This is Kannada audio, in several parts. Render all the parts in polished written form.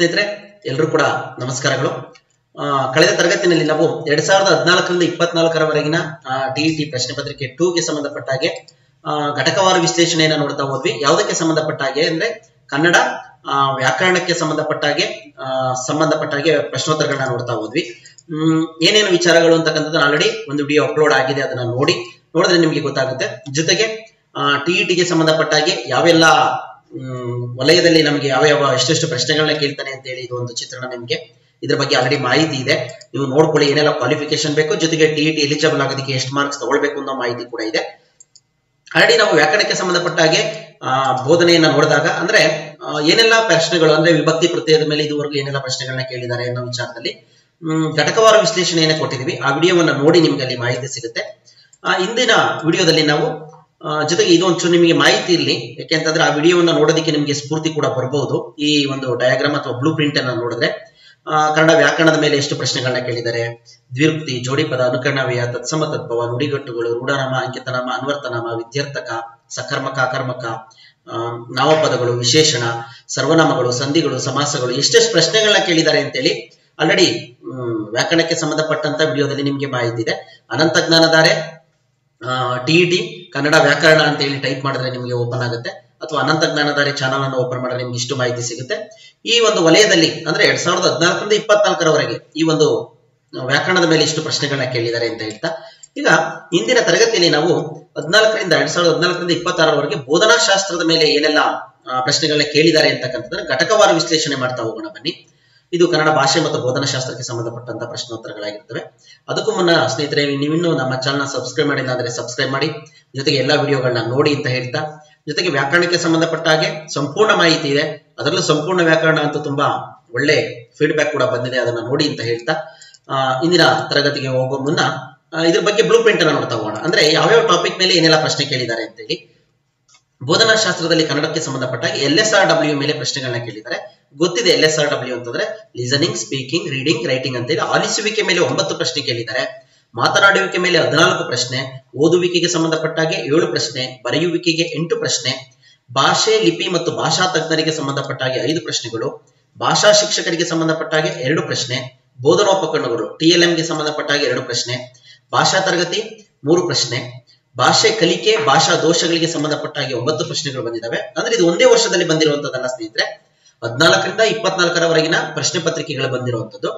ಸ್ನೇಹಿತರೆ ಎಲ್ಲರೂ ಕೂಡ ನಮಸ್ಕಾರಗಳು. ಕಳೆದ ತರಗತಿಯಲ್ಲಿ ನಾವು 2014ರಿಂದ 24ರವರೆಗಿನ ಟಿಇಟಿ ಪ್ರಶ್ನೆ ಪತ್ರಿಕೆ 2 ಗೆ ಸಂಬಂಧಪಟ್ಟ ಹಾಗೆ ಘಟಕವಾರು ವಿಶ್ಲೇಷಣೆಯನ್ನು ನೋಡ್ತಾ ಹೋದ್ವಿ. ಯಾವುದಕ್ಕೆ ಸಂಬಂಧಪಟ್ಟ ಹಾಗೆ ಅಂದ್ರೆ ಕನ್ನಡ ವ್ಯಾಕರಣಕ್ಕೆ ಸಂಬಂಧಪಟ್ಟ ಹಾಗೆ ಪ್ರಶ್ನೋತ್ತರಗಳನ್ನ ನೋಡ್ತಾ ಹೋದ್ವಿ. ಏನೇನು ವಿಚಾರಗಳು ಅಂತಕ್ಕಂಥದ್ದು ಆಲ್ರೆಡಿ ಒಂದು ವಿಡಿಯೋ ಅಪ್ಲೋಡ್ ಆಗಿದೆ, ಅದನ್ನ ನೋಡಿದ್ರೆ ನಿಮಗೆ ಗೊತ್ತಾಗುತ್ತೆ. ಜೊತೆಗೆ ಟಿಇಟಿಗೆ ಸಂಬಂಧಪಟ್ಟ ಹಾಗೆ ಯಾವೆಲ್ಲ ವಲಯದಲ್ಲಿ ನಮಗೆ ಯಾವ ಎಷ್ಟೆಷ್ಟು ಪ್ರಶ್ನೆಗಳನ್ನ ಕೇಳ್ತಾನೆ ಅಂತ ಹೇಳಿ ಇದು ಒಂದು ಚಿತ್ರಣ ನಿಮಗೆ ಇದ್ರ ಬಗ್ಗೆ ಆಲ್ರೆಡಿ ಮಾಹಿತಿ ಇದೆ. ನೀವು ನೋಡ್ಕೊಳ್ಳಿ ಏನೆಲ್ಲ ಕ್ವಾಲಿಫಿಕೇಶನ್ ಬೇಕು, ಜೊತೆಗೆ ಟಿಇಟಿ ಎಲಿಜಿಬಲ್ ಆಗೋದಕ್ಕೆ ಎಷ್ಟು ಮಾರ್ಕ್ಸ್ ತಗೊಳ್ಬೇಕು ಅನ್ನೋ ಮಾಹಿತಿ ಕೂಡ ಇದೆ. ಆಲ್ರೆಡಿ ನಾವು ವ್ಯಾಕರಣಕ್ಕೆ ಸಂಬಂಧಪಟ್ಟ ಹಾಗೆ ಬೋಧನೆಯನ್ನ ನೋಡಿದಾಗ ಅಂದ್ರೆ ಏನೆಲ್ಲ ಪ್ರಶ್ನೆಗಳು ಅಂದ್ರೆ ವಿಭಕ್ತಿ ಪ್ರತ್ಯಯದ ಮೇಲೆ ಇದುವರೆಗೂ ಏನೆಲ್ಲ ಪ್ರಶ್ನೆಗಳನ್ನ ಕೇಳಿದ್ದಾರೆ ಅನ್ನೋ ವಿಚಾರದಲ್ಲಿ ಘಟಕವಾರು ವಿಶ್ಲೇಷಣೆಯನ್ನ ಕೊಟ್ಟಿದ್ದೀವಿ. ಆ ವಿಡಿಯೋವನ್ನ ನೋಡಿ ನಿಮ್ಗೆ ಅಲ್ಲಿ ಮಾಹಿತಿ ಸಿಗುತ್ತೆ. ಇಂದಿನ ವಿಡಿಯೋದಲ್ಲಿ ನಾವು ಜೊತೆಗೆ ಇದು ಒಂಚೂರು ನಿಮಗೆ ಮಾಹಿತಿ ಇರಲಿ, ಯಾಕೆಂತಂದ್ರೆ ಆ ವಿಡಿಯೋವನ್ನ ನೋಡೋದಕ್ಕೆ ನಿಮಗೆ ಸ್ಫೂರ್ತಿ ಕೂಡ ಬರಬಹುದು. ಈ ಒಂದು ಡಯಾಗ್ರಾಮ್ ಅಥವಾ ಬ್ಲೂ ಪ್ರಿಂಟ್ ಅನ್ನ ನೋಡಿದ್ರೆ ಕನ್ನಡ ವ್ಯಾಕರಣದ ಮೇಲೆ ಎಷ್ಟು ಪ್ರಶ್ನೆಗಳನ್ನ ಕೇಳಿದ್ದಾರೆ, ದ್ವಿರುಕ್ತಿ, ಜೋಡಿ ಪದ, ಅನುಕರಣವ್ಯಯ, ತತ್ಸಮ ತದ್ಭವ, ನುಡಿಗಟ್ಟುಗಳು, ರೂಢನಾಮ, ಅಂಕಿತನಾಮ, ಅನ್ವರ್ಥನಾಮ, ವಿದ್ಯಾರ್ಥಕ, ಸಕರ್ಮಕ, ಅಕರ್ಮಕ, ನಾಮಪದಗಳು, ವಿಶೇಷಣ, ಸರ್ವನಾಮಗಳು, ಸಂಧಿಗಳು, ಸಮಾಸಗಳು, ಎಷ್ಟೆಷ್ಟು ಪ್ರಶ್ನೆಗಳನ್ನ ಕೇಳಿದ್ದಾರೆ ಅಂತೇಳಿ ಆಲ್ರೆಡಿ ವ್ಯಾಕರಣಕ್ಕೆ ಸಂಬಂಧಪಟ್ಟಂತ ವಿಡಿಯೋದಲ್ಲಿ ನಿಮ್ಗೆ ಮಾಹಿತಿ ಇದೆ. ಅನಂತ ಜ್ಞಾನಧಾರೆ ಟಿಇಟಿ ಕನ್ನಡ ವ್ಯಾಕರಣ ಅಂತ ಹೇಳಿ ಟೈಪ್ ಮಾಡಿದ್ರೆ ನಿಮಗೆ ಓಪನ್ ಆಗುತ್ತೆ, ಅಥವಾ ಅನಂತ ಜ್ಞಾನಧಾರೆ ಚಾನಲ್ ಅನ್ನು ಓಪನ್ ಮಾಡಿದ್ರೆ ನಿಮ್ಗೆ ಇಷ್ಟು ಮಾಹಿತಿ ಸಿಗುತ್ತೆ. ಈ ಒಂದು ವಲಯದಲ್ಲಿ ಅಂದ್ರೆ 2014ರಿಂದ 24ರವರೆಗೆ ಈ ಒಂದು ವ್ಯಾಕರಣದ ಮೇಲೆ ಇಷ್ಟು ಪ್ರಶ್ನೆಗಳನ್ನ ಕೇಳಿದ್ದಾರೆ ಅಂತ ಹೇಳ್ತಾ, ಈಗ ಇಂದಿನ ತರಗತಿಯಲ್ಲಿ ನಾವು 2014ರಿಂದ 26ರವರೆಗೆ ಬೋಧನಾ ಶಾಸ್ತ್ರದ ಮೇಲೆ ಏನೆಲ್ಲ ಪ್ರಶ್ನೆಗಳನ್ನ ಕೇಳಿದ್ದಾರೆ ಅಂತಕ್ಕಂಥದ್ದನ್ನ ಘಟಕವಾರು ವಿಶ್ಲೇಷಣೆ ಮಾಡ್ತಾ ಹೋಗೋಣ ಬನ್ನಿ. ಇದು ಕನ್ನಡ ಭಾಷೆ ಮತ್ತು ಬೋಧನಾ ಶಾಸ್ತ್ರಕ್ಕೆ ಸಂಬಂಧಪಟ್ಟಂತ ಪ್ರಶ್ನೋತ್ತರಗಳಾಗಿರ್ತವೆ. ಅದಕ್ಕೂ ಮುನ್ನ ಸ್ನೇಹಿತರೆ, ನೀವಿನ್ನೂ ನಮ್ಮ ಚಾನಲ್ ಸಬ್ಸ್ಕ್ರೈಬ್ ಮಾಡಿಲ್ಲ ಅಂದ್ರೆ ಸಬ್ಸ್ಕ್ರೈಬ್ ಮಾಡಿ, ಜೊತೆಗೆ ಎಲ್ಲಾ ವಿಡಿಯೋಗಳನ್ನ ನೋಡಿ ಅಂತ ಹೇಳ್ತಾ, ಜೊತೆಗೆ ವ್ಯಾಕರಣಕ್ಕೆ ಸಂಬಂಧಪಟ್ಟ ಹಾಗೆ ಸಂಪೂರ್ಣ ಮಾಹಿತಿ ಇದೆ, ಅದರಲ್ಲೂ ಸಂಪೂರ್ಣ ವ್ಯಾಕರಣ ಅಂತೂ ತುಂಬಾ ಒಳ್ಳೆ ಫೀಡ್ಬ್ಯಾಕ್ ಕೂಡ ಬಂದಿದೆ, ಅದನ್ನ ನೋಡಿ ಅಂತ ಹೇಳ್ತಾ ಇಂದಿನ ತರಗತಿಗೆ ಹೋಗೋ ಮುನ್ನ ಇದ್ರ ಬಗ್ಗೆ ಬ್ಲೂ ಪ್ರಿಂಟ್ ಅನ್ನ ನೋಡ್ತಾ ಹೋಗೋಣ. ಅಂದ್ರೆ ಯಾವ್ಯಾವ ಟಾಪಿಕ್ ಮೇಲೆ ಏನೆಲ್ಲ ಪ್ರಶ್ನೆ ಕೇಳಿದ್ದಾರೆ ಅಂತ ಹೇಳಿ. ಬೋಧನಾ ಶಾಸ್ತ್ರದಲ್ಲಿ ಕನ್ನಡಕ್ಕೆ ಸಂಬಂಧಪಟ್ಟ ಹಾಗೆ LSRW ಮೇಲೆ ಪ್ರಶ್ನೆಗಳನ್ನ ಕೇಳಿದ್ದಾರೆ. ಗೊತ್ತಿದೆ LSRW ಅಂತಂದ್ರೆ ಲಿಸನಿಂಗ್, ಸ್ಪೀಕಿಂಗ್, ರೀಡಿಂಗ್, ರೈಟಿಂಗ್ ಅಂತ ಹೇಳಿ. ಆಲಿಸುವಿಕೆ ಮೇಲೆ 9 ಪ್ರಶ್ನೆ ಕೇಳಿದ್ದಾರೆ. ಮಾತನಾಡುವಿಕೆ ಮೇಲೆ 14 ಪ್ರಶ್ನೆ, ಓದುವಿಕೆಗೆ ಸಂಬಂಧಪಟ್ಟ ಹಾಗೆ 7 ಪ್ರಶ್ನೆ, ಬರೆಯುವಿಕೆಗೆ 8 ಪ್ರಶ್ನೆ, ಭಾಷೆ, ಲಿಪಿ ಮತ್ತು ಭಾಷಾ ತಜ್ಞರಿಗೆ ಸಂಬಂಧಪಟ್ಟ ಹಾಗೆ 5 ಪ್ರಶ್ನೆಗಳು, ಭಾಷಾ ಶಿಕ್ಷಕರಿಗೆ ಸಂಬಂಧಪಟ್ಟ ಹಾಗೆ 2 ಪ್ರಶ್ನೆ, ಬೋಧನೋಪಕರಣಗಳು TLM ಗೆ ಸಂಬಂಧಪಟ್ಟ ಹಾಗೆ 2 ಪ್ರಶ್ನೆ, ಭಾಷಾ ತರಗತಿ 3 ಪ್ರಶ್ನೆ, ಭಾಷೆ ಕಲಿಕೆ, ಭಾಷಾ ದೋಷಗಳಿಗೆ ಸಂಬಂಧಪಟ್ಟ ಹಾಗೆ 9 ಪ್ರಶ್ನೆಗಳು ಬಂದಿದ್ದಾವೆ. ಅಂದ್ರೆ ಇದು ಒಂದೇ ವರ್ಷದಲ್ಲಿ ಬಂದಿರುವಂತದ್ದಲ್ಲ ಸ್ನೇಹಿತರೆ, 14ರಿಂದ 24ರವರೆಗಿನ ಪ್ರಶ್ನೆ ಪತ್ರಿಕೆಗಳು ಬಂದಿರುವಂತದ್ದು.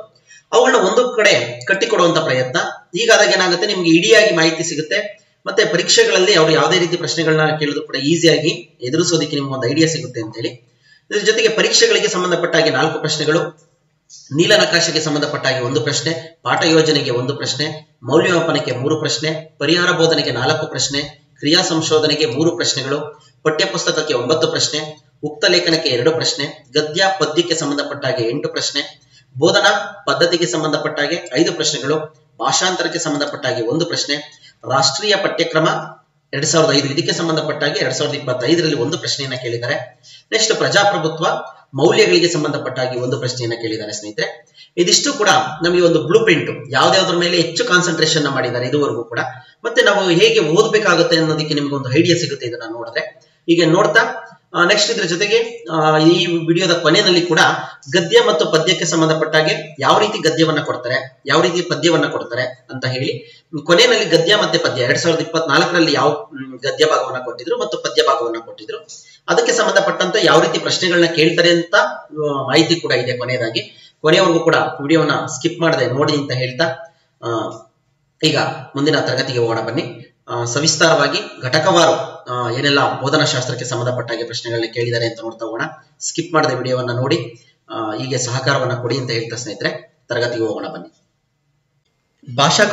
ಅವುಗಳನ್ನ ಒಂದು ಕಡೆ ಕಟ್ಟಿಕೊಡುವಂತ ಪ್ರಯತ್ನ. ಹೀಗಾದಾಗ ಏನಾಗುತ್ತೆ, ನಿಮ್ಗೆ ಇಡಿಯಾಗಿ ಮಾಹಿತಿ ಸಿಗುತ್ತೆ. ಮತ್ತೆ ಪರೀಕ್ಷೆಗಳಲ್ಲಿ ಅವರು ಯಾವುದೇ ರೀತಿ ಪ್ರಶ್ನೆಗಳನ್ನ ಕೇಳಿದ್ರು ಕೂಡ ಈಸಿಯಾಗಿ ಎದುರಿಸೋದಕ್ಕೆ ನಿಮ್ಗೆ ಒಂದು ಐಡಿಯಾ ಸಿಗುತ್ತೆ ಅಂತ ಹೇಳಿ. ಇದ್ರ ಜೊತೆಗೆ ಪರೀಕ್ಷೆಗಳಿಗೆ ಸಂಬಂಧಪಟ್ಟ ಹಾಗೆ 4 ಪ್ರಶ್ನೆಗಳು, ನೀಲನಕಾಶೆಗೆ ಸಂಬಂಧಪಟ್ಟ ಹಾಗೆ 1 ಪ್ರಶ್ನೆ, ಪಾಠ ಯೋಜನೆಗೆ 1 ಪ್ರಶ್ನೆ, ಮೌಲ್ಯಮಾಪನಕ್ಕೆ 3 ಪ್ರಶ್ನೆ, ಪರಿಹಾರ ಬೋಧನೆಗೆ 4 ಪ್ರಶ್ನೆ, ಕ್ರಿಯಾ ಸಂಶೋಧನೆಗೆ 3 ಪ್ರಶ್ನೆಗಳು, ಪಠ್ಯಪುಸ್ತಕಕ್ಕೆ 9 ಪ್ರಶ್ನೆ, ಉಕ್ತ ಲೇಖನಕ್ಕೆ 2 ಪ್ರಶ್ನೆ, ಗದ್ಯ ಪದ್ಯಕ್ಕೆ ಸಂಬಂಧಪಟ್ಟ ಹಾಗೆ 8 ಪ್ರಶ್ನೆ, ಬೋಧನಾ ಪದ್ಧತಿಗೆ ಸಂಬಂಧಪಟ್ಟ ಹಾಗೆ 5 ಪ್ರಶ್ನೆಗಳು, ಭಾಷಾಂತರಕ್ಕೆ ಸಂಬಂಧಪಟ್ಟ ಹಾಗೆ 1 ಪ್ರಶ್ನೆ, ರಾಷ್ಟ್ರೀಯ ಪಠ್ಯಕ್ರಮ 2005 ಇದಕ್ಕೆ ಸಂಬಂಧಪಟ್ಟ ಹಾಗೆ 2025ರಲ್ಲಿ 1 ಪ್ರಶ್ನೆಯನ್ನ ಕೇಳಿದ್ದಾರೆ. ನೆಕ್ಸ್ಟ್ ಪ್ರಜಾಪ್ರಭುತ್ವ ಮೌಲ್ಯಗಳಿಗೆ ಸಂಬಂಧಪಟ್ಟ ಹಾಗೆ 1 ಪ್ರಶ್ನೆಯನ್ನ ಕೇಳಿದ್ದಾರೆ ಸ್ನೇಹಿತರೆ. ಇದಿಷ್ಟು ಕೂಡ ನಮಗೆ ಒಂದು ಬ್ಲೂ ಪ್ರಿಂಟ್, ಯಾವ್ದಾವ್ದ್ರ ಮೇಲೆ ಹೆಚ್ಚು ಕಾನ್ಸಂಟ್ರೇಷನ್ ಮಾಡಿದ್ದಾರೆ ಇದುವರೆಗೂ ಕೂಡ, ಮತ್ತೆ ನಾವು ಹೇಗೆ ಓದ್ಬೇಕಾಗುತ್ತೆ ಅನ್ನೋದಕ್ಕೆ ನಿಮ್ಗೆ ಒಂದು ಐಡಿಯಾ ಸಿಗುತ್ತೆ ಇದನ್ನ ನೋಡಿದ್ರೆ. ಈಗ ನೋಡ್ತಾ ನೆಕ್ಸ್ಟ್ ಇದ್ರ ಜೊತೆಗೆ ಈ ವಿಡಿಯೋದ ಕೊನೆಯಲ್ಲಿ ಕೂಡ ಗದ್ಯ ಮತ್ತು ಪದ್ಯಕ್ಕೆ ಸಂಬಂಧಪಟ್ಟ ಹಾಗೆ ಯಾವ ರೀತಿ ಗದ್ಯವನ್ನ ಕೊಡ್ತಾರೆ, ಯಾವ ರೀತಿ ಪದ್ಯವನ್ನ ಕೊಡ್ತಾರೆ ಅಂತ ಹೇಳಿ, ಕೊನೆಯಲ್ಲಿ ಗದ್ಯ ಮತ್ತೆ ಪದ್ಯ 2024ರಲ್ಲಿ ಯಾವ ಗದ್ಯ ಭಾಗವನ್ನ ಕೊಟ್ಟಿದ್ರು ಮತ್ತು ಪದ್ಯ ಭಾಗವನ್ನ ಕೊಟ್ಟಿದ್ರು, ಅದಕ್ಕೆ ಸಂಬಂಧಪಟ್ಟಂತ ಯಾವ ರೀತಿ ಪ್ರಶ್ನೆಗಳನ್ನ ಕೇಳ್ತಾರೆ ಅಂತ ಮಾಹಿತಿ ಕೂಡ ಇದೆ. ಕೊನೆಯವರೆಗೂ ಕೂಡ ವಿಡಿಯೋನ ಸ್ಕಿಪ್ ಮಾಡದೆ ನೋಡಿ ಅಂತ ಹೇಳ್ತಾ ಈಗ ಮುಂದಿನ ತರಗತಿಗೆ ಹೋಗೋಣ ಬನ್ನಿ. ಸವಿಸ್ತಾರವಾಗಿ ಘಟಕವಾರು ಏನೆಲ್ಲ ಬೋಧನಾ ಶಾಸ್ತ್ರಕ್ಕೆ ಸಂಬಂಧಪಟ್ಟ ಹಾಗೆ ಪ್ರಶ್ನೆಗಳನ್ನ ಕೇಳಿದ್ದಾರೆ ಅಂತ ನೋಡ್ತಾ ಹೋಗೋಣ. ಸ್ಕಿಪ್ ಮಾಡದೆ ವಿಡಿಯೋವನ್ನ ನೋಡಿ ಹೀಗೆ ಸಹಕಾರವನ್ನ ಕೊಡಿ ಅಂತ ಹೇಳ್ತಾ ಸ್ನೇಹಿತರೆ ತರಗತಿಗೆ ಹೋಗೋಣ ಬನ್ನಿ. ಭಾಷಾ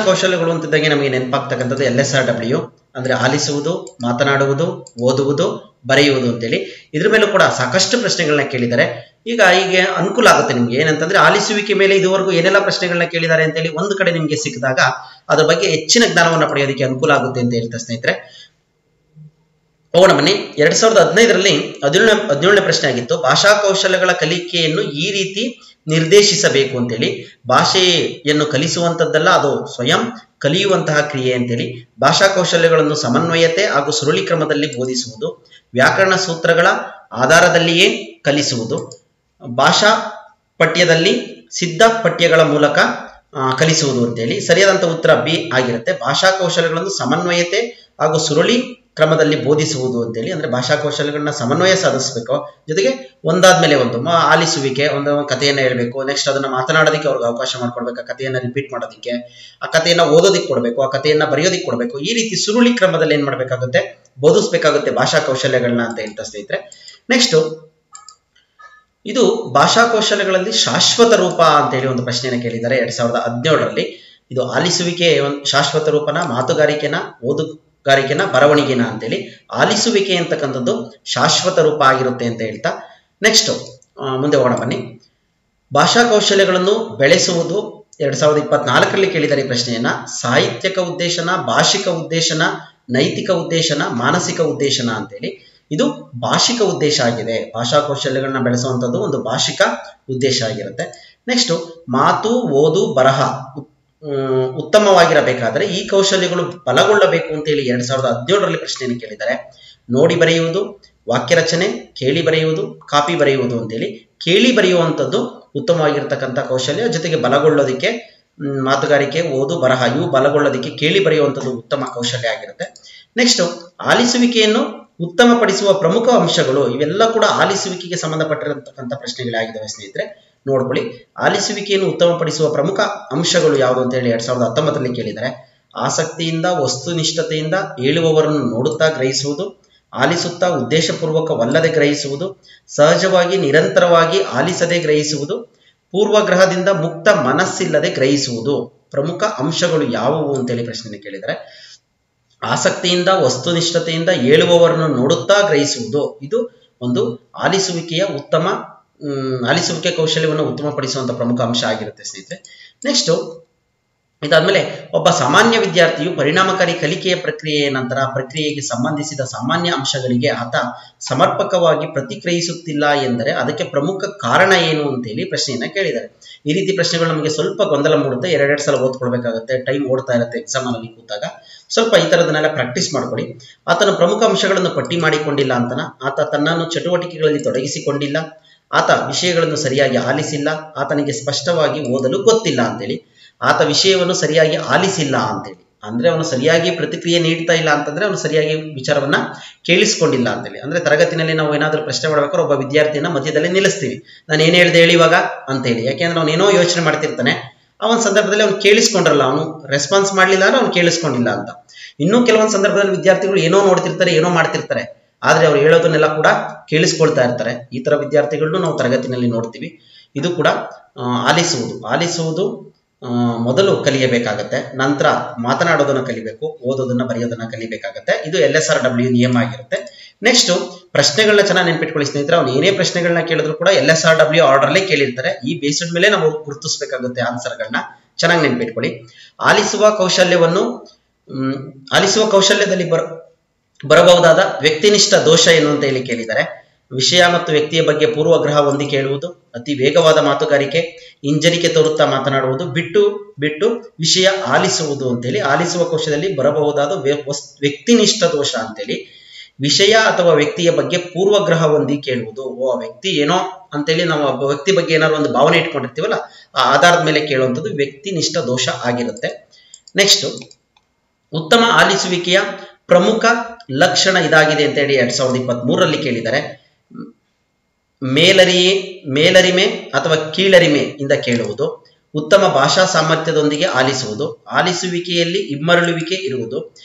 ಕೌಶಲ್ಯಗಳು ಅಂತಿದ್ದಾಗೆ ನಮಗೆ ನೆನಪಾಗ್ತಕ್ಕಂಥದ್ದು LSRW ಅಂದ್ರೆ ಆಲಿಸುವುದು, ಮಾತನಾಡುವುದು, ಓದುವುದು, ಬರೆಯುವುದು ಅಂತೇಳಿ. ಇದ್ರ ಮೇಲೂ ಕೂಡ ಸಾಕಷ್ಟು ಪ್ರಶ್ನೆಗಳನ್ನ ಕೇಳಿದ್ದಾರೆ. ಈಗ ಹೀಗೆ ಅನುಕೂಲ ಆಗುತ್ತೆ ನಿಮ್ಗೆ. ಏನಂತಂದ್ರೆ ಆಲಿಸುವಿಕೆ ಮೇಲೆ ಇದುವರೆಗೂ ಏನೆಲ್ಲ ಪ್ರಶ್ನೆಗಳನ್ನ ಕೇಳಿದ್ದಾರೆ ಅಂತೇಳಿ ಒಂದು ಕಡೆ ನಿಮ್ಗೆ ಸಿಕ್ಕಿದಾಗ ಅದ್ರ ಬಗ್ಗೆ ಹೆಚ್ಚಿನ ಜ್ಞಾನವನ್ನ ಪಡೆಯೋದಕ್ಕೆ ಅನುಕೂಲ ಆಗುತ್ತೆ ಅಂತ ಹೇಳ್ತಾ ಸ್ನೇಹಿತರೆ ಹೋಗೋಣ ಬನ್ನಿ. 2015ರಲ್ಲಿ 17ನೇ ಪ್ರಶ್ನೆ ಆಗಿತ್ತು. ಭಾಷಾ ಕೌಶಲ್ಯಗಳ ಕಲಿಕೆಯನ್ನು ಈ ರೀತಿ ನಿರ್ದೇಶಿಸಬೇಕು ಅಂತೇಳಿ. ಭಾಷೆಯನ್ನು ಕಲಿಸುವಂತದ್ದಲ್ಲ, ಅದು ಸ್ವಯಂ ಕಲಿಯುವಂತಹ ಕ್ರಿಯೆ ಅಂತೇಳಿ. ಭಾಷಾ ಕೌಶಲ್ಯಗಳನ್ನು ಸಮನ್ವಯತೆ ಹಾಗೂ ಸುರುಳಿ ಕ್ರಮದಲ್ಲಿ ಬೋಧಿಸುವುದು, ವ್ಯಾಕರಣ ಸೂತ್ರಗಳ ಆಧಾರದಲ್ಲಿಯೇ ಕಲಿಸುವುದು, ಭಾಷಾ ಪಠ್ಯದಲ್ಲಿ ಸಿದ್ಧ ಪಠ್ಯಗಳ ಮೂಲಕ ಕಲಿಸುವುದು ಅಂತೇಳಿ. ಸರಿಯಾದಂತ ಉತ್ತರ ಬಿ ಆಗಿರುತ್ತೆ. ಭಾಷಾ ಕೌಶಲ್ಯಗಳನ್ನು ಸಮನ್ವಯತೆ ಹಾಗೂ ಸುರುಳಿ ಕ್ರಮದಲ್ಲಿ ಬೋಧಿಸುವುದು ಅಂತೇಳಿ. ಅಂದ್ರೆ ಭಾಷಾ ಕೌಶಲ್ಯಗಳನ್ನ ಸಮನ್ವಯ ಸಾಧಿಸಬೇಕು, ಜೊತೆಗೆ ಒಂದಾದ್ಮೇಲೆ ಒಂದು ಆಲಿಸುವಿಕೆ, ಒಂದು ಕಥೆಯನ್ನ ಹೇಳ್ಬೇಕು, ನೆಕ್ಸ್ಟ್ ಅದನ್ನ ಮಾತನಾಡೋದಕ್ಕೆ ಅವ್ರಿಗೆ ಅವಕಾಶ ಮಾಡ್ಕೊಡ್ಬೇಕು, ಆ ಕಥೆಯನ್ನ ರಿಪೀಟ್ ಮಾಡೋದಕ್ಕೆ, ಆ ಕಥೆಯನ್ನ ಓದೋದಿಕ್ ಕೊಡ್ಬೇಕು, ಆ ಕಥೆಯನ್ನ ಬರೆಯೋದಿಕ್ ಕೊಡ್ಬೇಕು. ಈ ರೀತಿ ಸುರುಳಿ ಕ್ರಮದಲ್ಲಿ ಏನ್ ಮಾಡ್ಬೇಕಾಗುತ್ತೆ, ಬೋಧಿಸ್ಬೇಕಾಗುತ್ತೆ ಭಾಷಾ ಕೌಶಲ್ಯಗಳನ್ನ ಅಂತ ಹೇಳ್ತಾ ಸ್ನೇಹಿತರೆ. ನೆಕ್ಸ್ಟ್ ಇದು ಭಾಷಾ ಕೌಶಲ್ಯಗಳಲ್ಲಿ ಶಾಶ್ವತ ರೂಪ ಅಂತೇಳಿ ಒಂದು ಪ್ರಶ್ನೆಯನ್ನು ಕೇಳಿದ್ದಾರೆ 2017ರಲ್ಲಿ. ಇದು ಆಲಿಸುವಿಕೆ ಶಾಶ್ವತ ರೂಪನ, ಮಾತುಗಾರಿಕೆನ, ಓದುಗಾರಿಕೆನ, ಬರವಣಿಗೆನ ಅಂತೇಳಿ. ಆಲಿಸುವಿಕೆ ಅಂತಕ್ಕಂಥದ್ದು ಶಾಶ್ವತ ರೂಪ ಆಗಿರುತ್ತೆ ಅಂತ ಹೇಳ್ತಾ ನೆಕ್ಸ್ಟ್ ಮುಂದೆ ಹೋಗೋಣ ಬನ್ನಿ. ಭಾಷಾ ಕೌಶಲ್ಯಗಳನ್ನು ಬೆಳೆಸುವುದು 2024ರಲ್ಲಿ ಕೇಳಿದ್ದಾರೆ ಈ ಪ್ರಶ್ನೆಯನ್ನ. ಸಾಹಿತ್ಯಕ ಉದ್ದೇಶನ, ಭಾಷಿಕ ಉದ್ದೇಶನ, ನೈತಿಕ ಉದ್ದೇಶನ, ಮಾನಸಿಕ ಉದ್ದೇಶನ ಅಂತೇಳಿ. ಇದು ಭಾಷಿಕ ಉದ್ದೇಶ ಆಗಿದೆ. ಭಾಷಾ ಕೌಶಲ್ಯಗಳನ್ನ ಬೆಳೆಸುವಂಥದ್ದು ಒಂದು ಭಾಷಿಕ ಉದ್ದೇಶ ಆಗಿರುತ್ತೆ. ನೆಕ್ಸ್ಟ್ ಮಾತು, ಓದು, ಬರಹ ಉತ್ತಮವಾಗಿರಬೇಕಾದ್ರೆ ಈ ಕೌಶಲ್ಯಗಳು ಬಲಗೊಳ್ಳಬೇಕು ಅಂತೇಳಿ 2017ರಲ್ಲಿ ಪ್ರಶ್ನೆಯನ್ನು ಕೇಳಿದ್ದಾರೆ. ನೋಡಿ ಬರೆಯುವುದು, ವಾಕ್ಯ ರಚನೆ, ಕೇಳಿ ಬರೆಯುವುದು, ಕಾಪಿ ಬರೆಯುವುದು ಅಂತೇಳಿ. ಕೇಳಿ ಬರೆಯುವಂಥದ್ದು ಉತ್ತಮವಾಗಿರ್ತಕ್ಕಂಥ ಕೌಶಲ್ಯ, ಜೊತೆಗೆ ಬಲಗೊಳ್ಳೋದಕ್ಕೆ ಮಾತುಗಾರಿಕೆ, ಓದು, ಬರಹ ಇವು ಬಲಗೊಳ್ಳೋದಕ್ಕೆ ಕೇಳಿ ಬರೆಯುವಂಥದ್ದು ಉತ್ತಮ ಕೌಶಲ್ಯ ಆಗಿರುತ್ತೆ. ನೆಕ್ಸ್ಟ್ ಆಲಿಸುವಿಕೆಯನ್ನು ಉತ್ತಮಪಡಿಸುವ ಪ್ರಮುಖ ಅಂಶಗಳು, ಇವೆಲ್ಲ ಕೂಡ ಆಲಿಸುವಿಕೆಗೆ ಸಂಬಂಧಪಟ್ಟಿರತಕ್ಕಂಥ ಪ್ರಶ್ನೆಗಳಾಗಿದ್ದಾವೆ ಸ್ನೇಹಿತರೆ, ನೋಡ್ಕೊಳ್ಳಿ. ಆಲಿಸುವಿಕೆಯನ್ನು ಉತ್ತಮಪಡಿಸುವ ಪ್ರಮುಖ ಅಂಶಗಳು ಯಾವುದು ಅಂತ ಹೇಳಿ 2019ರಲ್ಲಿ ಕೇಳಿದ್ದಾರೆ. ಆಸಕ್ತಿಯಿಂದ, ವಸ್ತುನಿಷ್ಠತೆಯಿಂದ ಹೇಳುವವರನ್ನು ನೋಡುತ್ತಾ ಗ್ರಹಿಸುವುದು, ಆಲಿಸುತ್ತಾ ಉದ್ದೇಶಪೂರ್ವಕವಲ್ಲದೆ ಗ್ರಹಿಸುವುದು, ಸಹಜವಾಗಿ ನಿರಂತರವಾಗಿ ಆಲಿಸದೆ ಗ್ರಹಿಸುವುದು, ಪೂರ್ವಗ್ರಹದಿಂದ ಮುಕ್ತ ಮನಸ್ಸಿಲ್ಲದೆ ಗ್ರಹಿಸುವುದು. ಪ್ರಮುಖ ಅಂಶಗಳು ಯಾವುವು ಅಂತೇಳಿ ಪ್ರಶ್ನೆ ಕೇಳಿದರೆ, ಆಸಕ್ತಿಯಿಂದ, ವಸ್ತುನಿಷ್ಠತೆಯಿಂದ ಹೇಳುವವರನ್ನು ನೋಡುತ್ತಾ ಗ್ರಹಿಸುವುದು, ಇದು ಒಂದು ಆಲಿಸುವಿಕೆಯ ಆಲಿಸುವಿಕೆ ಕೌಶಲ್ಯವನ್ನು ಉತ್ತಮಪಡಿಸುವಂತ ಪ್ರಮುಖ ಅಂಶ ಆಗಿರುತ್ತೆ ಸ್ನೇಹಿತರೆ. ನೆಕ್ಸ್ಟ್ ಇದಾದ್ಮೇಲೆ ಒಬ್ಬ ಸಾಮಾನ್ಯ ವಿದ್ಯಾರ್ಥಿಯು ಪರಿಣಾಮಕಾರಿ ಕಲಿಕೆಯ ಪ್ರಕ್ರಿಯೆಯ ನಂತರ ಪ್ರಕ್ರಿಯೆಗೆ ಸಂಬಂಧಿಸಿದ ಸಾಮಾನ್ಯ ಅಂಶಗಳಿಗೆ ಆತ ಸಮರ್ಪಕವಾಗಿ ಪ್ರತಿಕ್ರಿಯಿಸುತ್ತಿಲ್ಲ ಎಂದರೆ ಅದಕ್ಕೆ ಪ್ರಮುಖ ಕಾರಣ ಏನು ಅಂತೇಳಿ ಪ್ರಶ್ನೆಯನ್ನ ಕೇಳಿದ್ದಾರೆ. ಈ ರೀತಿ ಪ್ರಶ್ನೆಗಳು ನಮಗೆ ಸ್ವಲ್ಪ ಗೊಂದಲ ಮೂಡುತ್ತೆ, ಎರಡೆರಡು ಸಲ ಓದ್ಕೊಳ್ಬೇಕಾಗುತ್ತೆ, ಟೈಮ್ ಓಡ್ತಾ ಇರುತ್ತೆ ಎಕ್ಸಾಮ್ ಅಲ್ಲಿ ಕೂತಾಗ. ಸ್ವಲ್ಪ ಈ ತರದನ್ನೆಲ್ಲ ಪ್ರಾಕ್ಟೀಸ್ ಮಾಡ್ಕೊಳ್ಳಿ. ಆತನ ಪ್ರಮುಖ ಅಂಶಗಳನ್ನು ಪಟ್ಟಿ ಮಾಡಿಕೊಂಡಿಲ್ಲ ಅಂತನ, ಆತ ತನ್ನನ್ನು ಚಟುವಟಿಕೆಗಳಲ್ಲಿ ತೊಡಗಿಸಿಕೊಂಡಿಲ್ಲ, ಆತ ವಿಷಯಗಳನ್ನು ಸರಿಯಾಗಿ ಆಲಿಸಿಲ್ಲ, ಆತನಿಗೆ ಸ್ಪಷ್ಟವಾಗಿ ಓದಲು ಗೊತ್ತಿಲ್ಲ ಅಂತೇಳಿ. ಆತ ವಿಷಯವನ್ನು ಸರಿಯಾಗಿ ಆಲಿಸಿಲ್ಲ ಅಂತೇಳಿ ಅಂದ್ರೆ ಅವನು ಸರಿಯಾಗಿ ಪ್ರತಿಕ್ರಿಯೆ ನೀಡ್ತಾ ಇಲ್ಲ ಅಂತಂದ್ರೆ ಅವನು ಸರಿಯಾಗಿ ವಿಚಾರವನ್ನ ಕೇಳಿಸ್ಕೊಂಡಿಲ್ಲ ಅಂತೇಳಿ. ಅಂದ್ರೆ ತರಗತಿನಲ್ಲಿ ನಾವು ಏನಾದ್ರೂ ಪ್ರಶ್ನೆ ಮಾಡ್ಬೇಕಾದ್ರೆ ಒಬ್ಬ ವಿದ್ಯಾರ್ಥಿಯನ್ನ ಮಧ್ಯದಲ್ಲಿ ನಿಲ್ಲಿಸ್ತೀವಿ, ನಾನು ಏನ್ ಹೇಳ್ದೆ ಹೇಳಿ ಇವಾಗ ಅಂತೇಳಿ. ಯಾಕೆಂದ್ರೆ ಅವನು ಏನೋ ಯೋಚನೆ ಮಾಡ್ತಿರ್ತಾನೆ, ಅವನ ಸಂದರ್ಭದಲ್ಲಿ ಅವ್ನು ಕೇಳಿಸ್ಕೊಂಡಿರಲ್ಲ, ಅವನು ರೆಸ್ಪಾನ್ಸ್ ಮಾಡ್ಲಿಲ್ಲ ಅಂದ್ರೆ ಅವ್ನು ಕೇಳಿಸ್ಕೊಂಡಿಲ್ಲ ಅಂತ. ಇನ್ನೂ ಕೆಲವೊಂದು ಸಂದರ್ಭದಲ್ಲಿ ವಿದ್ಯಾರ್ಥಿಗಳು ಏನೋ ನೋಡ್ತಿರ್ತಾರೆ, ಏನೋ ಮಾಡ್ತಿರ್ತಾರೆ, ಆದ್ರೆ ಅವ್ರು ಹೇಳೋದನ್ನೆಲ್ಲ ಕೂಡ ಕೇಳಿಸ್ಕೊಳ್ತಾ ಇರ್ತಾರೆ. ಈ ತರ ವಿದ್ಯಾರ್ಥಿಗಳನ್ನು ನಾವು ತರಗತಿನಲ್ಲಿ ನೋಡ್ತೀವಿ. ಇದು ಕೂಡ ಆಲಿಸುವುದು ಮೊದಲು ಕಲಿಯಬೇಕಾಗತ್ತೆ, ನಂತರ ಮಾತನಾಡೋದನ್ನ ಕಲಿಬೇಕು, ಓದೋದನ್ನ ಬರೆಯೋದನ್ನ ಕಲಿಬೇಕಾಗತ್ತೆ. ಇದು LSRW ನಿಯಮ ಆಗಿರುತ್ತೆ. ನೆಕ್ಸ್ಟ್ ಪ್ರಶ್ನೆಗಳನ್ನ ಚೆನ್ನಾಗಿ ನೆನ್ಪಿಟ್ಕೊಳ್ಳಿ ಸ್ನೇಹಿತರೆ. ಅವ್ನು ಏನೇ ಪ್ರಶ್ನೆಗಳನ್ನ ಕೇಳಿದ್ರು ಕೂಡ LSRW ಆರ್ಡರ್ಲೇ ಕೇಳಿರ್ತಾರೆ. ಈ ಬೇಸ್ಡ್ ಮೇಲೆ ನಾವು ಗುರುತಿಸಬೇಕಾಗುತ್ತೆ ಆನ್ಸರ್ಗಳನ್ನ. ಚೆನ್ನಾಗಿ ನೆನ್ಪಿಟ್ಕೊಳ್ಳಿ. ಆಲಿಸುವ ಕೌಶಲ್ಯದಲ್ಲಿ ಬರಬಹುದಾದ ವ್ಯಕ್ತಿನಿಷ್ಠ ದೋಷ ಏನು ಅಂತ ಹೇಳಿ ಕೇಳಿದ್ದಾರೆ. ವಿಷಯ ಮತ್ತು ವ್ಯಕ್ತಿಯ ಬಗ್ಗೆ ಪೂರ್ವಗ್ರಹ ಹೊಂದಿ ಕೇಳುವುದು, ಅತಿ ವೇಗವಾದ ಮಾತುಗಾರಿಕೆ, ಹಿಂಜರಿಕೆ ತೋರುತ್ತಾ ಮಾತನಾಡುವುದು, ಬಿಟ್ಟು ವಿಷಯ ಆಲಿಸುವುದು ಅಂತೇಳಿ. ಆಲಿಸುವ ಕೌಶಲ್ಯದಲ್ಲಿ ಬರಬಹುದಾದ ವ್ಯಕ್ತಿನಿಷ್ಠ ದೋಷ ಅಂತೇಳಿ. ವಿಷಯ ಅಥವಾ ವ್ಯಕ್ತಿಯ ಬಗ್ಗೆ ಪೂರ್ವಗ್ರಹ ಹೊಂದಿ ಕೇಳುವುದು, ವ್ಯಕ್ತಿ ಏನೋ ಅಂತೇಳಿ ನಾವು ಒಬ್ಬ ವ್ಯಕ್ತಿ ಬಗ್ಗೆ ಏನಾದ್ರು ಒಂದು ಭಾವನೆ ಇಟ್ಕೊಂಡಿರ್ತೀವಲ್ಲ, ಆ ಆಧಾರದ ಮೇಲೆ ಕೇಳುವಂಥದ್ದು ವ್ಯಕ್ತಿನಿಷ್ಠ ದೋಷ ಆಗಿರುತ್ತೆ. ನೆಕ್ಸ್ಟ್ ಉತ್ತಮ ಆಲಿಸುವಿಕೆಯ ಪ್ರಮುಖ ಲಕ್ಷಣ ಇದಾಗಿದೆ ಅಂತ ಹೇಳಿ 2023ರಲ್ಲಿ ಕೇಳಿದ್ದಾರೆ. ಮೇಲರಿಮೆ ಅಥವಾ ಕೀಳರಿಮೆ ಇಂದ ಕೇಳುವುದು, ಉತ್ತಮ ಭಾಷಾ ಸಾಮರ್ಥ್ಯದೊಂದಿಗೆ ಆಲಿಸುವುದು, ಆಲಿಸುವಿಕೆಯಲ್ಲಿ ಇಮ್ಮರಳುವಿಕೆ ಇರುವುದು,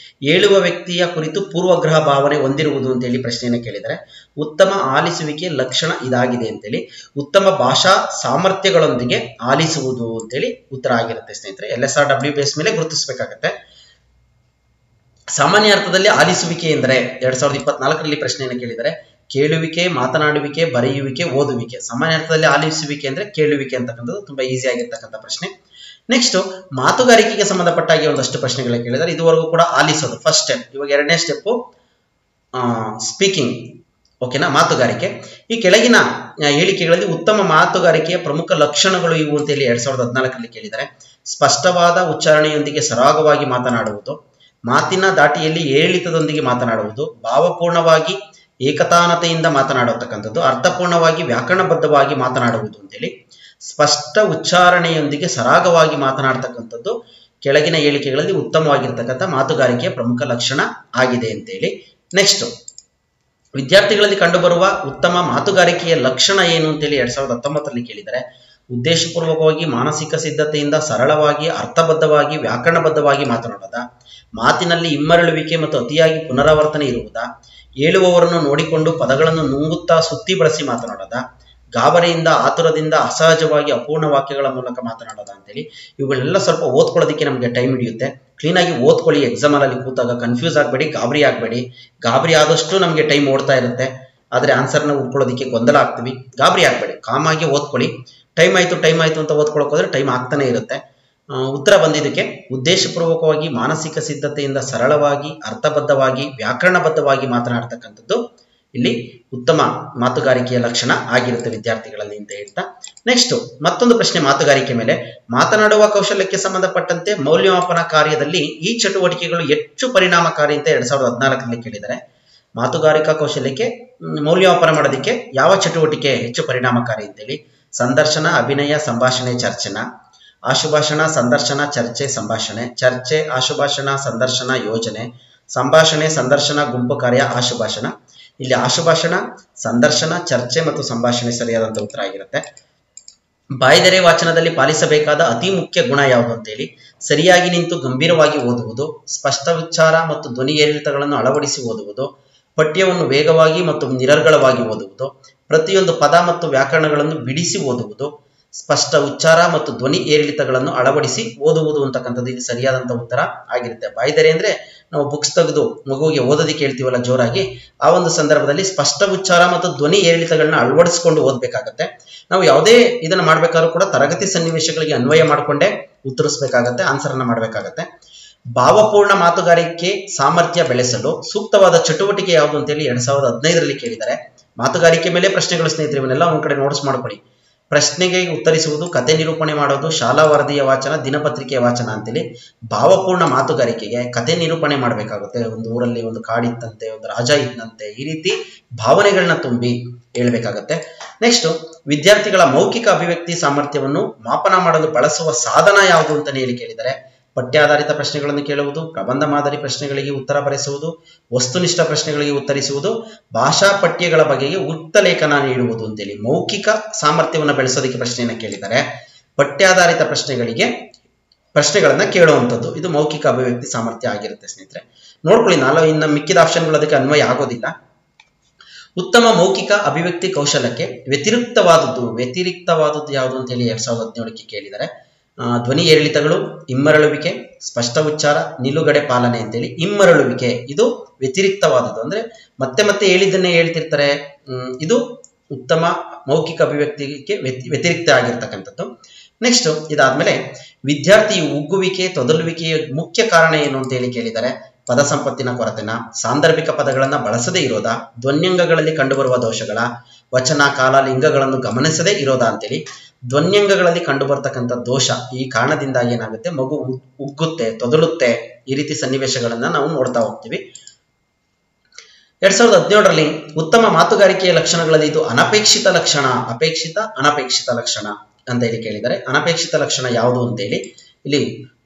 ಹೇಳುವ ವ್ಯಕ್ತಿಯ ಕುರಿತು ಪೂರ್ವಗ್ರಹ ಭಾವನೆ ಹೊಂದಿರುವುದು ಅಂತೇಳಿ ಪ್ರಶ್ನೆಯನ್ನು ಕೇಳಿದರೆ ಉತ್ತಮ ಆಲಿಸುವಿಕೆಯ ಲಕ್ಷಣ ಇದಾಗಿದೆ ಅಂತೇಳಿ. ಉತ್ತಮ ಭಾಷಾ ಸಾಮರ್ಥ್ಯಗಳೊಂದಿಗೆ ಆಲಿಸುವುದು ಅಂತೇಳಿ ಉತ್ತರ ಆಗಿರುತ್ತೆ ಸ್ನೇಹಿತರೆ. LSRW ಬೇಸ್ ಮೇಲೆ ಗುರುತಿಸಬೇಕಾಗತ್ತೆ. ಸಾಮಾನ್ಯ ಅರ್ಥದಲ್ಲಿ ಆಲಿಸುವಿಕೆ ಎಂದರೆ 2024ರಲ್ಲಿ ಪ್ರಶ್ನೆಯನ್ನು ಕೇಳಿದರೆ ಕೇಳುವಿಕೆ, ಮಾತನಾಡುವಿಕೆ, ಬರೆಯುವಿಕೆ, ಓದುವಿಕೆ. ಸಾಮಾನ್ಯ ಅರ್ಥದಲ್ಲಿ ಆಲಿಸುವಿಕೆ ಅಂದ್ರೆ ಕೇಳುವಿಕೆ ಅಂತಕ್ಕಂಥದ್ದು ತುಂಬಾ ಈಸಿ ಆಗಿರ್ತಕ್ಕಂಥ ಪ್ರಶ್ನೆ. ನೆಕ್ಸ್ಟ್ ಮಾತುಗಾರಿಕೆಗೆ ಸಂಬಂಧಪಟ್ಟಾಗಿ ಒಂದಷ್ಟು ಪ್ರಶ್ನೆಗಳನ್ನ ಕೇಳಿದರೆ ಇದುವರೆಗೂ ಕೂಡ ಆಲಿಸೋದು ಫಸ್ಟ್ ಸ್ಟೆಪ್. ಇವಾಗ ಎರಡನೇ ಸ್ಟೆಪ್ ಸ್ಪೀಕಿಂಗ್. ಓಕೆನಾ, ಮಾತುಗಾರಿಕೆ. ಈ ಕೆಳಗಿನ ಹೇಳಿಕೆಗಳಲ್ಲಿ ಉತ್ತಮ ಮಾತುಗಾರಿಕೆಯ ಪ್ರಮುಖ ಲಕ್ಷಣಗಳು ಇವು ಅಂತೇಳಿ 2014ರಲ್ಲಿ ಕೇಳಿದರೆ ಸ್ಪಷ್ಟವಾದ ಉಚ್ಚಾರಣೆಯೊಂದಿಗೆ ಸರಾಗವಾಗಿ ಮಾತನಾಡುವುದು, ಮಾತಿನ ದಾಟಿಯಲ್ಲಿ ಏರಿಳಿತದೊಂದಿಗೆ ಮಾತನಾಡುವುದು, ಭಾವಪೂರ್ಣವಾಗಿ ಏಕತಾನತೆಯಿಂದ ಮಾತನಾಡತಕ್ಕಂಥದ್ದು, ಅರ್ಥಪೂರ್ಣವಾಗಿ ವ್ಯಾಕರಣಬದ್ಧವಾಗಿ ಮಾತನಾಡುವುದು ಅಂತೇಳಿ, ಸ್ಪಷ್ಟ ಉಚ್ಚಾರಣೆಯೊಂದಿಗೆ ಸರಾಗವಾಗಿ ಮಾತನಾಡ್ತಕ್ಕಂಥದ್ದು ಕೆಳಗಿನ ಹೇಳಿಕೆಗಳಲ್ಲಿ ಉತ್ತಮವಾಗಿರ್ತಕ್ಕಂಥ ಮಾತುಗಾರಿಕೆಯ ಪ್ರಮುಖ ಲಕ್ಷಣ ಆಗಿದೆ ಅಂತೇಳಿ. ನೆಕ್ಸ್ಟ್, ವಿದ್ಯಾರ್ಥಿಗಳಲ್ಲಿ ಕಂಡುಬರುವ ಉತ್ತಮ ಮಾತುಗಾರಿಕೆಯ ಲಕ್ಷಣ ಏನು ಅಂತೇಳಿ 2019ರಲ್ಲಿ ಕೇಳಿದರೆ, ಉದ್ದೇಶಪೂರ್ವಕವಾಗಿ ಮಾನಸಿಕ ಸಿದ್ಧತೆಯಿಂದ ಸರಳವಾಗಿ ಅರ್ಥಬದ್ಧವಾಗಿ ವ್ಯಾಕರಣಬದ್ಧವಾಗಿ ಮಾತನಾಡೋದ, ಮಾತಿನಲ್ಲಿ ಇಮ್ಮರಳುವಿಕೆ ಮತ್ತು ಅತಿಯಾಗಿ ಪುನರಾವರ್ತನೆ ಇರುವುದ, ಹೇಳುವವರನ್ನು ನೋಡಿಕೊಂಡು ಪದಗಳನ್ನು ನುಂಗುತ್ತಾ ಸುತ್ತಿ ಬಳಸಿ ಮಾತನಾಡೋದ, ಗಾಬರಿಯಿಂದ ಆತುರದಿಂದ ಅಸಹಜವಾಗಿ ಅಪೂರ್ಣ ವಾಕ್ಯಗಳ ಮೂಲಕ ಮಾತನಾಡೋದ ಅಂತೇಳಿ. ಇವುಗಳೆಲ್ಲ ಸ್ವಲ್ಪ ಓದ್ಕೊಳ್ಳೋದಕ್ಕೆ ನಮಗೆ ಟೈಮ್ ಹಿಡಿಯುತ್ತೆ. ಕ್ಲೀನಾಗಿ ಓದ್ಕೊಳ್ಳಿ. ಎಕ್ಸಾಮಲ್ಲಿ ಕೂತಾಗ ಕನ್ಫ್ಯೂಸ್ ಆಗಬೇಡಿ, ಗಾಬರಿ ಆಗಬೇಡಿ. ಗಾಬರಿ ಆದಷ್ಟು ನಮಗೆ ಟೈಮ್ ಓಡ್ತಾ ಇರುತ್ತೆ, ಆದರೆ ಆನ್ಸರ್ನ ಹುಡ್ಕೊಳ್ಳೋದಕ್ಕೆ ಗೊಂದಲ ಆಗ್ತೀವಿ. ಗಾಬರಿ ಆಗಬೇಡಿ, ಕಾಮಾಗಿ ಓದ್ಕೊಳ್ಳಿ. ಟೈಮ್ ಆಯಿತು ಅಂತ ಓದ್ಕೊಳ್ಳೋಕೆ ಹೋದ್ರೆ ಟೈಮ್ ಆಗ್ತಾನೆ ಇರುತ್ತೆ. ಉತ್ತರ ಬಂದಿದ್ದಕ್ಕೆ ಉದ್ದೇಶಪೂರ್ವಕವಾಗಿ ಮಾನಸಿಕ ಸಿದ್ಧತೆಯಿಂದ ಸರಳವಾಗಿ ಅರ್ಥಬದ್ಧವಾಗಿ ವ್ಯಾಕರಣಬದ್ಧವಾಗಿ ಮಾತನಾಡ್ತಕ್ಕಂಥದ್ದು ಇಲ್ಲಿ ಉತ್ತಮ ಮಾತುಗಾರಿಕೆಯ ಲಕ್ಷಣ ಆಗಿರುತ್ತೆ ವಿದ್ಯಾರ್ಥಿಗಳಲ್ಲಿ ಅಂತ ಹೇಳ್ತಾ. ನೆಕ್ಸ್ಟ್, ಮತ್ತೊಂದು ಪ್ರಶ್ನೆ ಮಾತುಗಾರಿಕೆ ಮೇಲೆ. ಮಾತನಾಡುವ ಕೌಶಲ್ಯಕ್ಕೆ ಸಂಬಂಧಪಟ್ಟಂತೆ ಮೌಲ್ಯಮಾಪನ ಕಾರ್ಯದಲ್ಲಿ ಈ ಚಟುವಟಿಕೆಗಳು ಹೆಚ್ಚು ಪರಿಣಾಮಕಾರಿ ಅಂತ 2014ರಲ್ಲಿ ಕೇಳಿದರೆ, ಮಾತುಗಾರಿಕಾ ಕೌಶಲ್ಯಕ್ಕೆ ಮೌಲ್ಯಮಾಪನ ಮಾಡೋದಕ್ಕೆ ಯಾವ ಚಟುವಟಿಕೆ ಹೆಚ್ಚು ಪರಿಣಾಮಕಾರಿ ಅಂತೇಳಿ, ಸಂದರ್ಶನ, ಅಭಿನಯ, ಸಂಭಾಷಣೆ, ಚರ್ಚನ, ಆಶುಭಾಷಣ, ಸಂದರ್ಶನ, ಚರ್ಚೆ, ಸಂಭಾಷಣೆ, ಚರ್ಚೆ, ಆಶುಭಾಷಣ, ಸಂದರ್ಶನ, ಯೋಜನೆ, ಸಂಭಾಷಣೆ, ಸಂದರ್ಶನ, ಗುಂಪು ಕಾರ್ಯ, ಆಶುಭಾಷಣ. ಇಲ್ಲಿ ಆಶುಭಾಷಣ, ಸಂದರ್ಶನ, ಚರ್ಚೆ ಮತ್ತು ಸಂಭಾಷಣೆ ಸರಿಯಾದಂತ ಉತ್ತರ ಆಗಿರುತ್ತೆ. ಬಾಯ್ದೆರೆ ವಾಚನದಲ್ಲಿ ಪಾಲಿಸಬೇಕಾದ ಅತಿ ಮುಖ್ಯ ಗುಣ ಯಾವುದು ಅಂತೇಳಿ, ಸರಿಯಾಗಿ ನಿಂತು ಗಂಭೀರವಾಗಿ ಓದುವುದು, ಸ್ಪಷ್ಟ ಉಚ್ಚಾರ ಮತ್ತು ಧ್ವನಿ ಏರಿಳಿತಗಳನ್ನು ಅಳವಡಿಸಿ ಓದುವುದು, ಪಠ್ಯವನ್ನು ವೇಗವಾಗಿ ಮತ್ತು ನಿರರ್ಗಳವಾಗಿ ಓದುವುದು, ಪ್ರತಿಯೊಂದು ಪದ ಮತ್ತು ವ್ಯಾಕರಣಗಳನ್ನು ಬಿಡಿಸಿ ಓದುವುದು, ಸ್ಪಷ್ಟ ಉಚ್ಚಾರ ಮತ್ತು ಧ್ವನಿ ಏರಿಳಿತಗಳನ್ನು ಅಳವಡಿಸಿ ಓದುವುದು ಅಂತಕ್ಕಂಥದ್ದು ಇಲ್ಲಿ ಸರಿಯಾದಂಥ ಉತ್ತರ ಆಗಿರುತ್ತೆ. ಬಾಯ್ದೆರೆ ಅಂದ್ರೆ ನಾವು ಬುಕ್ಸ್ ತೆಗೆದು ಮಗುವಿಗೆ ಓದೋದಕ್ಕೆ ಹೇಳ್ತೀವಲ್ಲ ಜೋರಾಗಿ, ಆ ಒಂದು ಸಂದರ್ಭದಲ್ಲಿ ಸ್ಪಷ್ಟ ಉಚ್ಚಾರ ಮತ್ತು ಧ್ವನಿ ಏರಿಳಿತಗಳನ್ನ ಅಳವಡಿಸಿಕೊಂಡು ಓದಬೇಕಾಗತ್ತೆ. ನಾವು ಯಾವುದೇ ಇದನ್ನ ಮಾಡ್ಬೇಕಾದ್ರೂ ಕೂಡ ತರಗತಿ ಸನ್ನಿವೇಶಗಳಿಗೆ ಅನ್ವಯ ಮಾಡಿಕೊಂಡೇ ಉತ್ತರಿಸಬೇಕಾಗತ್ತೆ, ಆನ್ಸರ್ನ ಮಾಡಬೇಕಾಗತ್ತೆ. ಭಾವಪೂರ್ಣ ಮಾತುಗಾರಿಕೆ ಸಾಮರ್ಥ್ಯ ಬೆಳೆಸಲು ಸೂಕ್ತವಾದ ಚಟುವಟಿಕೆ ಯಾವುದು ಅಂತೇಳಿ 2015ರಲ್ಲಿ ಕೇಳಿದ್ದಾರೆ. ಮಾತುಗಾರಿಕೆ ಮೇಲೆ ಪ್ರಶ್ನೆಗಳು ಸ್ನೇಹಿತರೆ, ಇವನ್ನೆಲ್ಲ ಒಂದ್ ಕಡೆ ನೋಟ್ಸ್ ಮಾಡ್ಕೊಳ್ಳಿ. ಪ್ರಶ್ನೆಗೆ ಉತ್ತರಿಸುವುದು, ಕತೆ ನಿರೂಪಣೆ ಮಾಡೋದು, ಶಾಲಾ ವರದಿಯ ವಾಚನ, ದಿನಪತ್ರಿಕೆಯ ವಾಚನ ಅಂತೇಳಿ ಭಾವಪೂರ್ಣ ಮಾತುಗಾರಿಕೆಗೆ ಕತೆ ನಿರೂಪಣೆ ಮಾಡಬೇಕಾಗುತ್ತೆ. ಒಂದು ಊರಲ್ಲಿ ಒಂದು ಕಾಡಿತ್ತಂತೆ, ಒಂದು ರಾಜ ಇದ್ದಂತೆ, ಈ ರೀತಿ ಭಾವನೆಗಳನ್ನ ತುಂಬಿ ಹೇಳ್ಬೇಕಾಗತ್ತೆ. ನೆಕ್ಸ್ಟ್, ವಿದ್ಯಾರ್ಥಿಗಳ ಮೌಖಿಕ ಅಭಿವ್ಯಕ್ತಿ ಸಾಮರ್ಥ್ಯವನ್ನು ಮಾಪನ ಮಾಡಲು ಬಳಸುವ ಸಾಧನ ಯಾವುದು ಅಂತಾನೆ ಹೇಳಿ ಕೇಳಿದರೆ, ಪಠ್ಯಾಧಾರಿತ ಪ್ರಶ್ನೆಗಳನ್ನು ಕೇಳುವುದು, ಪ್ರಬಂಧ ಮಾದರಿ ಪ್ರಶ್ನೆಗಳಿಗೆ ಉತ್ತರ ಬರೆಸುವುದು, ವಸ್ತುನಿಷ್ಠ ಪ್ರಶ್ನೆಗಳಿಗೆ ಉತ್ತರಿಸುವುದು, ಭಾಷಾ ಪಠ್ಯಗಳ ಬಗೆಗೆ ಉಕ್ತ ಲೇಖನ ನೀಡುವುದು ಅಂತೇಳಿ ಮೌಖಿಕ ಸಾಮರ್ಥ್ಯವನ್ನು ಬೆಳೆಸೋದಕ್ಕೆ ಪ್ರಶ್ನೆಯನ್ನು ಕೇಳಿದರೆ, ಪಠ್ಯಾಧಾರಿತ ಪ್ರಶ್ನೆಗಳನ್ನ ಕೇಳುವಂಥದ್ದು ಇದು ಮೌಖಿಕ ಅಭಿವ್ಯಕ್ತಿ ಸಾಮರ್ಥ್ಯ ಆಗಿರುತ್ತೆ ಸ್ನೇಹಿತರೆ. ನೋಡ್ಕೊಳ್ಳಿ, ಇನ್ನು ಮಿಕ್ಕಿದ ಆಪ್ಷನ್ಗಳು ಅದಕ್ಕೆ ಅನ್ವಯ ಆಗೋದಿಲ್ಲ. ಉತ್ತಮ ಮೌಖಿಕ ಅಭಿವ್ಯಕ್ತಿ ಕೌಶಲ್ಯಕ್ಕೆ ವ್ಯತಿರಿಕ್ತವಾದದ್ದು ಯಾವುದು ಅಂತ ಹೇಳಿ 2017ಕ್ಕೆ ಕೇಳಿದರೆ, ಧ್ವನಿ ಏರಿಳಿತಗಳು, ಇಮ್ಮರಳುವಿಕೆ, ಸ್ಪಷ್ಟ ಉಚ್ಚಾರ, ನಿಲುಗಡೆ ಪಾಲನೆ ಅಂತೇಳಿ. ಇಮ್ಮರಳುವಿಕೆ ಇದು ವ್ಯತಿರಿಕ್ತವಾದದ್ದು, ಅಂದ್ರೆ ಮತ್ತೆ ಮತ್ತೆ ಹೇಳಿದ್ದನ್ನೇ ಹೇಳ್ತಿರ್ತಾರೆ, ಇದು ಉತ್ತಮ ಮೌಖಿಕ ಅಭಿವ್ಯಕ್ತಿಗೆ ವ್ಯತಿರಿಕ್ತ ಆಗಿರ್ತಕ್ಕಂಥದ್ದು. ನೆಕ್ಸ್ಟ್, ಇದಾದ್ಮೇಲೆ ವಿದ್ಯಾರ್ಥಿ ಉಗ್ಗುವಿಕೆ, ತೊದಲುವಿಕೆಯ ಮುಖ್ಯ ಕಾರಣ ಏನು ಅಂತ ಹೇಳಿ ಕೇಳಿದರೆ, ಪದ ಸಂಪತ್ತಿನ ಕೊರತೆನ, ಸಾಂದರ್ಭಿಕ ಪದಗಳನ್ನ ಬಳಸದೇ ಇರೋದ, ಧ್ವನ್ಯಂಗಗಳಲ್ಲಿ ಕಂಡುಬರುವ ದೋಷಗಳ, ವಚನ, ಕಾಲ, ಲಿಂಗಗಳನ್ನು ಗಮನಿಸದೇ ಇರೋದ ಅಂತೇಳಿ. ಧ್ವನ್ಯಂಗಗಳಲ್ಲಿ ಕಂಡು ಬರ್ತಕ್ಕಂಥ ದೋಷ, ಈ ಕಾರಣದಿಂದಾಗಿ ಏನಾಗುತ್ತೆ, ಮಗು ಉಗ್ಗುತ್ತೆ, ತೊದಲುತ್ತೆ, ಈ ರೀತಿ ಸನ್ನಿವೇಶಗಳನ್ನ ನಾವು ನೋಡ್ತಾ ಹೋಗ್ತೀವಿ. 2017ರಲ್ಲಿ ಉತ್ತಮ ಮಾತುಗಾರಿಕೆಯ ಲಕ್ಷಣಗಳಲ್ಲಿ ಇದು ಅನಪೇಕ್ಷಿತ ಲಕ್ಷಣ, ಅನಪೇಕ್ಷಿತ ಲಕ್ಷಣ ಅಂತ ಹೇಳಿ ಕೇಳಿದರೆ, ಅನಪೇಕ್ಷಿತ ಲಕ್ಷಣ ಯಾವುದು ಅಂತೇಳಿ ಇಲ್ಲಿ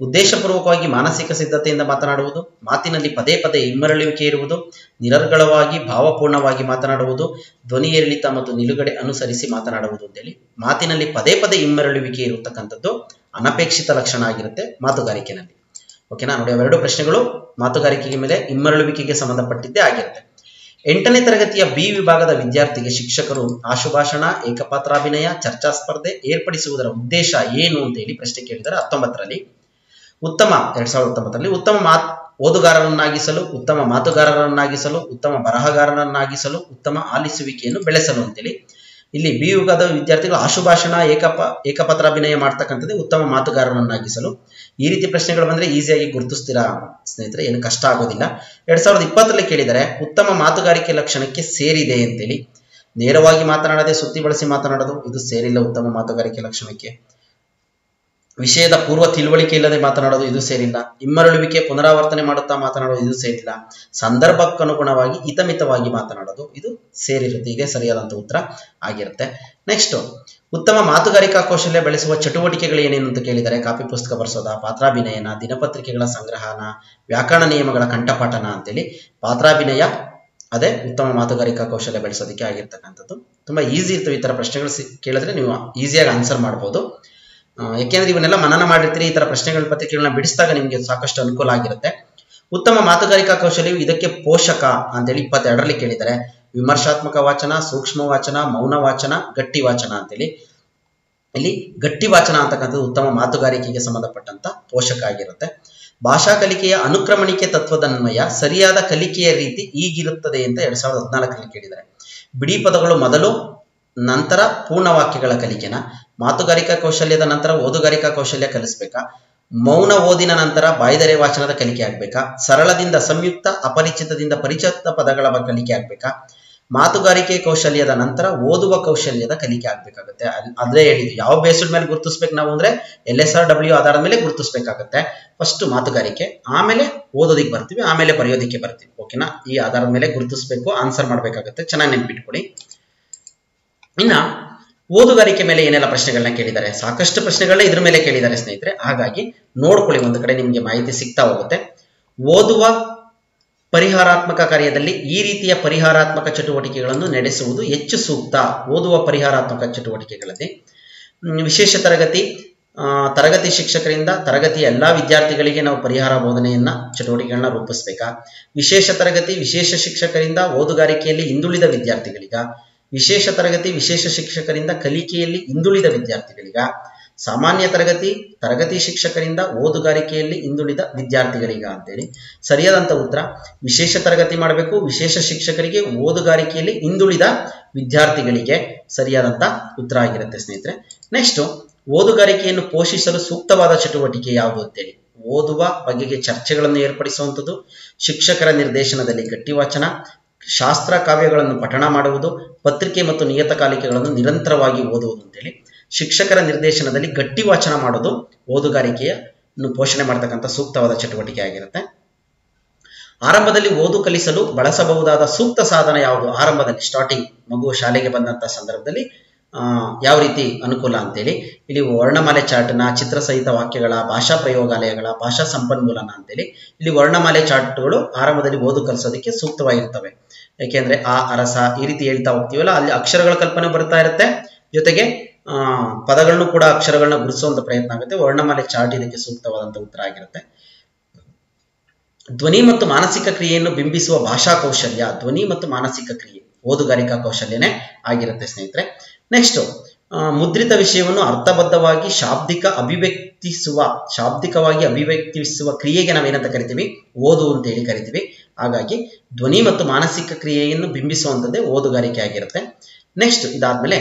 ಉದ್ದೇಶಪೂರ್ವಕವಾಗಿ ಮಾನಸಿಕ ಸಿದ್ಧತೆಯಿಂದ ಮಾತನಾಡುವುದು, ಮಾತಿನಲ್ಲಿ ಪದೇ ಪದೇ ಇಮ್ಮರಳುವಿಕೆ ಇರುವುದು, ನಿರರ್ಗಳವಾಗಿ ಭಾವಪೂರ್ಣವಾಗಿ ಮಾತನಾಡುವುದು, ಧ್ವನಿ ಏರಿಳಿತ ಮತ್ತು ನಿಲುಗಡೆ ಅನುಸರಿಸಿ ಮಾತನಾಡುವುದು ಅಂತೇಳಿ. ಮಾತಿನಲ್ಲಿ ಪದೇ ಪದೇ ಇಮ್ಮರಳುವಿಕೆ ಇರತಕ್ಕಂಥದ್ದು ಅನಪೇಕ್ಷಿತ ಲಕ್ಷಣ ಆಗಿರುತ್ತೆ ಮಾತುಗಾರಿಕೆನಲ್ಲಿ. ಓಕೆನಾ, ನೋಡಿ, ಅವೆರಡು ಪ್ರಶ್ನೆಗಳು ಮಾತುಗಾರಿಕೆಗೆ ಮೇಲೆ ಇಮ್ಮರಳುವಿಕೆಗೆ ಸಂಬಂಧಪಟ್ಟಿದ್ದೇ ಆಗಿರುತ್ತೆ. 8ನೇ ತರಗತಿಯ ಬಿ ವಿಭಾಗದ ವಿದ್ಯಾರ್ಥಿಗೆ ಶಿಕ್ಷಕರು ಆಶುಭಾಷಣ, ಏಕಪಾತ್ರಾಭಿನಯ, ಚರ್ಚಾ ಸ್ಪರ್ಧೆ ಏರ್ಪಡಿಸುವುದರ ಉದ್ದೇಶ ಏನು ಅಂತ ಹೇಳಿ ಪ್ರಶ್ನೆ ಕೇಳಿದರೆ 2019ರಲ್ಲಿ ಉತ್ತಮ ಓದುಗಾರರನ್ನಾಗಿಸಲು, ಉತ್ತಮ ಮಾತುಗಾರರನ್ನಾಗಿಸಲು, ಉತ್ತಮ ಬರಹಗಾರರನ್ನಾಗಿಸಲು, ಉತ್ತಮ ಆಲಿಸುವಿಕೆಯನ್ನು ಬೆಳೆಸಲು ಅಂತೇಳಿ. ಇಲ್ಲಿ ಬಿ ವಿಭಾಗದ ವಿದ್ಯಾರ್ಥಿಗಳು ಆಶುಭಾಷಣ, ಏಕಪಾತ್ರಾಭಿನಯ ಮಾಡ್ತಕ್ಕಂಥದ್ದು ಉತ್ತಮ ಮಾತುಗಾರರನ್ನಾಗಿಸಲು. ಈ ರೀತಿ ಪ್ರಶ್ನೆಗಳು ಬಂದ್ರೆ ಈಸಿಯಾಗಿ ಗುರುತಿಸ್ತೀರಾ ಸ್ನೇಹಿತರೆ, ಏನು ಕಷ್ಟ ಆಗೋದಿಲ್ಲ. 2020ರಲ್ಲಿ ಕೇಳಿದರೆ ಉತ್ತಮ ಮಾತುಗಾರಿಕೆ ಲಕ್ಷಣಕ್ಕೆ ಸೇರಿದೆ ಅಂತೇಳಿ. ನೇರವಾಗಿ ಮಾತನಾಡದೆ ಸುತ್ತಿ ಬಳಸಿ ಮಾತನಾಡೋದು, ಇದು ಸೇರಿಲ್ಲ ಉತ್ತಮ ಮಾತುಗಾರಿಕೆ ಲಕ್ಷಣಕ್ಕೆ. ವಿಷಯದ ಪೂರ್ವ ತಿಳುವಳಿಕೆ ಇಲ್ಲದೆ ಮಾತನಾಡೋದು ಇದು ಸೇರಿಲ್ಲ. ಇಮ್ಮರಳುವಿಕೆ ಪುನರಾವರ್ತನೆ ಮಾಡುತ್ತಾ ಮಾತನಾಡೋದು ಇದು ಸೇರಿಲ್ಲ. ಸಂದರ್ಭಕ್ಕನುಗುಣವಾಗಿ ಹಿತಮಿತವಾಗಿ ಮಾತನಾಡೋದು ಇದು ಸೇರಿರುತ್ತೆ. ಹೀಗೆ ಸರಿಯಾದಂತ ಉತ್ತರ ಆಗಿರುತ್ತೆ. ನೆಕ್ಸ್ಟ್, ಉತ್ತಮ ಮಾತುಗಾರಿಕಾ ಕೌಶಲ್ಯ ಬೆಳೆಸುವ ಚಟುವಟಿಕೆಗಳು ಏನೇನು ಅಂತ ಕೇಳಿದರೆ ಕಾಪಿ ಪುಸ್ತಕ ಬರೆಸೋದ, ಪಾತ್ರಾಭಿನಯನ, ದಿನಪತ್ರಿಕೆಗಳ ಸಂಗ್ರಹಣ, ವ್ಯಾಕರಣ ನಿಯಮಗಳ ಕಂಠಪಾಠನ ಅಂತೇಳಿ. ಪಾತ್ರಾಭಿನಯ ಅದೇ ಉತ್ತಮ ಮಾತುಗಾರಿಕಾ ಕೌಶಲ್ಯ ಬೆಳೆಸೋದಕ್ಕೆ ಆಗಿರ್ತಕ್ಕಂಥದ್ದು. ತುಂಬಾ ಈಸಿ ಇರ್ತವೆ. ಈ ತರ ಪ್ರಶ್ನೆಗಳು ಕೇಳಿದ್ರೆ ನೀವು ಈಸಿಯಾಗಿ ಆನ್ಸರ್ ಮಾಡ್ಬೋದು. ಯಾಕೆಂದ್ರೆ ಇವನ್ನೆಲ್ಲ ಮನನ ಮಾಡಿರ್ತೀರಿ. ಈ ತರ ಪ್ರಶ್ನೆಗಳ ಪತ್ರಿಕೆಗಳನ್ನ ಬಿಡಿಸಿದಾಗ ನಿಮ್ಗೆ ಸಾಕಷ್ಟು ಅನುಕೂಲ ಆಗಿರುತ್ತೆ. ಉತ್ತಮ ಮಾತುಗಾರಿಕಾ ಕೌಶಲ್ಯವು ಇದಕ್ಕೆ ಪೋಷಕ ಅಂತೇಳಿ 22ರಲ್ಲಿ ಕೇಳಿದರೆ ವಿಮರ್ಶಾತ್ಮಕ ವಾಚನ, ಸೂಕ್ಷ್ಮ ವಾಚನ, ಮೌನ ವಾಚನ, ಗಟ್ಟಿ ವಾಚನ ಅಂತೇಳಿ. ಇಲ್ಲಿ ಗಟ್ಟಿ ವಾಚನ ಅಂತಕ್ಕಂಥದ್ದು ಉತ್ತಮ ಮಾತುಗಾರಿಕೆಗೆ ಸಂಬಂಧಪಟ್ಟಂತ ಪೋಷಕ ಆಗಿರುತ್ತೆ. ಭಾಷಾ ಕಲಿಕೆಯ ಅನುಕ್ರಮಣಿಕೆ ತತ್ವದನ್ವಯ ಸರಿಯಾದ ಕಲಿಕೆಯ ರೀತಿ ಈಗಿರುತ್ತದೆ ಅಂತ 2014ರಲ್ಲಿ ಕೇಳಿದ್ದಾರೆ. ಬಿಡಿ ಪದಗಳು ಮೊದಲು, ನಂತರ ಪೂರ್ಣ ವಾಕ್ಯಗಳ ಕಲಿಕೆನ, ಮಾತುಗಾರಿಕಾ ಕೌಶಲ್ಯದ ನಂತರ ಓದುಗಾರಿಕಾ ಕೌಶಲ್ಯ ಕಲಿಸ್ಬೇಕಾ, ಮೌನ ಓದಿನ ನಂತರ ಬಾಯ್ದೆರೆ ವಾಚನದ ಕಲಿಕೆ ಆಗ್ಬೇಕಾ, ಸರಳದಿಂದ ಸಂಯುಕ್ತ, ಅಪರಿಚಿತದಿಂದ ಪರಿಚಿತ ಪದಗಳ ಕಲಿಕೆ ಆಗ್ಬೇಕಾ, ಮಾತುಗಾರಿಕೆ ಕೌಶಲ್ಯದ ನಂತರ ಓದುವ ಕೌಶಲ್ಯದ ಕಲಿಕೆ ಆಗ್ಬೇಕಾಗುತ್ತೆ. ಅದೇ ಹೇಳಿದ್ದು ಯಾವ ಬೇಸ್ಡ್ ಮೇಲೆ ಗುರುತಿಸ್ಬೇಕು ನಾವು ಅಂದ್ರೆ LSRW ಆಧಾರದ ಮೇಲೆ ಗುರುತಿಸ್ಬೇಕಾಗತ್ತೆ. ಫಸ್ಟ್ ಮಾತುಗಾರಿಕೆ, ಆಮೇಲೆ ಓದೋದಿಕ್ಕೆ ಬರ್ತೀವಿ, ಆಮೇಲೆ ಬರೆಯೋದಿಕ್ಕೆ ಬರ್ತೀವಿ. ಓಕೆನಾ? ಈ ಆಧಾರದ ಮೇಲೆ ಗುರುತಿಸ್ಬೇಕು, ಆನ್ಸರ್ ಮಾಡ್ಬೇಕಾಗತ್ತೆ. ಚೆನ್ನಾಗಿ ನೆನ್ಪಿಟ್ಕೊಳ್ಳಿ. ಇನ್ನ ಓದುಗಾರಿಕೆ ಮೇಲೆ ಏನೆಲ್ಲ ಪ್ರಶ್ನೆಗಳನ್ನ ಕೇಳಿದ್ದಾರೆ, ಸಾಕಷ್ಟು ಪ್ರಶ್ನೆಗಳನ್ನ ಇದ್ರ ಮೇಲೆ ಕೇಳಿದ್ದಾರೆ ಸ್ನೇಹಿತರೆ. ಹಾಗಾಗಿ ನೋಡ್ಕೊಳ್ಳಿ, ಒಂದು ಕಡೆ ನಿಮ್ಗೆ ಮಾಹಿತಿ ಸಿಗ್ತಾ ಹೋಗುತ್ತೆ. ಓದುವ ಪರಿಹಾರಾತ್ಮಕ ಕಾರ್ಯದಲ್ಲಿ ಈ ರೀತಿಯ ಪರಿಹಾರಾತ್ಮಕ ಚಟುವಟಿಕೆಗಳನ್ನು ನಡೆಸುವುದು ಹೆಚ್ಚು ಸೂಕ್ತ. ಓದುವ ಪರಿಹಾರಾತ್ಮಕ ಚಟುವಟಿಕೆಗಳಲ್ಲಿ ವಿಶೇಷ ತರಗತಿ ಶಿಕ್ಷಕರಿಂದ ತರಗತಿಯ ಎಲ್ಲಾ ವಿದ್ಯಾರ್ಥಿಗಳಿಗೆ ನಾವು ಪರಿಹಾರ ಬೋಧನೆಯನ್ನ ಚಟುವಟಿಕೆಗಳನ್ನ ರೂಪಿಸ್ಬೇಕಾ, ವಿಶೇಷ ತರಗತಿ ವಿಶೇಷ ಶಿಕ್ಷಕರಿಂದ ಓದುಗಾರಿಕೆಯಲ್ಲಿ ಹಿಂದುಳಿದ ವಿದ್ಯಾರ್ಥಿಗಳಿಗ, ವಿಶೇಷ ತರಗತಿ ವಿಶೇಷ ಶಿಕ್ಷಕರಿಂದ ಕಲಿಕೆಯಲ್ಲಿ ಹಿಂದುಳಿದ ವಿದ್ಯಾರ್ಥಿಗಳಿಗ, ಸಾಮಾನ್ಯ ತರಗತಿ ಶಿಕ್ಷಕರಿಂದ ಓದುಗಾರಿಕೆಯಲ್ಲಿ ಹಿಂದುಳಿದ ವಿದ್ಯಾರ್ಥಿಗಳಿಗ ಅಂತೇಳಿ. ಸರಿಯಾದಂತ ಉತ್ತರ ವಿಶೇಷ ತರಗತಿ ಮಾಡಬೇಕು, ವಿಶೇಷ ಶಿಕ್ಷಕರಿಗೆ ಓದುಗಾರಿಕೆಯಲ್ಲಿ ಹಿಂದುಳಿದ ವಿದ್ಯಾರ್ಥಿಗಳಿಗೆ ಸರಿಯಾದಂತ ಉತ್ತರ ಆಗಿರುತ್ತೆ ಸ್ನೇಹಿತರೆ. ನೆಕ್ಸ್ಟ್, ಓದುಗಾರಿಕೆಯನ್ನು ಪೋಷಿಸಲು ಸೂಕ್ತವಾದ ಚಟುವಟಿಕೆ ಯಾವುದು ಅಂತೇಳಿ. ಓದುವ ಬಗೆಗೆ ಚರ್ಚೆಗಳನ್ನು ಏರ್ಪಡಿಸುವಂಥದ್ದು, ಶಿಕ್ಷಕರ ನಿರ್ದೇಶನದಲ್ಲಿ ಗಟ್ಟಿ ವಾಚನ, ಶಾಸ್ತ್ರ ಕಾವ್ಯಗಳನ್ನು ಪಠಣ ಮಾಡುವುದು, ಪತ್ರಿಕೆ ಮತ್ತು ನಿಯತಕಾಲಿಕೆಗಳನ್ನು ನಿರಂತರವಾಗಿ ಓದುವುದು ಅಂತೇಳಿ. ಶಿಕ್ಷಕರ ನಿರ್ದೇಶನದಲ್ಲಿ ಗಟ್ಟಿ ವಾಚನ ಮಾಡೋದು ಓದುಗಾರಿಕೆಯನ್ನು ಪೋಷಣೆ ಮಾಡತಕ್ಕಂಥ ಸೂಕ್ತವಾದ ಚಟುವಟಿಕೆ ಆಗಿರುತ್ತೆ. ಆರಂಭದಲ್ಲಿ ಓದು ಕಲಿಸಲು ಬಳಸಬಹುದಾದ ಸೂಕ್ತ ಸಾಧನ ಯಾವುದು? ಆರಂಭದಲ್ಲಿ ಸ್ಟಾರ್ಟಿಂಗ್ ಮಗು ಶಾಲೆಗೆ ಬಂದಂತ ಸಂದರ್ಭದಲ್ಲಿ ಯಾವ ರೀತಿ ಅನುಕೂಲ ಅಂತೇಳಿ. ಇಲ್ಲಿ ವರ್ಣಮಾಲೆ ಚಾರ್ಟ್ನ, ಚಿತ್ರಸಹಿತ ವಾಕ್ಯಗಳ, ಭಾಷಾ ಪ್ರಯೋಗಾಲಯಗಳ, ಭಾಷಾ ಸಂಪನ್ಮೂಲನ ಅಂತೇಳಿ. ಇಲ್ಲಿ ವರ್ಣಮಾಲೆ ಚಾರ್ಟ್ಗಳು ಆರಂಭದಲ್ಲಿ ಓದು ಕಲಿಸೋದಕ್ಕೆ ಸೂಕ್ತವಾಗಿರ್ತವೆ. ಯಾಕೆಂದ್ರೆ ಆ, ಅರಸ ಈ ರೀತಿ ಹೇಳ್ತಾ ಹೋಗ್ತೀವಲ್ಲ, ಅಲ್ಲಿ ಅಕ್ಷರಗಳ ಕಲ್ಪನೆ ಬರ್ತಾ ಇರುತ್ತೆ, ಜೊತೆಗೆ ಪದಗಳನ್ನು ಕೂಡ ಅಕ್ಷರಗಳನ್ನ ಗುರುತಿಸುವಂತ ಪ್ರಯತ್ನ ಆಗುತ್ತೆ. ವರ್ಣಮಾಲೆ ಚಾರ್ಟ್ ಇದಕ್ಕೆ ಸೂಕ್ತವಾದಂತ ಉತ್ತರ ಆಗಿರುತ್ತೆ. ಧ್ವನಿ ಮತ್ತು ಮಾನಸಿಕ ಕ್ರಿಯೆಯನ್ನು ಬಿಂಬಿಸುವ ಭಾಷಾ ಕೌಶಲ್ಯ, ಧ್ವನಿ ಮತ್ತು ಮಾನಸಿಕ ಕ್ರಿಯೆ ಓದುಗಾರಿಕಾ ಕೌಶಲ್ಯನೇ ಆಗಿರುತ್ತೆ ಸ್ನೇಹಿತರೆ. ನೆಕ್ಸ್ಟ್, ಮುದ್ರಿತ ವಿಷಯವನ್ನು ಅರ್ಥಬದ್ಧವಾಗಿ ಶಾಬ್ದಿಕವಾಗಿ ಅಭಿವ್ಯಕ್ತಿಸುವ ಕ್ರಿಯೆಗೆ ನಾವೇನಂತ ಕರಿತೀವಿ? ಓದು ಅಂತ ಹೇಳಿ ಕರಿತೀವಿ. ಹಾಗಾಗಿ ಧ್ವನಿ ಮತ್ತು ಮಾನಸಿಕ ಕ್ರಿಯೆಯನ್ನು ಬಿಂಬಿಸುವಂಥದ್ದೇ ಓದುಗಾರಿಕೆ ಆಗಿರುತ್ತೆ. ನೆಕ್ಸ್ಟ್, ಇದಾದ್ಮೇಲೆ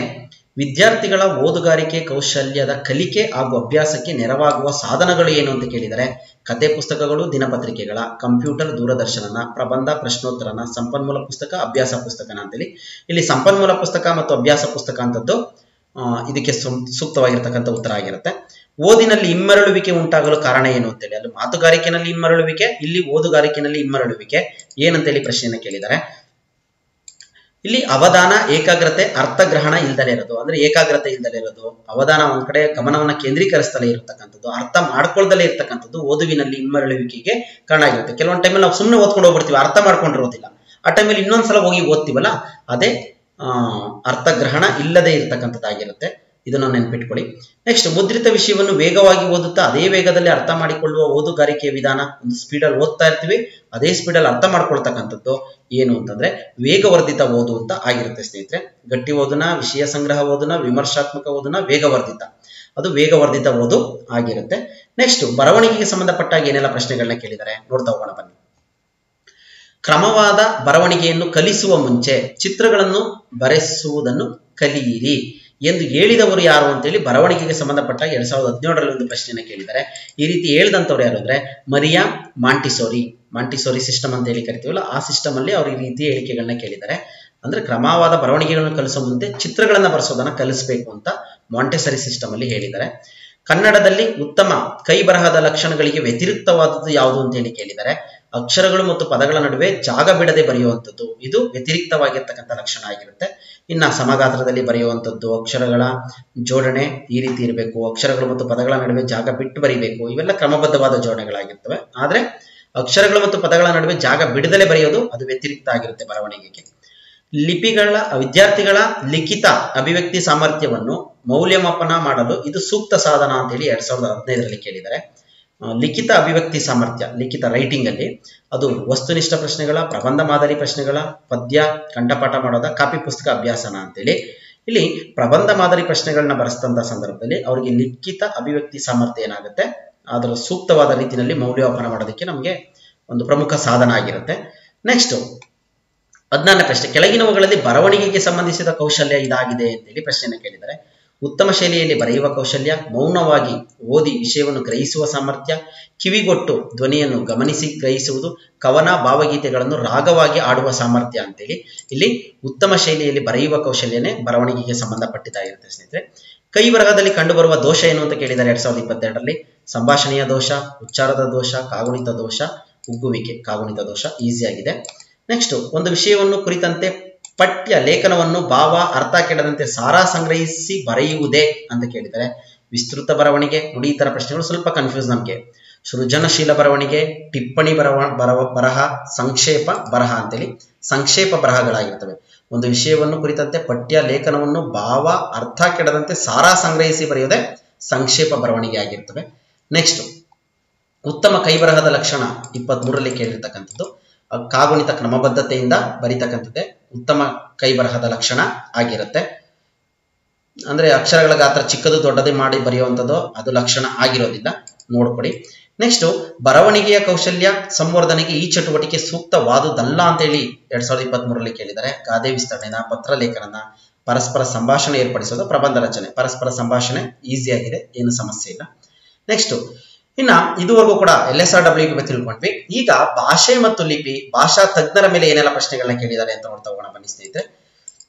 ವಿದ್ಯಾರ್ಥಿಗಳ ಓದುಗಾರಿಕೆ ಕೌಶಲ್ಯದ ಕಲಿಕೆ ಹಾಗೂ ಅಭ್ಯಾಸಕ್ಕೆ ನೆರವಾಗುವ ಸಾಧನಗಳು ಏನು ಅಂತ ಕೇಳಿದರೆ ಕತೆ ಪುಸ್ತಕಗಳು, ದಿನಪತ್ರಿಕೆಗಳ, ಕಂಪ್ಯೂಟರ್, ದೂರದರ್ಶನನ, ಪ್ರಬಂಧ, ಪ್ರಶ್ನೋತ್ತರನ, ಸಂಪನ್ಮೂಲ ಪುಸ್ತಕ, ಅಭ್ಯಾಸ ಪುಸ್ತಕನ ಅಂತೇಳಿ. ಇಲ್ಲಿ ಸಂಪನ್ಮೂಲ ಪುಸ್ತಕ ಮತ್ತು ಅಭ್ಯಾಸ ಪುಸ್ತಕ ಅಂತದ್ದು ಇದಕ್ಕೆ ಸೂಕ್ತವಾಗಿರ್ತಕ್ಕಂಥ ಉತ್ತರ ಆಗಿರುತ್ತೆ. ಓದಿನಲ್ಲಿ ಇಮ್ಮರಳುವಿಕೆ ಉಂಟಾಗಲು ಕಾರಣ ಏನು ಅಂತೇಳಿ. ಅಲ್ಲಿ ಮಾತುಗಾರಿಕೆನಲ್ಲಿ ಇಮ್ಮರಳುವಿಕೆ, ಇಲ್ಲಿ ಓದುಗಾರಿಕೆನಲ್ಲಿ ಇಮ್ಮರಳುವಿಕೆ ಏನಂತೇಳಿ ಪ್ರಶ್ನೆಯನ್ನು ಕೇಳಿದ್ದಾರೆ. ಇಲ್ಲಿ ಅವಧಾನ, ಏಕಾಗ್ರತೆ, ಅರ್ಥಗ್ರಹಣ ಇಲ್ದಲೇ ಇರೋದು. ಅಂದ್ರೆ ಏಕಾಗ್ರತೆ ಇಲ್ದಲೇ ಇರೋದು, ಅವಧಾನ ಒಂದ್ ಕಡೆ ಗಮನವನ್ನ ಕೇಂದ್ರೀಕರಿಸ್ತಲೇ ಇರತಕ್ಕಂಥದ್ದು, ಅರ್ಥ ಮಾಡ್ಕೊಳ್ದಲೇ ಇರ್ತಕ್ಕಂಥದ್ದು ಓದುವಿನಲ್ಲಿ ಇಮ್ಮರಳುವಿಕೆಗೆ ಕಾರಣ ಆಗಿರುತ್ತೆ. ಕೆಲವೊಂದು ಟೈಮಲ್ಲಿ ನಾವು ಸುಮ್ಮನೆ ಓದ್ಕೊಂಡು ಹೋಗ್ಬಿಡ್ತೀವಿ, ಅರ್ಥ ಮಾಡ್ಕೊಂಡಿರೋದಿಲ್ಲ. ಆ ಟೈಮಲ್ಲಿ ಇನ್ನೊಂದ್ಸಲ ಹೋಗಿ ಓದ್ತೀವಲ್ಲ, ಅದೇ ಅರ್ಥಗ್ರಹಣ ಇಲ್ಲದೆ ಇರ್ತಕ್ಕಂಥದ್ದಾಗಿರುತ್ತೆ. ಇದನ್ನು ನೆನ್ಪಿಟ್ಕೊಳ್ಳಿ. ನೆಕ್ಸ್ಟ್, ಮುದ್ರಿತ ವಿಷಯವನ್ನು ವೇಗವಾಗಿ ಓದುತ್ತಾ ಅದೇ ವೇಗದಲ್ಲಿ ಅರ್ಥ ಮಾಡಿಕೊಳ್ಳುವ ಓದುಗಾರಿಕೆಯ ವಿಧಾನ. ಒಂದು ಸ್ಪೀಡಲ್ಲಿ ಓದ್ತಾ ಇರ್ತೀವಿ, ಅದೇ ಸ್ಪೀಡಲ್ಲಿ ಅರ್ಥ ಮಾಡ್ಕೊಳ್ತಕ್ಕಂಥದ್ದು ಏನು ಅಂತಂದ್ರೆ ವೇಗವರ್ಧಿತ ಓದು ಅಂತ ಆಗಿರುತ್ತೆ ಸ್ನೇಹಿತರೆ. ಗಟ್ಟಿ ಓದುನ, ವಿಷಯ ಸಂಗ್ರಹ ಓದುನ, ವಿಮರ್ಶಾತ್ಮಕ ಓದುನ, ವೇಗವರ್ಧಿತ, ಅದು ವೇಗವರ್ಧಿತ ಓದು ಆಗಿರುತ್ತೆ. ನೆಕ್ಸ್ಟ್, ಬರವಣಿಗೆಗೆ ಸಂಬಂಧಪಟ್ಟಾಗ ಏನೆಲ್ಲ ಪ್ರಶ್ನೆಗಳನ್ನ ಕೇಳಿದ್ದಾರೆ ನೋಡ್ತಾ ಹೋಗೋಣ ಬನ್ನಿ. ಕ್ರಮವಾದ ಬರವಣಿಗೆಯನ್ನು ಕಲಿಸುವ ಮುಂಚೆ ಚಿತ್ರಗಳನ್ನು ಬರೆಸುವುದನ್ನು ಕಲಿಯಿರಿ ಎಂದು ಹೇಳಿದವರು ಯಾರು ಅಂತೇಳಿ ಬರವಣಿಗೆಗೆ ಸಂಬಂಧಪಟ್ಟ 2017ರಲ್ಲಿ ಒಂದು ಪ್ರಶ್ನೆಯನ್ನು ಕೇಳಿದ್ದಾರೆ. ಈ ರೀತಿ ಹೇಳಿದಂಥವ್ರು ಯಾರು ಅಂದ್ರೆ ಮರಿಯಾ ಮಾಂಟಿಸೋರಿ ಸಿಸ್ಟಮ್ ಅಂತ ಹೇಳಿ ಕರಿತೀವಲ್ಲ, ಆ ಸಿಸ್ಟಮ್ ಅಲ್ಲಿ ಅವ್ರು ಈ ರೀತಿ ಹೇಳಿಕೆಗಳನ್ನ ಕೇಳಿದ್ದಾರೆ. ಅಂದ್ರೆ ಕ್ರಮವಾದ ಬರವಣಿಗೆಗಳನ್ನು ಕಲಿಸೋ ಮುಂದೆ ಚಿತ್ರಗಳನ್ನ ಬರೆಸೋದನ್ನ ಕಲಿಸಬೇಕು ಅಂತ ಮಾಂಟೆಸರಿ ಸಿಸ್ಟಮ್ ಅಲ್ಲಿ ಹೇಳಿದ್ದಾರೆ. ಕನ್ನಡದಲ್ಲಿ ಉತ್ತಮ ಕೈ ಬರಹದ ಲಕ್ಷಣಗಳಿಗೆ ವ್ಯತಿರಿಕ್ತವಾದದ್ದು ಯಾವುದು ಅಂತ ಹೇಳಿ ಕೇಳಿದರೆ ಅಕ್ಷರಗಳು ಮತ್ತು ಪದಗಳ ನಡುವೆ ಜಾಗ ಬಿಡದೆ ಬರೆಯುವಂಥದ್ದು, ಇದು ವ್ಯತಿರಿಕ್ತವಾಗಿರ್ತಕ್ಕಂಥ ಲಕ್ಷಣ ಆಗಿರುತ್ತೆ. ಇನ್ನ ಸಮಗಾತ್ರದಲ್ಲಿ ಬರೆಯುವಂಥದ್ದು, ಅಕ್ಷರಗಳ ಜೋಡಣೆ ಈ ರೀತಿ ಇರಬೇಕು, ಅಕ್ಷರಗಳು ಮತ್ತು ಪದಗಳ ನಡುವೆ ಜಾಗ ಬಿಟ್ಟು ಬರೀಬೇಕು, ಇವೆಲ್ಲ ಕ್ರಮಬದ್ಧವಾದ ಜೋಡಣೆಗಳಾಗಿರ್ತವೆ. ಆದ್ರೆ ಅಕ್ಷರಗಳು ಮತ್ತು ಪದಗಳ ನಡುವೆ ಜಾಗ ಬಿಡದಲೆ ಬರೆಯೋದು ಅದು ವ್ಯತಿರಿಕ್ತ ಆಗಿರುತ್ತೆ ಬರವಣಿಗೆಗೆ. ವಿದ್ಯಾರ್ಥಿಗಳ ಲಿಖಿತ ಅಭಿವ್ಯಕ್ತಿ ಸಾಮರ್ಥ್ಯವನ್ನು ಮೌಲ್ಯಮಾಪನ ಮಾಡಲು ಇದು ಸೂಕ್ತ ಸಾಧನ ಅಂತ ಹೇಳಿ 2015ರಲ್ಲಿ ಕೇಳಿದ್ದಾರೆ. ಲಿಖಿತ ಅಭಿವ್ಯಕ್ತಿ ಸಾಮರ್ಥ್ಯ, ಲಿಖಿತ ರೈಟಿಂಗ್ ಅಲ್ಲಿ ಅದು ವಸ್ತುನಿಷ್ಠ ಪ್ರಶ್ನೆಗಳ, ಪ್ರಬಂಧ ಮಾದರಿ ಪ್ರಶ್ನೆಗಳ, ಪದ್ಯ ಕಂಠಪಾಠ ಮಾಡೋದ, ಕಾಪಿ ಪುಸ್ತಕ ಅಭ್ಯಾಸನ ಅಂತೇಳಿ. ಇಲ್ಲಿ ಪ್ರಬಂಧ ಮಾದರಿ ಪ್ರಶ್ನೆಗಳನ್ನ ಬರೆಸ್ತಂತ ಸಂದರ್ಭದಲ್ಲಿ ಅವರಿಗೆ ಲಿಖಿತ ಅಭಿವ್ಯಕ್ತಿ ಸಾಮರ್ಥ್ಯ ಏನಾಗುತ್ತೆ, ಅದರ ಸೂಕ್ತವಾದ ರೀತಿಯಲ್ಲಿ ಮೌಲ್ಯಮಾಪನ ಮಾಡೋದಕ್ಕೆ ನಮಗೆ ಒಂದು ಪ್ರಮುಖ ಸಾಧನ ಆಗಿರುತ್ತೆ. ನೆಕ್ಸ್ಟ್ 14ನೇ ಪ್ರಶ್ನೆ, ಕೆಳಗಿನವುಗಳಲ್ಲಿ ಬರವಣಿಗೆಗೆ ಸಂಬಂಧಿಸಿದ ಕೌಶಲ್ಯ ಇದಾಗಿದೆ ಅಂತೇಳಿ ಪ್ರಶ್ನೆಯನ್ನು ಕೇಳಿದ್ದಾರೆ. ಉತ್ತಮ ಶೈಲಿಯಲ್ಲಿ ಬರೆಯುವ ಕೌಶಲ್ಯ, ಮೌನವಾಗಿ ಓದಿ ವಿಷಯವನ್ನು ಗ್ರಹಿಸುವ ಸಾಮರ್ಥ್ಯ, ಕಿವಿಗೊಟ್ಟು ಧ್ವನಿಯನ್ನು ಗಮನಿಸಿ ಗ್ರಹಿಸುವುದು, ಕವನ ಭಾವಗೀತೆಗಳನ್ನು ರಾಗವಾಗಿ ಆಡುವ ಸಾಮರ್ಥ್ಯ ಅಂತೇಳಿ ಇಲ್ಲಿ ಉತ್ತಮ ಶೈಲಿಯಲ್ಲಿ ಬರೆಯುವ ಕೌಶಲ್ಯನೇ ಬರವಣಿಗೆಗೆ ಸಂಬಂಧಪಟ್ಟಿದ್ದಾಗಿರುತ್ತೆ ಸ್ನೇಹಿತರೆ. ಕೈ ಬರಹದಲ್ಲಿ ಕಂಡುಬರುವ ದೋಷ ಏನು ಅಂತ ಕೇಳಿದ್ದಾರೆ 2022ರಲ್ಲಿ. ಸಂಭಾಷಣೆಯ ದೋಷ, ಉಚ್ಚಾರದ ದೋಷ, ಕಾಗುಣಿತ ದೋಷ, ಉಗ್ಗುವಿಕೆ, ಕಾಗುಣಿತ ದೋಷ ಈಸಿ ಆಗಿದೆ. ನೆಕ್ಸ್ಟ್, ಒಂದು ವಿಷಯವನ್ನು ಕುರಿತಂತೆ ಪಠ್ಯ ಲೇಖನವನ್ನು ಭಾವ ಅರ್ಥ ಕೆಡದಂತೆ ಸಾರಾ ಸಂಗ್ರಹಿಸಿ ಬರೆಯುವುದೇ ಅಂತ ಕೇಳಿದರೆ ವಿಸ್ತೃತ ಬರವಣಿಗೆ. ನೋಡಿ, ಈ ತರ ಪ್ರಶ್ನೆಗಳು ಸ್ವಲ್ಪ ಕನ್ಫ್ಯೂಸ್ ನಮಗೆ. ಸೃಜನಶೀಲ ಬರವಣಿಗೆ, ಟಿಪ್ಪಣಿ ಬರಹ, ಸಂಕ್ಷೇಪ ಬರಹ ಅಂತೇಳಿ ಸಂಕ್ಷೇಪ ಬರಹಗಳಾಗಿರ್ತವೆ. ಒಂದು ವಿಷಯವನ್ನು ಕುರಿತಂತೆ ಪಠ್ಯ ಲೇಖನವನ್ನು ಭಾವ ಅರ್ಥ ಕೆಡದಂತೆ ಸಾರಾ ಸಂಗ್ರಹಿಸಿ ಬರೆಯುವುದೇ ಸಂಕ್ಷೇಪ ಬರವಣಿಗೆ ಆಗಿರ್ತವೆ. ನೆಕ್ಸ್ಟ್, ಉತ್ತಮ ಕೈ ಬರಹದ ಲಕ್ಷಣ 23ರಲ್ಲಿ ಕೇಳಿರ್ತಕ್ಕಂಥದ್ದು ಕಾಗುಣಿತ ಕ್ರಮಬದ್ಧತೆಯಿಂದ ಬರೀತಕ್ಕಂಥದ್ದೇ ಉತ್ತಮ ಕೈ ಬರಹದ ಲಕ್ಷಣ ಆಗಿರುತ್ತೆ. ಅಂದ್ರೆ ಅಕ್ಷರಗಳ ಗಾತ್ರ ಚಿಕ್ಕದು ದೊಡ್ಡದೇ ಮಾಡಿ ಬರೆಯುವಂಥದ್ದು ಅದು ಲಕ್ಷಣ ಆಗಿರೋದಿಲ್ಲ, ನೋಡ್ಕೊಡಿ. ನೆಕ್ಸ್ಟ್, ಬರವಣಿಗೆಯ ಕೌಶಲ್ಯ ಸಂವರ್ಧನೆಗೆ ಈ ಚಟುವಟಿಕೆ ಸೂಕ್ತವಾದುದಲ್ಲ ಅಂತೇಳಿ 2023ರಲ್ಲಿ ಕೇಳಿದ್ದಾರೆ. ಗಾದೆ ವಿಸ್ತರಣೆನ, ಪತ್ರ ಲೇಖನನ, ಪರಸ್ಪರ ಸಂಭಾಷಣೆ ಏರ್ಪಡಿಸೋದು, ಪ್ರಬಂಧ ರಚನೆ. ಪರಸ್ಪರ ಸಂಭಾಷಣೆ ಈಸಿ ಆಗಿದೆ, ಏನು ಸಮಸ್ಯೆ ಇಲ್ಲ. ನೆಕ್ಸ್ಟ್, ಇನ್ನ ಇದುವರೆಗೂ ಕೂಡ LSRW ಬಗ್ಗೆ ತಿಳ್ಕೊಂಡ್ವಿ. ಈಗ ಭಾಷೆ ಮತ್ತು ಲಿಪಿ, ಭಾಷಾ ತಜ್ಞರ ಮೇಲೆ ಏನೆಲ್ಲ ಪ್ರಶ್ನೆಗಳನ್ನ ಕೇಳಿದ್ದಾರೆ ಅಂತ ನೋಡ್ತಾ ಹೋಗೋಣ ಬನ್ನಿ ಸ್ನೇಹಿತರೆ.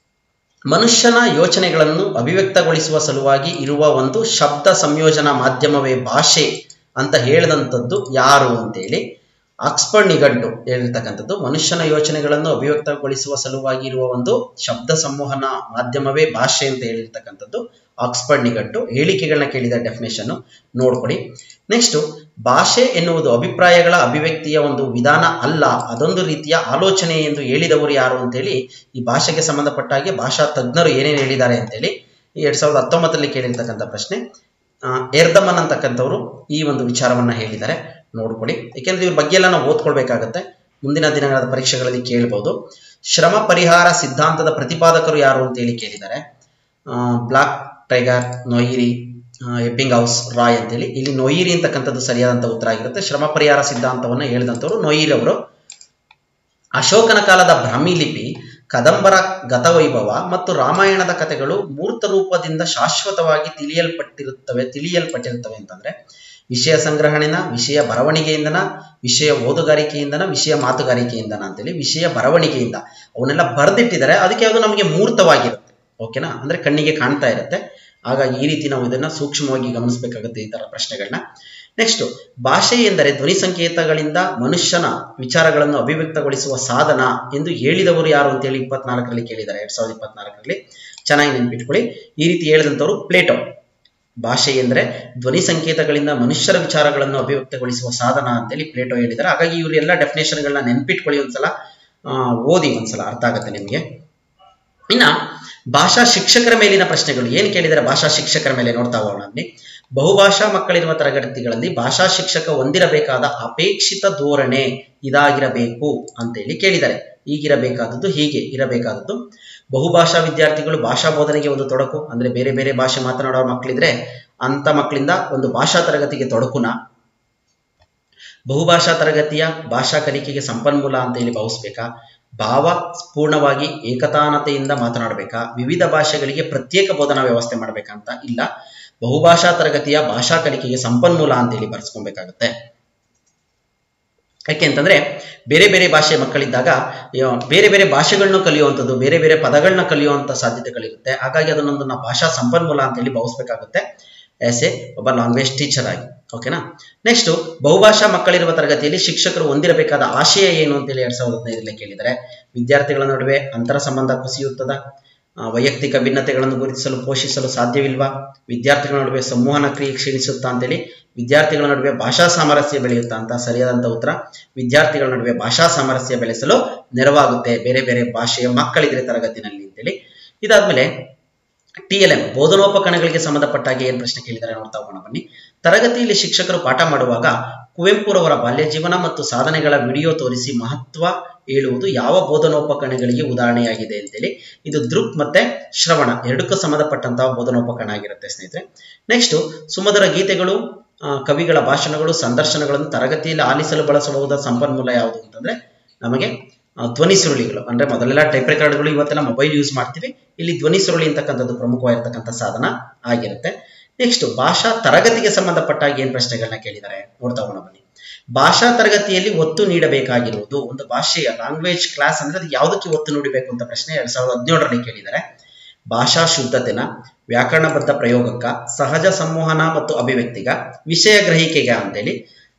ಮನುಷ್ಯನ ಯೋಚನೆಗಳನ್ನು ಅಭಿವ್ಯಕ್ತಗೊಳಿಸುವ ಸಲುವಾಗಿ ಇರುವ ಒಂದು ಶಬ್ದ ಸಂಯೋಜನಾ ಮಾಧ್ಯಮವೇ ಭಾಷೆ ಅಂತ ಹೇಳಿದಂಥದ್ದು ಯಾರು ಅಂತೇಳಿ ಆಕ್ಸ್ಫರ್ಡ್ ನಿಘಂಟು ಹೇಳಿರ್ತಕ್ಕಂಥದ್ದು. ಮನುಷ್ಯನ ಯೋಚನೆಗಳನ್ನು ಅಭಿವ್ಯಕ್ತಗೊಳಿಸುವ ಸಲುವಾಗಿ ಇರುವ ಒಂದು ಶಬ್ದ ಸಂವಹನ ಮಾಧ್ಯಮವೇ ಭಾಷೆ ಅಂತ ಹೇಳಿರ್ತಕ್ಕಂಥದ್ದು ಆಕ್ಸ್ಫರ್ಡ್ ನಿಘಂಟು. ಹೇಳಿಕೆಗಳನ್ನ ಕೇಳಿದ ಡೆಫಿನೇಷನ್ ನೋಡ್ಕೊಡಿ. ನೆಕ್ಸ್ಟ್, ಭಾಷೆ ಎನ್ನುವುದು ಅಭಿಪ್ರಾಯಗಳ ಅಭಿವ್ಯಕ್ತಿಯ ಒಂದು ವಿಧಾನ ಅಲ್ಲ, ಅದೊಂದು ರೀತಿಯ ಆಲೋಚನೆ ಎಂದು ಹೇಳಿದವರು ಯಾರು ಅಂತೇಳಿ ಈ ಭಾಷೆಗೆ ಸಂಬಂಧಪಟ್ಟ ಹಾಗೆ ಭಾಷಾ ತಜ್ಞರು ಏನೇನು ಹೇಳಿದ್ದಾರೆ ಅಂತೇಳಿ 2019ರಲ್ಲಿ ಕೇಳಿರ್ತಕ್ಕಂಥ ಪ್ರಶ್ನೆ. ಎರ್ದಮನ್ ಅಂತಕ್ಕಂಥವ್ರು ಈ ಒಂದು ವಿಚಾರವನ್ನ ಹೇಳಿದ್ದಾರೆ, ನೋಡ್ಕೊಳ್ಳಿ. ಯಾಕೆಂದ್ರೆ ಇವ್ರ ಬಗ್ಗೆ ಎಲ್ಲ ನಾವು ಓದ್ಕೊಳ್ಬೇಕಾಗತ್ತೆ, ಮುಂದಿನ ದಿನಗಳ ಪರೀಕ್ಷೆಗಳಲ್ಲಿ ಕೇಳಬಹುದು. ಶ್ರಮ ಪರಿಹಾರ ಸಿದ್ಧಾಂತದ ಪ್ರತಿಪಾದಕರು ಯಾರು ಅಂತೇಳಿ ಕೇಳಿದ್ದಾರೆ. ಬ್ಲಾಕ್ ಟೈಗರ್, ನೊಯಿರಿ, ಎಬ್ಬಿಂಗ್ಹೌಸ್, ರಾಯ್ ಅಂತೇಳಿ. ಇಲ್ಲಿ ನೊಯಿರಿ ಅಂತಕ್ಕಂಥದ್ದು ಸರಿಯಾದಂತ ಉತ್ತರ ಆಗಿರುತ್ತೆ. ಶ್ರಮ ಪರಿಹಾರ ಸಿದ್ಧಾಂತವನ್ನ ಹೇಳಿದಂಥವ್ರು ನೊಯಿರಿ ಅವರು. ಅಶೋಕನ ಕಾಲದ ಬ್ರಾಹ್ಮಿ ಲಿಪಿ, ಕದಂಬರ ಗತವೈಭವ ಮತ್ತು ರಾಮಾಯಣದ ಕಥೆಗಳು ಮೂರ್ತ ರೂಪದಿಂದ ಶಾಶ್ವತವಾಗಿ ತಿಳಿಯಲ್ಪಟ್ಟಿರುತ್ತವೆ ಅಂತಂದ್ರೆ ವಿಷಯ ಸಂಗ್ರಹಣೆನ, ವಿಷಯ ಬರವಣಿಗೆಯಿಂದನ, ವಿಷಯ ಓದುಗಾರಿಕೆಯಿಂದನ, ವಿಷಯ ಮಾತುಗಾರಿಕೆಯಿಂದನ ಅಂತೇಳಿ ವಿಷಯ ಬರವಣಿಗೆಯಿಂದ ಅವನ್ನೆಲ್ಲ ಬರೆದಿಟ್ಟಿದ್ದಾರೆ. ಅದಕ್ಕೆ ಅದು ನಮಗೆ ಮೂರ್ತವಾಗಿರುತ್ತೆ, ಓಕೆನಾ, ಅಂದ್ರೆ ಕಣ್ಣಿಗೆ ಕಾಣ್ತಾ ಇರುತ್ತೆ. ಹಾಗಾಗಿ ಈ ರೀತಿ ನಾವು ಇದನ್ನ ಸೂಕ್ಷ್ಮವಾಗಿ ಗಮನಿಸಬೇಕಾಗುತ್ತೆ ಈ ತರ ಪ್ರಶ್ನೆಗಳನ್ನ. ನೆಕ್ಸ್ಟ್, ಭಾಷೆ ಎಂದರೆ ಧ್ವನಿ ಸಂಕೇತಗಳಿಂದ ಮನುಷ್ಯನ ವಿಚಾರಗಳನ್ನು ಅಭಿವ್ಯಕ್ತಗೊಳಿಸುವ ಸಾಧನ ಎಂದು ಹೇಳಿದವರು ಯಾರು ಅಂತೇಳಿ 24ರಲ್ಲಿ ಕೇಳಿದ್ದಾರೆ. 2024ರಲ್ಲಿ ಚೆನ್ನಾಗಿ ನೆನಪಿಟ್ಕೊಳ್ಳಿ. ಈ ರೀತಿ ಹೇಳಿದಂಥವ್ರು ಪ್ಲೇಟೋ. ಭಾಷೆ ಎಂದರೆ ಧ್ವನಿ ಸಂಕೇತಗಳಿಂದ ಮನುಷ್ಯರ ವಿಚಾರಗಳನ್ನು ಅಭಿವ್ಯಕ್ತಗೊಳಿಸುವ ಸಾಧನ ಅಂತೇಳಿ ಪ್ಲೇಟೋ ಹೇಳಿದ್ದಾರೆ. ಹಾಗಾಗಿ ಇವರು ಎಲ್ಲ ಡೆಫಿನೇಷನ್ಗಳನ್ನ ನೆನ್ಪಿಟ್ಕೊಳ್ಳಿ, ಒಂದ್ಸಲ ಓದಿ, ಒಂದ್ಸಲ ಅರ್ಥ ಆಗುತ್ತೆ ನಿಮಗೆ. ಇನ್ನ ಭಾಷಾ ಶಿಕ್ಷಕರ ಮೇಲಿನ ಪ್ರಶ್ನೆಗಳು ಏನ್ ಕೇಳಿದರೆ ಭಾಷಾ ಶಿಕ್ಷಕರ ಮೇಲೆ ನೋಡ್ತಾ ಹೋಗೋಣ. ಬಹುಭಾಷಾ ಮಕ್ಕಳಿರುವ ತರಗತಿಗಳಲ್ಲಿ ಭಾಷಾ ಶಿಕ್ಷಕ ಹೊಂದಿರಬೇಕಾದ ಅಪೇಕ್ಷಿತ ಧೋರಣೆ ಇದಾಗಿರಬೇಕು ಅಂತೇಳಿ ಕೇಳಿದ್ದಾರೆ. ಈಗಿರಬೇಕಾದದ್ದು, ಹೀಗೆ ಇರಬೇಕಾದದ್ದು. ಬಹುಭಾಷಾ ವಿದ್ಯಾರ್ಥಿಗಳು ಭಾಷಾ ಬೋಧನೆಗೆ ಒಂದು ತೊಡಕು, ಅಂದ್ರೆ ಬೇರೆ ಬೇರೆ ಭಾಷೆ ಮಾತನಾಡೋ ಮಕ್ಕಳಿದ್ರೆ ಅಂತ ಮಕ್ಕಳಿಂದ ಒಂದು ಭಾಷಾ ತರಗತಿಗೆ ತೊಡಕುನ ಬಹುಭಾಷಾ ತರಗತಿಯ ಭಾಷಾ ಕಲಿಕೆಗೆ ಸಂಪನ್ಮೂಲ ಅಂತ ಹೇಳಿ ಭಾವಿಸ್ಬೇಕಾ, ಭಾವ ಪೂರ್ಣವಾಗಿ ಏಕತಾನತೆಯಿಂದ ಮಾತನಾಡಬೇಕಾ, ವಿವಿಧ ಭಾಷೆಗಳಿಗೆ ಪ್ರತ್ಯೇಕ ಬೋಧನಾ ವ್ಯವಸ್ಥೆ ಮಾಡ್ಬೇಕಂತ ಇಲ್ಲ, ಬಹುಭಾಷಾ ತರಗತಿಯ ಭಾಷಾ ಕಲಿಕೆಗೆ ಸಂಪನ್ಮೂಲ ಅಂತೇಳಿ ಬರ್ಸ್ಕೊಬೇಕಾಗುತ್ತೆ. ಯಾಕೆ ಅಂತಂದ್ರೆ ಬೇರೆ ಬೇರೆ ಭಾಷೆ ಮಕ್ಕಳಿದ್ದಾಗ ಬೇರೆ ಬೇರೆ ಭಾಷೆಗಳನ್ನ ಕಲಿಯುವಂಥದ್ದು, ಬೇರೆ ಬೇರೆ ಪದಗಳನ್ನ ಕಲಿಯುವಂತ ಸಾಧ್ಯತೆಗಳಿರುತ್ತೆ. ಹಾಗಾಗಿ ಅದನ್ನೊಂದು ನಾವು ಭಾಷಾ ಸಂಪನ್ಮೂಲ ಅಂತೇಳಿ ಭಾವಿಸ್ಬೇಕಾಗುತ್ತೆ. ಆಸ್ ಎ ಒಬ್ಬ ಲ್ಯಾಂಗ್ವೇಜ್ ಟೀಚರ್ ಆಗಿ. ಓಕೆನಾ. ನೆಕ್ಸ್ಟ್, ಬಹುಭಾಷಾ ಮಕ್ಕಳಿರುವ ತರಗತಿಯಲ್ಲಿ ಶಿಕ್ಷಕರು ಹೊಂದಿರಬೇಕಾದ ಆಶಯ ಏನು ಅಂತೇಳಿ 2015 ಕೇಳಿದರೆ, ವಿದ್ಯಾರ್ಥಿಗಳ ನಡುವೆ ಅಂತರ ಸಂಬಂಧ ಕುಸಿಯುತ್ತದ, ವೈಯಕ್ತಿಕ ಭಿನ್ನತೆಗಳನ್ನು ಗುರುತಿಸಲು ಪೋಷಿಸಲು ಸಾಧ್ಯವಿಲ್ವಾ, ವಿದ್ಯಾರ್ಥಿಗಳ ನಡುವೆ ಸಂವಹನ ಕ್ರಿಯೆ ಕ್ಷೀಣಿಸುತ್ತಾ ಅಂತೇಳಿ, ವಿದ್ಯಾರ್ಥಿಗಳ ನಡುವೆ ಭಾಷಾ ಸಾಮರಸ್ಯ ಬೆಳೆಯುತ್ತಾ ಅಂತ. ಸರಿಯಾದಂತ ಉತ್ತರ ವಿದ್ಯಾರ್ಥಿಗಳ ನಡುವೆ ಭಾಷಾ ಸಾಮರಸ್ಯ ಬೆಳೆಸಲು ನೆರವಾಗುತ್ತೆ ಬೇರೆ ಬೇರೆ ಭಾಷೆಯ ಮಕ್ಕಳಿದ್ರೆ ತರಗತಿನಲ್ಲಿ ಅಂತೇಳಿ. ಇದಾದ್ಮೇಲೆ TLM ಬೋಧನೋಪಕರಣಗಳಿಗೆ ಸಂಬಂಧಪಟ್ಟಾಗಿ ಏನ್ ಪ್ರಶ್ನೆ ಕೇಳಿದರೆ ನೋಡ್ತಾ ಹೋಗೋಣ ಬನ್ನಿ. ತರಗತಿಯಲ್ಲಿ ಶಿಕ್ಷಕರು ಪಾಠ ಮಾಡುವಾಗ ಕುವೆಂಪುರವರ ಬಾಲ್ಯ ಜೀವನ ಮತ್ತು ಸಾಧನೆಗಳ ವಿಡಿಯೋ ತೋರಿಸಿ ಮಹತ್ವ ಹೇಳುವುದು ಯಾವ ಬೋಧನೋಪಕರಣಗಳಿಗೆ ಉದಾಹರಣೆಯಾಗಿದೆ ಅಂತೇಳಿ. ಇದು ದೃಕ್ ಮತ್ತೆ ಶ್ರವಣ ಎರಡಕ್ಕೂ ಸಂಬಂಧಪಟ್ಟಂತಹ ಬೋಧನೋಪಕರಣ ಆಗಿರುತ್ತೆ ಸ್ನೇಹಿತರೆ. ನೆಕ್ಸ್ಟ್, ಸುಮಧುರ ಗೀತೆಗಳು, ಕವಿಗಳ ಭಾಷಣಗಳು, ಸಂದರ್ಶನಗಳನ್ನು ತರಗತಿಯಲ್ಲಿ ಆಲಿಸಲು ಬಳಸಬಹುದಾದ ಸಂಪನ್ಮೂಲ ಯಾವುದು ಅಂತಂದ್ರೆ ನಮಗೆ ಧ್ವನಿ ಸುರುಳಿಗಳು. ಅಂದ್ರೆ ಮೊದಲೆಲ್ಲ ಟೈಪ್ ರೆಕಾರ್ಡ್ಗಳು, ಇವತ್ತೆಲ್ಲ ಮೊಬೈಲ್ ಯೂಸ್ ಮಾಡ್ತೀವಿ. ಇಲ್ಲಿ ಧ್ವನಿ ಸುರುಳಿ ಅಂತಕ್ಕಂಥದ್ದು ಪ್ರಮುಖವಾಗಿರ್ತಕ್ಕಂಥ ಸಾಧನ ಆಗಿರುತ್ತೆ. ನೆಕ್ಸ್ಟ್, ಭಾಷಾ ತರಗತಿಗೆ ಸಂಬಂಧಪಟ್ಟಾಗಿ ಏನ್ ಪ್ರಶ್ನೆಗಳನ್ನ ಕೇಳಿದ್ದಾರೆ ನೋಡ್ತಾ ಹೋಗೋಣ ಬನ್ನಿ. ಭಾಷಾ ತರಗತಿಯಲ್ಲಿ ಒತ್ತು ನೀಡಬೇಕಾಗಿರುವುದು, ಒಂದು ಭಾಷೆಯ ಲ್ಯಾಂಗ್ವೇಜ್ ಕ್ಲಾಸ್ ಅಂದ್ರೆ ಅದು ಯಾವುದಕ್ಕೆ ಒತ್ತು ನೀಡಬೇಕು ಅಂತ ಪ್ರಶ್ನೆ 2017 ಕೇಳಿದ್ದಾರೆ. ಭಾಷಾ ಶುದ್ಧತೆನ, ವ್ಯಾಕರಣಬದ್ಧ ಪ್ರಯೋಗಕ್ಕ, ಸಹಜ ಸಂವಹನ ಮತ್ತು ಅಭಿವ್ಯಕ್ತಿಗ, ವಿಷಯ ಗ್ರಹಿಕೆಗ ಅಂತೇಳಿ.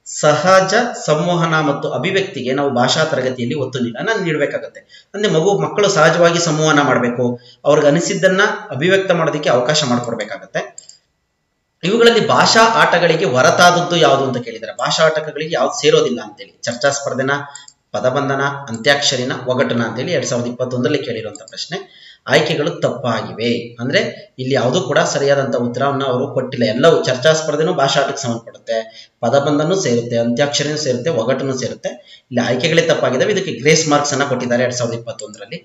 ಸಹಜ ಸಂವಹನ ಮತ್ತು ಅಭಿವ್ಯಕ್ತಿಗೆ ನಾವು ಭಾಷಾ ತರಗತಿಯಲ್ಲಿ ಒತ್ತು ನೀಡಬೇಕಾಗುತ್ತೆ. ಅಂದ್ರೆ ಮಕ್ಕಳು ಸಹಜವಾಗಿ ಸಂವಹನ ಮಾಡಬೇಕು, ಅವ್ರಿಗೆ ಅನಿಸಿದ್ದನ್ನ ಅಭಿವ್ಯಕ್ತ ಮಾಡೋದಕ್ಕೆ ಅವಕಾಶ ಮಾಡಿಕೊಡ್ಬೇಕಾಗತ್ತೆ. ಇವುಗಳಲ್ಲಿ ಭಾಷಾ ಆಟಗಳಿಗೆ ಹೊರತಾದದ್ದು ಯಾವುದು ಅಂತ ಕೇಳಿದರೆ, ಭಾಷಾ ಆಟಗಳಿಗೆ ಯಾವ್ದು ಸೇರೋದಿಲ್ಲ ಅಂತೇಳಿ. ಚರ್ಚಾ ಸ್ಪರ್ಧೆನ, ಪದಬಂಧನ, ಅಂತ್ಯಾಕ್ಷರಿನ, ಒಗಟುನ ಅಂತೇಳಿ 2021 ಕೇಳಿರುವಂತ ಪ್ರಶ್ನೆ. ಆಯ್ಕೆಗಳು ತಪ್ಪಾಗಿವೆ. ಅಂದ್ರೆ ಇಲ್ಲಿ ಯಾವುದೂ ಕೂಡ ಸರಿಯಾದಂತ ಉತ್ತರವನ್ನು ಅವರು ಕೊಟ್ಟಿಲ್ಲ. ಎಲ್ಲವೂ ಚರ್ಚಾ ಸ್ಪರ್ಧೆನೂ ಭಾಷಾ ಆಟಕ್ಕೆ ಸಂಬಂಧಪಡುತ್ತೆ, ಪದಬಂಧನೂ ಸೇರುತ್ತೆ, ಅಂತ್ಯಾಕ್ಷರಿನೂ ಸೇರುತ್ತೆ, ಒಗಟುನೂ ಸೇರುತ್ತೆ. ಇಲ್ಲಿ ಆಯ್ಕೆಗಳೇ ತಪ್ಪಾಗಿದ್ದಾವೆ. ಇದಕ್ಕೆ ಗ್ರೇಸ್ ಮಾರ್ಕ್ಸ್ ಅನ್ನ ಕೊಟ್ಟಿದ್ದಾರೆ 2021.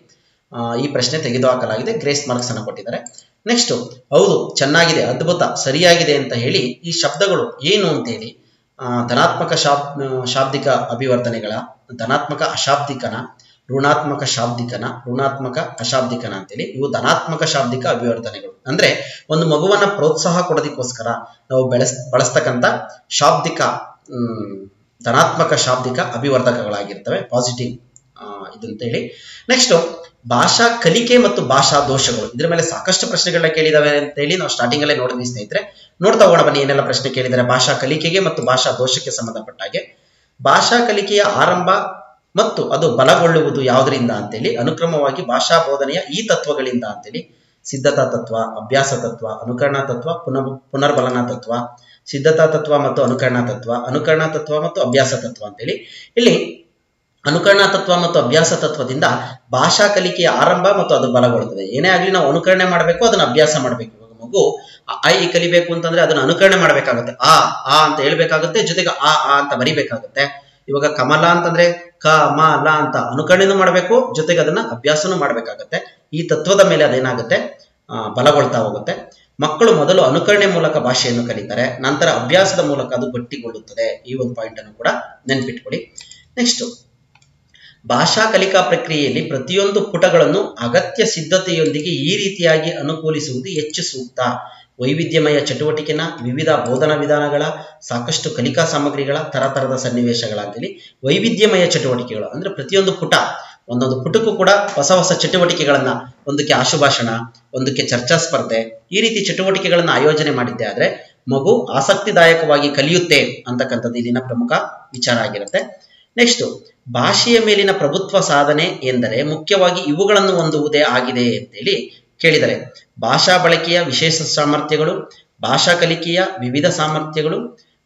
ಈ ಪ್ರಶ್ನೆ ತೆಗೆದುಹಾಕಲಾಗಿದೆ, ಗ್ರೇಸ್ ಮಾರ್ಕ್ಸ್ ಅನ್ನ ಕೊಟ್ಟಿದ್ದಾರೆ. ನೆಕ್ಸ್ಟ್, ಹೌದು ಚೆನ್ನಾಗಿದೆ, ಅದ್ಭುತ, ಸರಿಯಾಗಿದೆ ಅಂತ ಹೇಳಿ ಈ ಶಬ್ದಗಳು ಏನು ಅಂತೇಳಿ ಧನಾತ್ಮಕ ಶಾಬ್ದಿಕ ಅಭಿವರ್ಧನೆಗಳ, ಧನಾತ್ಮಕ ಅಶಾಬ್ದಿಕನ, ಋಣಾತ್ಮಕ ಶಾಬ್ದಿಕನ, ಋಣಾತ್ಮಕ ಅಶಾಬ್ದಿಕನ ಅಂತೇಳಿ ಇವು ಧನಾತ್ಮಕ ಶಾಬ್ದಿಕ ಅಭಿವರ್ಧನೆಗಳು. ಅಂದ್ರೆ ಒಂದು ಮಗುವನ್ನ ಪ್ರೋತ್ಸಾಹ ಕೊಡೋದಕ್ಕೋಸ್ಕರ ನಾವು ಬಳಸ್ತಕ್ಕಂಥ ಶಾಬ್ದಿಕ ಧನಾತ್ಮಕ ಶಾಬ್ದಿಕ ಅಭಿವರ್ಧಕಗಳಾಗಿರ್ತವೆ, ಪಾಸಿಟಿವ್ ಇದಂತೇಳಿ. ನೆಕ್ಸ್ಟ್, ಭಾಷಾ ಕಲಿಕೆ ಮತ್ತು ಭಾಷಾ ದೋಷಗಳು. ಇದ್ರ ಮೇಲೆ ಸಾಕಷ್ಟು ಪ್ರಶ್ನೆಗಳನ್ನ ಕೇಳಿದಾವೆ ಅಂತ ಹೇಳಿ ನಾವು ಸ್ಟಾರ್ಟಿಂಗ್ ಅಲ್ಲೇ ನೋಡಿದ್ವಿ ಸ್ನೇಹಿತರೆ. ನೋಡ್ತಾ ಹೋಗೋಣ ಬನ್ನಿ ಏನೆಲ್ಲ ಪ್ರಶ್ನೆ ಕೇಳಿದರೆ ಭಾಷಾ ಕಲಿಕೆಗೆ ಮತ್ತು ಭಾಷಾ ದೋಷಕ್ಕೆ ಸಂಬಂಧಪಟ್ಟಾಗೆ. ಭಾಷಾ ಕಲಿಕೆಯ ಆರಂಭ ಮತ್ತು ಅದು ಬಲಗೊಳ್ಳುವುದು ಯಾವುದರಿಂದ ಅಂತೇಳಿ, ಅನುಕ್ರಮವಾಗಿ ಭಾಷಾ ಬೋಧನೆಯ ಈ ತತ್ವಗಳಿಂದ ಅಂತೇಳಿ. ಸಿದ್ಧತಾ ತತ್ವ, ಅಭ್ಯಾಸ ತತ್ವ, ಅನುಕರಣಾ ತತ್ವ, ಪುನರ್ಬಲನಾ ತತ್ವ, ಸಿದ್ಧತಾ ತತ್ವ ಮತ್ತು ಅನುಕರಣಾ ತತ್ವ, ಅನುಕರಣಾ ತತ್ವ ಮತ್ತು ಅಭ್ಯಾಸ ತತ್ವ ಅಂತೇಳಿ. ಇಲ್ಲಿ ಅನುಕರಣಾ ತತ್ವ ಮತ್ತು ಅಭ್ಯಾಸ ತತ್ವದಿಂದ ಭಾಷಾ ಕಲಿಕೆಯ ಆರಂಭ ಮತ್ತು ಅದು ಬಲಗೊಳ್ಳುತ್ತದೆ. ಏನೇ ಆಗ್ಲಿ ನಾವು ಅನುಕರಣೆ ಮಾಡಬೇಕು, ಅದನ್ನ ಅಭ್ಯಾಸ ಮಾಡಬೇಕು. ಮಗು ಐ ಕಲಿಬೇಕು ಅಂತಂದ್ರೆ ಅದನ್ನ ಅನುಕರಣೆ ಮಾಡಬೇಕಾಗುತ್ತೆ. ಆ ಅಂತ ಹೇಳ್ಬೇಕಾಗುತ್ತೆ, ಜೊತೆಗೆ ಆ ಅಂತ ಬರಿಬೇಕಾಗುತ್ತೆ. ಇವಾಗ ಕಮಲ ಅಂತಂದ್ರೆ ಕ ಮ ಲ ಅಂತ ಅನುಕರಣೆನೂ ಮಾಡಬೇಕು, ಜೊತೆಗೆ ಅದನ್ನ ಅಭ್ಯಾಸನೂ ಮಾಡಬೇಕಾಗತ್ತೆ. ಈ ತತ್ವದ ಮೇಲೆ ಅದೇನಾಗುತ್ತೆ, ಬಲಗೊಳ್ತಾ ಹೋಗುತ್ತೆ. ಮಕ್ಕಳು ಮೊದಲು ಅನುಕರಣೆ ಮೂಲಕ ಭಾಷೆಯನ್ನು ಕಲಿತಾರೆ, ನಂತರ ಅಭ್ಯಾಸದ ಮೂಲಕ ಅದು ಗಟ್ಟಿಗೊಳ್ಳುತ್ತದೆ. ಈ ಒಂದು ಪಾಯಿಂಟ್ ಅನ್ನು ಕೂಡ ನೆನ್ಪಿಟ್ಕೊಳ್ಳಿ. ನೆಕ್ಸ್ಟ್, ಭಾಷಾ ಕಲಿಕಾ ಪ್ರಕ್ರಿಯೆಯಲ್ಲಿ ಪ್ರತಿಯೊಂದು ಪುಟಗಳನ್ನು ಅಗತ್ಯ ಸಿದ್ಧತೆಯೊಂದಿಗೆ ಈ ರೀತಿಯಾಗಿ ಅನುಕೂಲಿಸುವುದು ಹೆಚ್ಚು ಸೂಕ್ತ. ವೈವಿಧ್ಯಮಯ ಚಟುವಟಿಕೆನ, ವಿವಿಧ ಬೋಧನಾ ವಿಧಾನಗಳ, ಸಾಕಷ್ಟು ಕಲಿಕಾ ಸಾಮಗ್ರಿಗಳ, ತರತರದ ಸನ್ನಿವೇಶಗಳ ಅಂತೇಳಿ. ವೈವಿಧ್ಯಮಯ ಚಟುವಟಿಕೆಗಳು ಅಂದ್ರೆ ಪ್ರತಿಯೊಂದು ಪುಟ, ಒಂದೊಂದು ಪುಟಕ್ಕೂ ಕೂಡ ಹೊಸ ಹೊಸ ಚಟುವಟಿಕೆಗಳನ್ನ, ಒಂದಕ್ಕೆ ಆಶುಭಾಷಣ, ಒಂದಕ್ಕೆ ಚರ್ಚಾ ಸ್ಪರ್ಧೆ, ಈ ರೀತಿ ಚಟುವಟಿಕೆಗಳನ್ನ ಆಯೋಜನೆ ಮಾಡಿದ್ದೆ ಆದ್ರೆ ಮಗು ಆಸಕ್ತಿದಾಯಕವಾಗಿ ಕಲಿಯುತ್ತೆ ಅಂತಕ್ಕಂಥದ್ದು ಇಲ್ಲಿನ ಪ್ರಮುಖ ವಿಚಾರ ಆಗಿರುತ್ತೆ. ನೆಕ್ಸ್ಟ್, ಭಾಷೆಯ ಮೇಲಿನ ಪ್ರಭುತ್ವ ಸಾಧನೆ ಎಂದರೆ ಮುಖ್ಯವಾಗಿ ಇವುಗಳನ್ನು ಹೊಂದುವುದೇ ಆಗಿದೆ ಅಂತೇಳಿ ಕೇಳಿದರೆ, ಭಾಷಾ ಬಳಕೆಯ ವಿಶೇಷ ಸಾಮರ್ಥ್ಯಗಳು, ಭಾಷಾ ಕಲಿಕೆಯ ವಿವಿಧ ಸಾಮರ್ಥ್ಯಗಳು,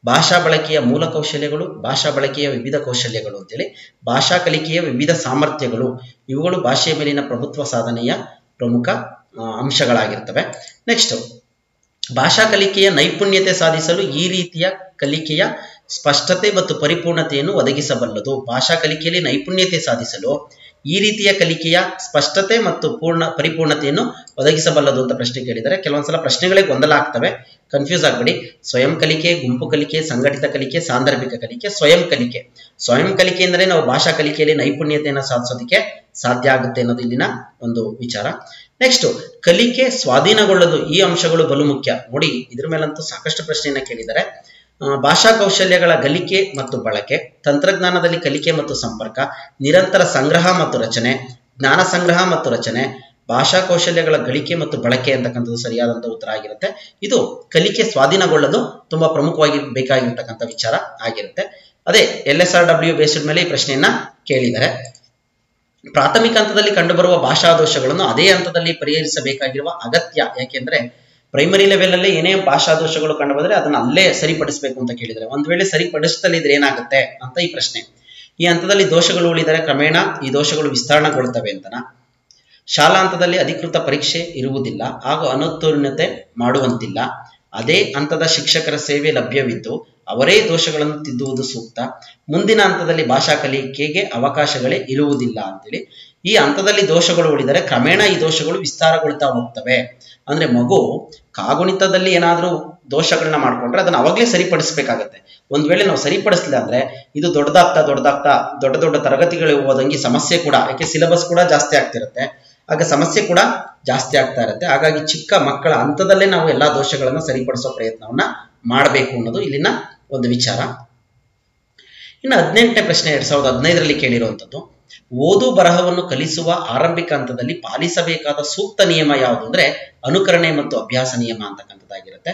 ಭಾಷಾ ಬಳಕೆಯ ಮೂಲ ಕೌಶಲ್ಯಗಳು, ಭಾಷಾ ಬಳಕೆಯ ವಿವಿಧ ಕೌಶಲ್ಯಗಳು ಅಂತೇಳಿ. ಭಾಷಾ ಕಲಿಕೆಯ ವಿವಿಧ ಸಾಮರ್ಥ್ಯಗಳು ಇವುಗಳು ಭಾಷೆಯ ಮೇಲಿನ ಪ್ರಭುತ್ವ ಸಾಧನೆಯ ಪ್ರಮುಖ ಅಂಶಗಳಾಗಿರ್ತವೆ. ನೆಕ್ಸ್ಟ್, ಭಾಷಾ ಕಲಿಕೆಯ ನೈಪುಣ್ಯತೆ ಸಾಧಿಸಲು ಈ ರೀತಿಯ ಕಲಿಕೆಯ ಸ್ಪಷ್ಟತೆ ಮತ್ತು ಪರಿಪೂರ್ಣತೆಯನ್ನು ಒದಗಿಸಬಲ್ಲದು. ಭಾಷಾ ಕಲಿಕೆಯಲ್ಲಿ ನೈಪುಣ್ಯತೆ ಸಾಧಿಸಲು ಈ ರೀತಿಯ ಕಲಿಕೆಯ ಸ್ಪಷ್ಟತೆ ಮತ್ತು ಪರಿಪೂರ್ಣತೆಯನ್ನು ಒದಗಿಸಬಲ್ಲದು ಅಂತ ಪ್ರಶ್ನೆ ಕೇಳಿದರೆ ಕೆಲವೊಂದ್ಸಲ ಪ್ರಶ್ನೆಗಳೇ ಗೊಂದಲ ಆಗ್ತವೆ, ಕನ್ಫ್ಯೂಸ್ ಆಗ್ಬೇಡಿ. ಸ್ವಯಂ ಕಲಿಕೆ, ಗುಂಪು ಕಲಿಕೆ, ಸಂಘಟಿತ ಕಲಿಕೆ, ಸಾಂದರ್ಭಿಕ ಕಲಿಕೆ, ಸ್ವಯಂ ಕಲಿಕೆ. ಸ್ವಯಂ ಕಲಿಕೆ ಅಂದರೆ ನಾವು ಭಾಷಾ ಕಲಿಕೆಯಲ್ಲಿ ನೈಪುಣ್ಯತೆಯನ್ನು ಸಾಧಿಸೋದಕ್ಕೆ ಸಾಧ್ಯ ಆಗುತ್ತೆ ಅನ್ನೋದು ಇಲ್ಲಿನ ಒಂದು ವಿಚಾರ. ನೆಕ್ಸ್ಟ್, ಕಲಿಕೆ ಸ್ವಾಧೀನಗೊಳ್ಳಲು ಈ ಅಂಶಗಳು ಬಲು ಮುಖ್ಯ. ನೋಡಿ, ಇದ್ರ ಮೇಲಂತೂ ಸಾಕಷ್ಟು ಪ್ರಶ್ನೆಯನ್ನ ಕೇಳಿದ್ದಾರೆ. ಭಾಷಾ ಕೌಶಲ್ಯಗಳ ಗಳಿಕೆ ಮತ್ತು ಬಳಕೆ, ತಂತ್ರಜ್ಞಾನದಲ್ಲಿ ಕಲಿಕೆ ಮತ್ತು ಸಂಪರ್ಕ, ನಿರಂತರ ಸಂಗ್ರಹ ಮತ್ತು ರಚನೆ, ಜ್ಞಾನ ಸಂಗ್ರಹ ಮತ್ತು ರಚನೆ, ಭಾಷಾ ಕೌಶಲ್ಯಗಳ ಗಳಿಕೆ ಮತ್ತು ಬಳಕೆ ಅಂತಕ್ಕಂಥದ್ದು ಸರಿಯಾದಂತಹ ಉತ್ತರ ಆಗಿರುತ್ತೆ. ಇದು ಕಲಿಕೆ ಸ್ವಾಧೀನಗೊಳ್ಳಲು ತುಂಬಾ ಪ್ರಮುಖವಾಗಿ ಬೇಕಾಗಿರ್ತಕ್ಕಂಥ ವಿಚಾರ ಆಗಿರುತ್ತೆ. ಅದೇ LSRW ಬೇಸ್ಡ್ ಮೇಲೆ ಈ ಪ್ರಶ್ನೆಯನ್ನ ಕೇಳಿದ್ದಾರೆ. ಪ್ರಾಥಮಿಕ ಹಂತದಲ್ಲಿ ಕಂಡುಬರುವ ಭಾಷಾ ದೋಷಗಳನ್ನು ಅದೇ ಹಂತದಲ್ಲಿ ಪರಿಹರಿಸಬೇಕಾಗಿರುವ ಅಗತ್ಯ. ಯಾಕೆಂದ್ರೆ ಪ್ರೈಮರಿ ಲೆವೆಲ್ ಅಲ್ಲಿ ಏನೇ ಭಾಷಾ ದೋಷಗಳು ಕಂಡು ಬಂದ್ರೆ ಅದನ್ನ ಅಲ್ಲೇ ಸರಿಪಡಿಸಬೇಕು ಅಂತ ಕೇಳಿದರೆ, ಒಂದ್ ವೇಳೆ ಸರಿಪಡಿಸ್ತಲಿದ್ರೆ ಏನಾಗುತ್ತೆ ಅಂತ ಈ ಪ್ರಶ್ನೆ. ಈ ಹಂತದಲ್ಲಿ ದೋಷಗಳು ಉಳಿದರೆ ಕ್ರಮೇಣ ಈ ದೋಷಗಳು ವಿಸ್ತರಣೆಗೊಳ್ಳುತ್ತವೆ ಅಂತನ. ಶಾಲಾ ಹಂತದಲ್ಲಿ ಅಧಿಕೃತ ಪರೀಕ್ಷೆ ಇರುವುದಿಲ್ಲ ಹಾಗೂ ಅನುತ್ತೀರ್ಣತೆ ಮಾಡುವಂತಿಲ್ಲ. ಅದೇ ಹಂತದ ಶಿಕ್ಷಕರ ಸೇವೆ ಲಭ್ಯವಿದ್ದು ಅವರೇ ದೋಷಗಳನ್ನು ತಿದ್ದುವುದು ಸೂಕ್ತ. ಮುಂದಿನ ಹಂತದಲ್ಲಿ ಭಾಷಾ ಕಲಿಕೆಗೆ ಅವಕಾಶಗಳೇ ಇರುವುದಿಲ್ಲ ಅಂತೇಳಿ. ಈ ಹಂತದಲ್ಲಿ ದೋಷಗಳು ಉಳಿದರೆ ಕ್ರಮೇಣ ಈ ದೋಷಗಳು ವಿಸ್ತಾರಗೊಳ್ತಾ ಹೋಗ್ತವೆ. ಅಂದ್ರೆ ಮಗು ಕಾಗುಣಿತದಲ್ಲಿ ಏನಾದ್ರೂ ದೋಷಗಳನ್ನ ಮಾಡ್ಕೊಂಡ್ರೆ ಅದನ್ನ ಅವಾಗ್ಲೇ ಸರಿಪಡಿಸ್ಬೇಕಾಗತ್ತೆ. ಒಂದ್ ವೇಳೆ ನಾವು ಸರಿಪಡಿಸ್ಲಿಲ್ಲ ಅಂದ್ರೆ ಇದು ದೊಡ್ಡದಾಗ್ತಾ ದೊಡ್ಡ ದೊಡ್ಡ ತರಗತಿಗಳಿಗೆ ಹೋದಂಗೆ ಸಮಸ್ಯೆ ಕೂಡ, ಯಾಕೆ ಸಿಲೆಬಸ್ ಕೂಡ ಜಾಸ್ತಿ ಆಗ್ತಿರುತ್ತೆ, ಆಗ ಸಮಸ್ಯೆ ಕೂಡ ಜಾಸ್ತಿ ಆಗ್ತಾ ಇರುತ್ತೆ. ಹಾಗಾಗಿ ಚಿಕ್ಕ ಮಕ್ಕಳ ಹಂತದಲ್ಲೇ ನಾವು ಎಲ್ಲಾ ದೋಷಗಳನ್ನ ಸರಿಪಡಿಸೋ ಪ್ರಯತ್ನವನ್ನ ಮಾಡಬೇಕು ಅನ್ನೋದು ಇಲ್ಲಿನ ಒಂದು ವಿಚಾರ. ಇನ್ನು 18ನೇ ಪ್ರಶ್ನೆ 2015ರಲ್ಲಿ ಕೇಳಿರುವಂತದ್ದು, ಓದು ಬರಹವನ್ನು ಕಲಿಸುವ ಆರಂಭಿಕ ಹಂತದಲ್ಲಿ ಪಾಲಿಸಬೇಕಾದ ಸೂಕ್ತ ನಿಯಮ ಯಾವುದು ಅಂದ್ರೆ ಅನುಕರಣೆ ಮತ್ತು ಅಭ್ಯಾಸ ನಿಯಮ ಅಂತಕ್ಕಂಥದ್ದಾಗಿರುತ್ತೆ.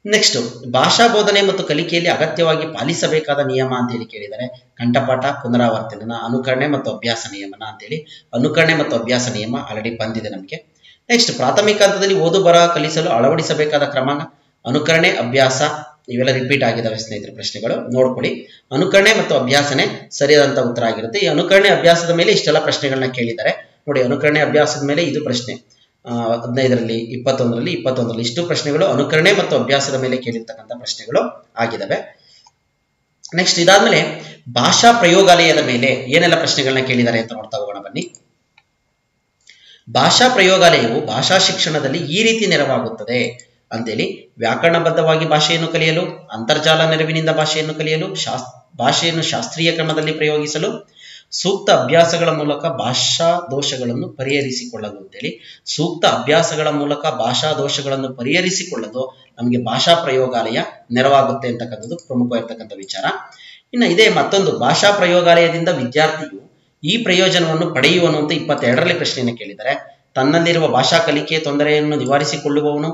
ನೆಕ್ಸ್ಟ್, ಭಾಷಾ ಬೋಧನೆ ಮತ್ತು ಕಲಿಕೆಯಲ್ಲಿ ಅಗತ್ಯವಾಗಿ ಪಾಲಿಸಬೇಕಾದ ನಿಯಮ ಅಂತೇಳಿ ಕೇಳಿದರೆ ಕಂಠಪಾಠ, ಪುನರಾವರ್ತನೆನ, ಅನುಕರಣೆ ಮತ್ತು ಅಭ್ಯಾಸ ನಿಯಮನ ಅಂತೇಳಿ. ಅನುಕರಣೆ ಮತ್ತು ಅಭ್ಯಾಸ ನಿಯಮ ಆಲ್ರೆಡಿ ಬಂದಿದೆ ನಮಗೆ. ನೆಕ್ಸ್ಟ್, ಪ್ರಾಥಮಿಕ ಹಂತದಲ್ಲಿ ಓದು ಬರಹ ಕಲಿಸಲು ಅಳವಡಿಸಬೇಕಾದ ಕ್ರಮ ಅನುಕರಣೆ, ಅಭ್ಯಾಸ ಇವೆಲ್ಲ ರಿಪೀಟ್ ಆಗಿದಾವೆ ಸ್ನೇಹಿತರೆ, ಪ್ರಶ್ನೆಗಳು ನೋಡ್ಕೊಳ್ಳಿ. ಅನುಕರಣೆ ಮತ್ತು ಅಭ್ಯಾಸನೇ ಸರಿಯಾದಂತ ಉತ್ತರ ಆಗಿರುತ್ತೆ. ಈ ಅನುಕರಣೆ ಅಭ್ಯಾಸದ ಮೇಲೆ ಇಷ್ಟೆಲ್ಲ ಪ್ರಶ್ನೆಗಳನ್ನ ಕೇಳಿದ್ದಾರೆ ನೋಡಿ. ಅನುಕರಣೆ ಅಭ್ಯಾಸದ ಮೇಲೆ ಇದು ಪ್ರಶ್ನೆ 15ರಲ್ಲಿ 21ರಲ್ಲಿ ಇಷ್ಟು ಪ್ರಶ್ನೆಗಳು ಅನುಕರಣೆ ಮತ್ತು ಅಭ್ಯಾಸದ ಮೇಲೆ ಕೇಳಿರ್ತಕ್ಕಂಥ ಪ್ರಶ್ನೆಗಳು ಆಗಿದಾವೆ. ನೆಕ್ಸ್ಟ್, ಇದಾದ್ಮೇಲೆ ಭಾಷಾ ಪ್ರಯೋಗಾಲಯದ ಮೇಲೆ ಏನೆಲ್ಲ ಪ್ರಶ್ನೆಗಳನ್ನ ಕೇಳಿದ್ದಾರೆ ಅಂತ ನೋಡ್ತಾ ಹೋಗೋಣ ಬನ್ನಿ. ಭಾಷಾ ಪ್ರಯೋಗಾಲಯವು ಭಾಷಾ ಶಿಕ್ಷಣದಲ್ಲಿ ಈ ರೀತಿ ನೆರವಾಗುತ್ತದೆ ಅಂತೇಳಿ. ವ್ಯಾಕರಣಬದ್ಧವಾಗಿ ಭಾಷೆಯನ್ನು ಕಲಿಯಲು, ಅಂತರ್ಜಾಲ ನೆರವಿನಿಂದ ಭಾಷೆಯನ್ನು ಕಲಿಯಲು, ಭಾಷೆಯನ್ನು ಶಾಸ್ತ್ರೀಯ ಕ್ರಮದಲ್ಲಿ ಪ್ರಯೋಗಿಸಲು, ಸೂಕ್ತ ಅಭ್ಯಾಸಗಳ ಮೂಲಕ ಭಾಷಾ ದೋಷಗಳನ್ನು ಪರಿಹರಿಸಿಕೊಳ್ಳಲು ಅಂತೇಳಿ. ಸೂಕ್ತ ಅಭ್ಯಾಸಗಳ ಮೂಲಕ ಭಾಷಾ ದೋಷಗಳನ್ನು ಪರಿಹರಿಸಿಕೊಳ್ಳಲು ನಮಗೆ ಭಾಷಾ ಪ್ರಯೋಗಾಲಯ ನೆರವಾಗುತ್ತೆ ಅಂತಕ್ಕಂಥದ್ದು ಪ್ರಮುಖವಾಗಿರ್ತಕ್ಕಂಥ ವಿಚಾರ. ಇನ್ನು ಇದೇ ಮತ್ತೊಂದು, ಭಾಷಾ ಪ್ರಯೋಗಾಲಯದಿಂದ ವಿದ್ಯಾರ್ಥಿಯು ಈ ಪ್ರಯೋಜನವನ್ನು ಪಡೆಯುವನು ಅಂತ 22ರಲ್ಲಿ ಪ್ರಶ್ನೆಯನ್ನು ಕೇಳಿದರೆ. ತನ್ನಲ್ಲಿರುವ ಭಾಷಾ ಕಲಿಕೆಯ ತೊಂದರೆಯನ್ನು ನಿವಾರಿಸಿಕೊಳ್ಳುವವನು,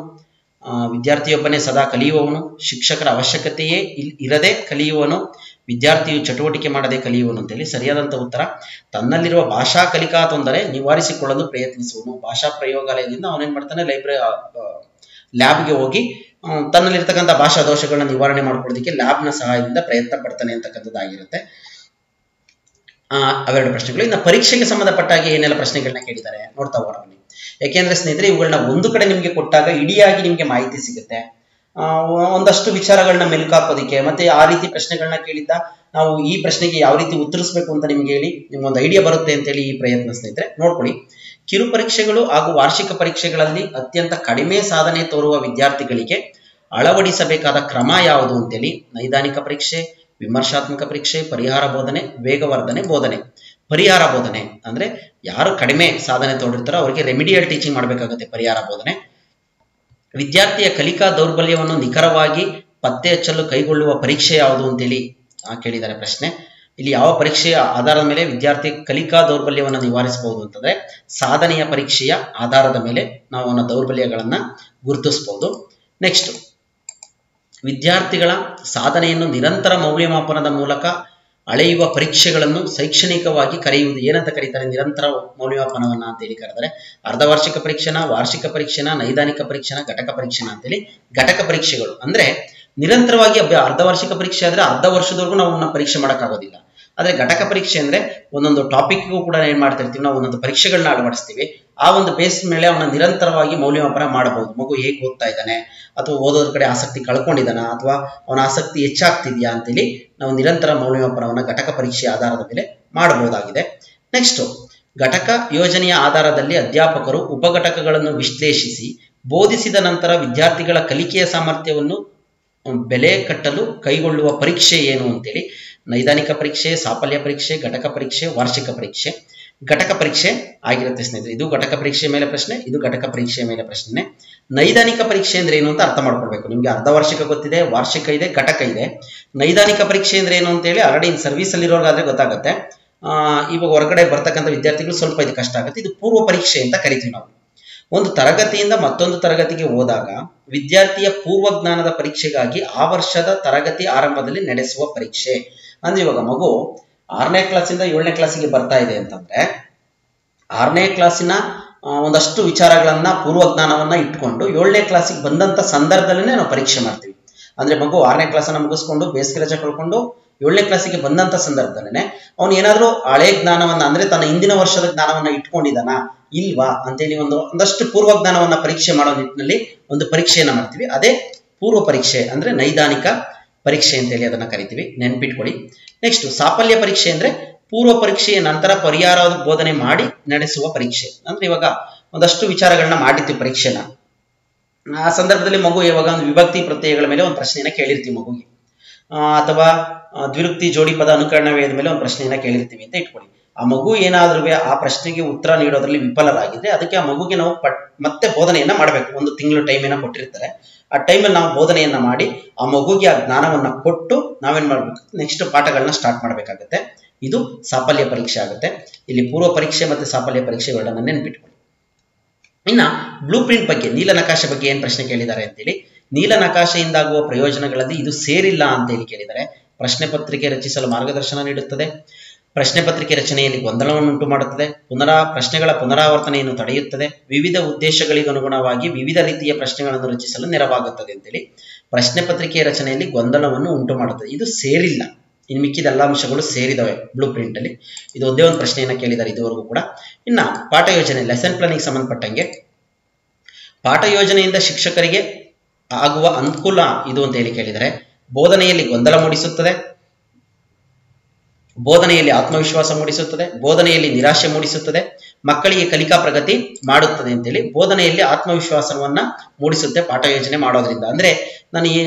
ವಿದ್ಯಾರ್ಥಿಯೊಬ್ಬನೇ ಸದಾ ಕಲಿಯುವವನು, ಶಿಕ್ಷಕರ ಅವಶ್ಯಕತೆಯೇ ಇರದೆ ಕಲಿಯುವನು, ವಿದ್ಯಾರ್ಥಿಯು ಚಟುವಟಿಕೆ ಮಾಡದೆ ಕಲಿಯುವನು ಅಂತೇಳಿ. ಸರಿಯಾದಂತ ಉತ್ತರ, ತನ್ನಲ್ಲಿರುವ ಭಾಷಾ ಕಲಿಕಾ ತೊಂದರೆ ನಿವಾರಿಸಿಕೊಳ್ಳಲು ಪ್ರಯತ್ನಿಸುವನು. ಭಾಷಾ ಪ್ರಯೋಗಾಲಯದಿಂದ ಅವನೇನ್ ಮಾಡ್ತಾನೆ, ಲ್ಯಾಬ್ಗೆ ಹೋಗಿ ತನ್ನಲ್ಲಿರ್ತಕ್ಕಂಥ ಭಾಷಾ ದೋಷಗಳನ್ನ ನಿವಾರಣೆ ಮಾಡ್ಕೊಳ್ಳೋದಕ್ಕೆ ಲ್ಯಾಬ್ನ ಸಹಾಯದಿಂದ ಪ್ರಯತ್ನ ಪಡ್ತಾನೆ ಅಂತಕ್ಕಂಥದ್ದಾಗಿರುತ್ತೆ. ಅವೆರಡು ಪ್ರಶ್ನೆಗಳು. ಇನ್ನು ಪರೀಕ್ಷೆಗೆ ಸಂಬಂಧಪಟ್ಟ ಹಾಗೆ ಏನೆಲ್ಲ ಪ್ರಶ್ನೆಗಳನ್ನ ಕೇಳಿದ್ದಾರೆ ನೋಡ್ತಾ ಹೋಗೋಣ ಬನ್ನಿ. ಯಾಕೆಂದ್ರೆ ಸ್ನೇಹಿತರೆ, ಇವುಗಳನ್ನ ಒಂದು ಕಡೆ ನಿಮ್ಗೆ ಕೊಟ್ಟಾಗ ಇಡಿಯಾಗಿ ನಿಮ್ಗೆ ಮಾಹಿತಿ ಸಿಗುತ್ತೆ. ಒಂದಷ್ಟು ವಿಚಾರಗಳನ್ನ ಮೆಲುಕಾಕೋದಿಕ್ಕೆ ಮತ್ತೆ ಆ ರೀತಿ ಪ್ರಶ್ನೆಗಳನ್ನ ಕೇಳಿದ್ದ ನಾವು ಈ ಪ್ರಶ್ನೆಗೆ ಯಾವ ರೀತಿ ಉತ್ತರಿಸಬೇಕು ಅಂತ ನಿಮ್ಗೆ ಹೇಳಿ ನಿಮ್ಗೊಂದು ಐಡಿಯಾ ಬರುತ್ತೆ ಅಂತೇಳಿ ಈ ಪ್ರಯತ್ನ ಸ್ನೇಹಿತರೆ ನೋಡ್ಕೊಳ್ಳಿ. ಕಿರು ಪರೀಕ್ಷೆಗಳು ಹಾಗೂ ವಾರ್ಷಿಕ ಪರೀಕ್ಷೆಗಳಲ್ಲಿ ಅತ್ಯಂತ ಕಡಿಮೆ ಸಾಧನೆ ತೋರುವ ವಿದ್ಯಾರ್ಥಿಗಳಿಗೆ ಅಳವಡಿಸಬೇಕಾದ ಕ್ರಮ ಯಾವುದು ಅಂತೇಳಿ. ನೈದಾನಿಕ ಪರೀಕ್ಷೆ, ವಿಮರ್ಶಾತ್ಮಕ ಪರೀಕ್ಷೆ, ಪರಿಹಾರ ಬೋಧನೆ, ವೇಗವರ್ಧನೆ ಬೋಧನೆ. ಪರಿಹಾರ ಬೋಧನೆ ಅಂದ್ರೆ ಯಾರು ಕಡಿಮೆ ಸಾಧನೆ ತೋರಿರ್ತಾರೋ ಅವರಿಗೆ ರೆಮಿಡಿಯಲ್ ಟೀಚಿಂಗ್ ಮಾಡಬೇಕಾಗುತ್ತೆ ಪರಿಹಾರ ಬೋಧನೆ. ವಿದ್ಯಾರ್ಥಿಯ ಕಲಿಕಾ ದೌರ್ಬಲ್ಯವನ್ನು ನಿಖರವಾಗಿ ಪತ್ತೆ ಹಚ್ಚಲು ಕೈಗೊಳ್ಳುವ ಪರೀಕ್ಷೆ ಯಾವುದು ಅಂತೇಳಿ ಕೇಳಿದ್ದಾರೆ ಪ್ರಶ್ನೆ. ಇಲ್ಲಿ ಯಾವ ಪರೀಕ್ಷೆಯ ಆಧಾರದ ಮೇಲೆ ವಿದ್ಯಾರ್ಥಿ ಕಲಿಕಾ ದೌರ್ಬಲ್ಯವನ್ನು ನಿವಾರಿಸಬಹುದು ಅಂತಂದ್ರೆ ಸಾಧನೆಯ ಪರೀಕ್ಷೆಯ ಆಧಾರದ ಮೇಲೆ ನಾವು ಅವನ ದೌರ್ಬಲ್ಯಗಳನ್ನ ಗುರುತಿಸಬಹುದು. ನೆಕ್ಸ್ಟ್, ವಿದ್ಯಾರ್ಥಿಗಳ ಸಾಧನೆಯನ್ನು ನಿರಂತರ ಮೌಲ್ಯಮಾಪನದ ಮೂಲಕ ಅಳೆಯುವ ಪರೀಕ್ಷೆಗಳನ್ನು ಶೈಕ್ಷಣಿಕವಾಗಿ ಕರೆಯುವುದು ಏನಂತ ಕರೀತಾರೆ? ನಿರಂತರ ಮೌಲ್ಯಮಾಪನವನ್ನ ಅಂತೇಳಿ ಕರೆದರೆ. ಅರ್ಧವಾರ್ಷಿಕ ಪರೀಕ್ಷೆನ, ವಾರ್ಷಿಕ ಪರೀಕ್ಷೆನ, ನೈದಾನಿಕ ಪರೀಕ್ಷೆನ, ಘಟಕ ಪರೀಕ್ಷೆನ ಅಂತೇಳಿ. ಘಟಕ ಪರೀಕ್ಷೆಗಳು ಅಂದ್ರೆ ನಿರಂತರವಾಗಿ ಅರ್ಧವಾರ್ಷಿಕ ಪರೀಕ್ಷೆ ಆದ್ರೆ ಅರ್ಧ ವರ್ಷದವರೆಗೂ ನಾವು ಪರೀಕ್ಷೆ ಮಾಡೋಕ್ಕಾಗೋದಿಲ್ಲ. ಆದ್ರೆ ಘಟಕ ಪರೀಕ್ಷೆ ಅಂದ್ರೆ ಒಂದೊಂದು ಟಾಪಿಕ್ಗೂ ಕೂಡ ಏನ್ ಮಾಡ್ತಿರ್ತೀವಿ ನಾವು, ಒಂದೊಂದು ಪರೀಕ್ಷೆಗಳನ್ನ ಅಳವಡಿಸ್ತೀವಿ. ಆ ಒಂದು ಬೇಸ್ ಮೇಲೆ ಅವನ ನಿರಂತರವಾಗಿ ಮೌಲ್ಯಮಾಪನ ಮಾಡಬಹುದು. ಮಗು ಹೇಗೆ ಓದ್ತಾ ಇದ್ದಾನೆ, ಅಥವಾ ಓದೋದ್ರ ಕಡೆ ಆಸಕ್ತಿ ಕಳ್ಕೊಂಡಿದ್ದಾನ, ಅಥವಾ ಅವನ ಆಸಕ್ತಿ ಹೆಚ್ಚಾಗ್ತಿದ್ಯಾ ಅಂತೇಳಿ ನಾವು ನಿರಂತರ ಮೌಲ್ಯಮಾಪನವನ್ನ ಘಟಕ ಪರೀಕ್ಷೆಯ ಆಧಾರದ ಮೇಲೆ ಮಾಡಬಹುದಾಗಿದೆ. ನೆಕ್ಸ್ಟ್, ಘಟಕ ಯೋಜನೆಯ ಆಧಾರದಲ್ಲಿ ಅಧ್ಯಾಪಕರು ಉಪಘಟಕಗಳನ್ನು ವಿಶ್ಲೇಷಿಸಿ ಬೋಧಿಸಿದ ನಂತರ ವಿದ್ಯಾರ್ಥಿಗಳ ಕಲಿಕೆಯ ಸಾಮರ್ಥ್ಯವನ್ನು ಬೆಲೆ ಕಟ್ಟಲು ಕೈಗೊಳ್ಳುವ ಪರೀಕ್ಷೆ ಏನು ಅಂತೇಳಿ. ನೈದಾನಿಕ ಪರೀಕ್ಷೆ, ಸಾಫಲ್ಯ ಪರೀಕ್ಷೆ, ಘಟಕ ಪರೀಕ್ಷೆ, ವಾರ್ಷಿಕ ಪರೀಕ್ಷೆ. ಘಟಕ ಪರೀಕ್ಷೆ ಆಗಿರುತ್ತೆ ಸ್ನೇಹಿತರೆ. ಇದು ಘಟಕ ಪರೀಕ್ಷೆಯ ಮೇಲೆ ಪ್ರಶ್ನೆ, ಇದು ಘಟಕ ಪರೀಕ್ಷೆಯ ಮೇಲೆ ಪ್ರಶ್ನೆ. ನೈದಾನಿಕ ಪರೀಕ್ಷೆ ಅಂದ್ರೆ ಏನು ಅಂತ ಅರ್ಥ ಮಾಡ್ಕೊಳ್ಬೇಕು. ನಿಮ್ಗೆ ಅರ್ಧ ವಾರ್ಷಿಕ ಗೊತ್ತಿದೆ, ವಾರ್ಷಿಕ ಇದೆ, ಘಟಕ ಇದೆ. ನೈದಾನಿಕ ಪರೀಕ್ಷೆ ಅಂದ್ರೆ ಏನು ಅಂತ ಹೇಳಿ ಆಲ್ರೆಡಿ ಸರ್ವಿಸ್ ಅಲ್ಲಿ ಇರೋರ್ಗಾದ್ರೆ ಗೊತ್ತಾಗುತ್ತೆ. ಇವಾಗ ಹೊರಗಡೆ ಬರ್ತಕ್ಕಂಥ ವಿದ್ಯಾರ್ಥಿಗಳು ಸ್ವಲ್ಪ ಇದು ಕಷ್ಟ ಆಗುತ್ತೆ. ಇದು ಪೂರ್ವ ಪರೀಕ್ಷೆ ಅಂತ ಕರಿತೀವಿ ನಾವು. ಒಂದು ತರಗತಿಯಿಂದ ಮತ್ತೊಂದು ತರಗತಿಗೆ ಹೋದಾಗ ವಿದ್ಯಾರ್ಥಿಯ ಪೂರ್ವ ಜ್ಞಾನದ ಪರೀಕ್ಷೆಗಾಗಿ ಆ ವರ್ಷದ ತರಗತಿ ಆರಂಭದಲ್ಲಿ ನಡೆಸುವ ಪರೀಕ್ಷೆ. ಅಂದ್ರೆ ಇವಾಗ ಮಗು 6ನೇ ಕ್ಲಾಸಿಂದ 7ನೇ ಕ್ಲಾಸಿಗೆ ಬರ್ತಾ ಇದೆ ಅಂತಂದ್ರೆ 6ನೇ ಕ್ಲಾಸಿನ ಒಂದಷ್ಟು ವಿಚಾರಗಳನ್ನ ಪೂರ್ವ ಜ್ಞಾನವನ್ನ ಇಟ್ಕೊಂಡು 7ನೇ ಕ್ಲಾಸಿಗೆ ಬಂದಂತ ಸಂದರ್ಭದಲ್ಲೇ ನಾವು ಪರೀಕ್ಷೆ ಮಾಡ್ತೀವಿ. ಅಂದ್ರೆ ಮಗು 6ನೇ ಕ್ಲಾಸನ್ನ ಮುಗಿಸ್ಕೊಂಡು ಬೇಸಿಗೆ ರಜೆ ಕಳ್ಕೊಂಡು 7ನೇ ಕ್ಲಾಸಿಗೆ ಬಂದಂತ ಸಂದರ್ಭದಲ್ಲೇ ಅವನು ಏನಾದ್ರೂ ಹಳೆ ಜ್ಞಾನವನ್ನ ಅಂದ್ರೆ ತನ್ನ ಹಿಂದಿನ ವರ್ಷದ ಜ್ಞಾನವನ್ನ ಇಟ್ಕೊಂಡಿದ್ದಾನಾ ಇಲ್ವಾ ಅಂತೇಳಿ ಒಂದಷ್ಟು ಪೂರ್ವ ಜ್ಞಾನವನ್ನ ಪರೀಕ್ಷೆ ಮಾಡೋ ನಿಟ್ಟಿನಲ್ಲಿ ಒಂದು ಪರೀಕ್ಷೆಯನ್ನ ಮಾಡ್ತೀವಿ. ಅದೇ ಪೂರ್ವ ಪರೀಕ್ಷೆ ಅಂದ್ರೆ ನೈದಾನಿಕ ಪರೀಕ್ಷೆ ಅಂತೇಳಿ ಅದನ್ನ ಕರಿತೀವಿ, ನೆನ್ಪಿಟ್ಕೊಳ್ಳಿ. ನೆಕ್ಸ್ಟ್ ಸಾಫಲ್ಯ ಪರೀಕ್ಷೆ ಅಂದ್ರೆ ಪೂರ್ವ ಪರೀಕ್ಷೆಯ ನಂತರ ಪರಿಹಾರ ಬೋಧನೆ ಮಾಡಿ ನಡೆಸುವ ಪರೀಕ್ಷೆ. ಅಂದ್ರೆ ಇವಾಗ ಒಂದಷ್ಟು ವಿಚಾರಗಳನ್ನ ಮಾಡಿರ್ತೀವಿ ಪರೀಕ್ಷೆನ, ಆ ಸಂದರ್ಭದಲ್ಲಿ ಮಗು ಇವಾಗ ಒಂದು ವಿಭಕ್ತಿ ಪ್ರತ್ಯಯಗಳ ಮೇಲೆ ಒಂದು ಪ್ರಶ್ನೆಯನ್ನ ಕೇಳಿರ್ತೀವಿ ಮಗುಗೆ, ಅಥವಾ ದ್ವಿರುಕ್ತಿ ಜೋಡಿ ಪದ ಅನುಕರಣವೇದ ಮೇಲೆ ಒಂದು ಪ್ರಶ್ನೆಯನ್ನ ಕೇಳಿರ್ತೀವಿ ಅಂತ ಇಟ್ಕೊಳ್ಳಿ. ಆ ಮಗು ಏನಾದ್ರೂ ಆ ಪ್ರಶ್ನೆಗೆ ಉತ್ತರ ನೀಡೋದ್ರಲ್ಲಿ ವಿಫಲರಾಗಿದ್ರೆ ಅದಕ್ಕೆ ಆ ಮಗುಗೆ ನಾವು ಮತ್ತೆ ಬೋಧನೆಯನ್ನ ಮಾಡಬೇಕು. ಒಂದು ತಿಂಗಳು ಟೈಮನ್ನ ಕೊಟ್ಟಿರ್ತಾರೆ, ಆ ಟೈಮಲ್ಲಿ ನಾವು ಬೋಧನೆಯನ್ನ ಮಾಡಿ ಆ ಮಗುಗೆ ಆ ಜ್ಞಾನವನ್ನ ಕೊಟ್ಟು ನಾವೇನ್ ಮಾಡ್ಬೇಕು, ನೆಕ್ಸ್ಟ್ ಪಾಠಗಳನ್ನ ಸ್ಟಾರ್ಟ್ ಮಾಡ್ಬೇಕಾಗತ್ತೆ. ಇದು ಸಾಫಲ್ಯ ಪರೀಕ್ಷೆ ಆಗುತ್ತೆ. ಇಲ್ಲಿ ಪೂರ್ವ ಪರೀಕ್ಷೆ ಮತ್ತೆ ಸಾಫಲ್ಯ ಪರೀಕ್ಷೆಗಳನ್ನ ನೆನ್ಪಿಟ್ಕೊಳ್ಳಿ. ಇನ್ನ ಬ್ಲೂ ಪ್ರಿಂಟ್ ಬಗ್ಗೆ, ನೀಲನಕಾಶೆ ಬಗ್ಗೆ ಏನ್ ಪ್ರಶ್ನೆ ಕೇಳಿದ್ದಾರೆ ಅಂತೇಳಿ, ನೀಲನಕಾಶೆಯಿಂದಾಗುವ ಪ್ರಯೋಜನಗಳಲ್ಲಿ ಇದು ಸೇರಿಲ್ಲ ಅಂತ ಹೇಳಿ ಕೇಳಿದರೆ, ಪ್ರಶ್ನೆ ಪತ್ರಿಕೆ ರಚಿಸಲು ಮಾರ್ಗದರ್ಶನ ನೀಡುತ್ತದೆ, ಪ್ರಶ್ನೆ ಪತ್ರಿಕೆ ರಚನೆಯಲ್ಲಿ ಗೊಂದಲವನ್ನು ಉಂಟು ಮಾಡುತ್ತದೆ, ಪ್ರಶ್ನೆಗಳ ಪುನರಾವರ್ತನೆಯನ್ನು ತಡೆಯುತ್ತದೆ, ವಿವಿಧ ಉದ್ದೇಶಗಳಿಗನುಗುಣವಾಗಿ ವಿವಿಧ ರೀತಿಯ ಪ್ರಶ್ನೆಗಳನ್ನು ರಚಿಸಲು ನೆರವಾಗುತ್ತದೆ ಅಂತೇಳಿ ಪ್ರಶ್ನೆ ಪತ್ರಿಕೆಯ ರಚನೆಯಲ್ಲಿ ಗೊಂದಲವನ್ನು ಉಂಟು ಮಾಡುತ್ತದೆ. ಇದು ಸೇರಿಲ್ಲ, ಇನ್ನು ಮಿಕ್ಕಿದ ಎಲ್ಲ ಅಂಶಗಳು ಸೇರಿದವೆ ಬ್ಲೂ ಪ್ರಿಂಟ್ ಅಲ್ಲಿ. ಇದು ಒಂದೇ ಒಂದು ಪ್ರಶ್ನೆಯನ್ನ ಕೇಳಿದ್ದಾರೆ ಇದುವರೆಗೂ ಕೂಡ. ಇನ್ನ ಪಾಠ ಯೋಜನೆ, ಲೆಸನ್ ಪ್ಲಾನಿಂಗ್ ಸಂಬಂಧಪಟ್ಟಂಗೆ ಪಾಠ ಯೋಜನೆಯಿಂದ ಶಿಕ್ಷಕರಿಗೆ ಆಗುವ ಅನುಕೂಲ ಇದು ಅಂತ ಹೇಳಿ ಕೇಳಿದರೆ, ಬೋಧನೆಯಲ್ಲಿ ಗೊಂದಲ ಮೂಡಿಸುತ್ತದೆ, ಬೋಧನೆಯಲ್ಲಿ ಆತ್ಮವಿಶ್ವಾಸ ಮೂಡಿಸುತ್ತದೆ, ಬೋಧನೆಯಲ್ಲಿ ನಿರಾಶೆ ಮೂಡಿಸುತ್ತದೆ, ಮಕ್ಕಳಿಗೆ ಕಲಿಕಾ ಪ್ರಗತಿ ಮಾಡುತ್ತದೆ ಅಂತೇಳಿ ಬೋಧನೆಯಲ್ಲಿ ಆತ್ಮವಿಶ್ವಾಸವನ್ನ ಮೂಡಿಸುತ್ತೆ ಪಾಠ ಯೋಜನೆ ಮಾಡೋದ್ರಿಂದ. ಅಂದ್ರೆ ನಾನು ಈ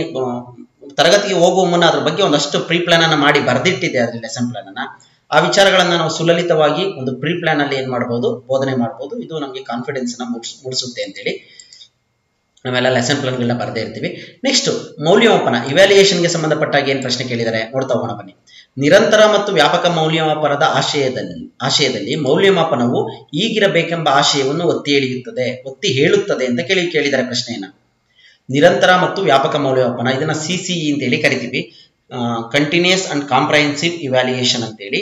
ತರಗತಿಗೆ ಹೋಗುವ ಮುನ್ನ ಅದ್ರ ಬಗ್ಗೆ ಒಂದಷ್ಟು ಪ್ರೀ ಪ್ಲಾನ್ ಅನ್ನ ಮಾಡಿ ಬರೆದಿಟ್ಟಿದ್ದೆ, ಅದ್ರ ಲೆಸನ್ ಪ್ಲಾನ್ ಅನ್ನ. ಆ ವಿಚಾರಗಳನ್ನ ನಾವು ಸುಲಲಿತವಾಗಿ ಒಂದು ಪ್ರೀ ಪ್ಲಾನ್ ಅಲ್ಲಿ ಏನ್ ಮಾಡಬಹುದು, ಬೋಧನೆ ಮಾಡಬಹುದು. ಇದು ನಮಗೆ ಕಾನ್ಫಿಡೆನ್ಸ್ ನ ಮೂಡಿಸುತ್ತೆ ಅಂತೇಳಿ ನಾವೆಲ್ಲ ಲೆಸನ್ ಪ್ಲಾನ್ಗಳನ್ನ ಬರೆದೇ ಇರ್ತೀವಿ. ನೆಕ್ಸ್ಟ್ ಮೌಲ್ಯಮಾಪನ, ಇವ್ಯಾಲ್ಯೂಯೇಷನ್ಗೆ ಸಂಬಂಧಪಟ್ಟಾಗ ಏನ್ ಪ್ರಶ್ನೆ ಕೇಳಿದರೆ ನೋಡ್ತಾ ಹೋಗೋಣ ಬನ್ನಿ. ನಿರಂತರ ಮತ್ತು ವ್ಯಾಪಕ ಮೌಲ್ಯಮಾಪನದ ಆಶಯದಲ್ಲಿ ಮೌಲ್ಯಮಾಪನವು ಈಗಿರಬೇಕೆಂಬ ಆಶಯವನ್ನು ಒತ್ತಿ ಹೇಳುತ್ತದೆ ಅಂತ ಕೇಳಿದ್ದಾರೆ ಪ್ರಶ್ನೆಯನ್ನ. ನಿರಂತರ ಮತ್ತು ವ್ಯಾಪಕ ಮೌಲ್ಯಮಾಪನ, ಇದನ್ನ CCE ಅಂತ ಹೇಳಿ ಕರಿತೀವಿ, ಕಂಟಿನ್ಯೂಸ್ ಅಂಡ್ ಕಾಂಪ್ರಹೆನ್ಸಿವ್ ಇವ್ಯಾಲ್ಯೂಯೇಷನ್ ಅಂತೇಳಿ.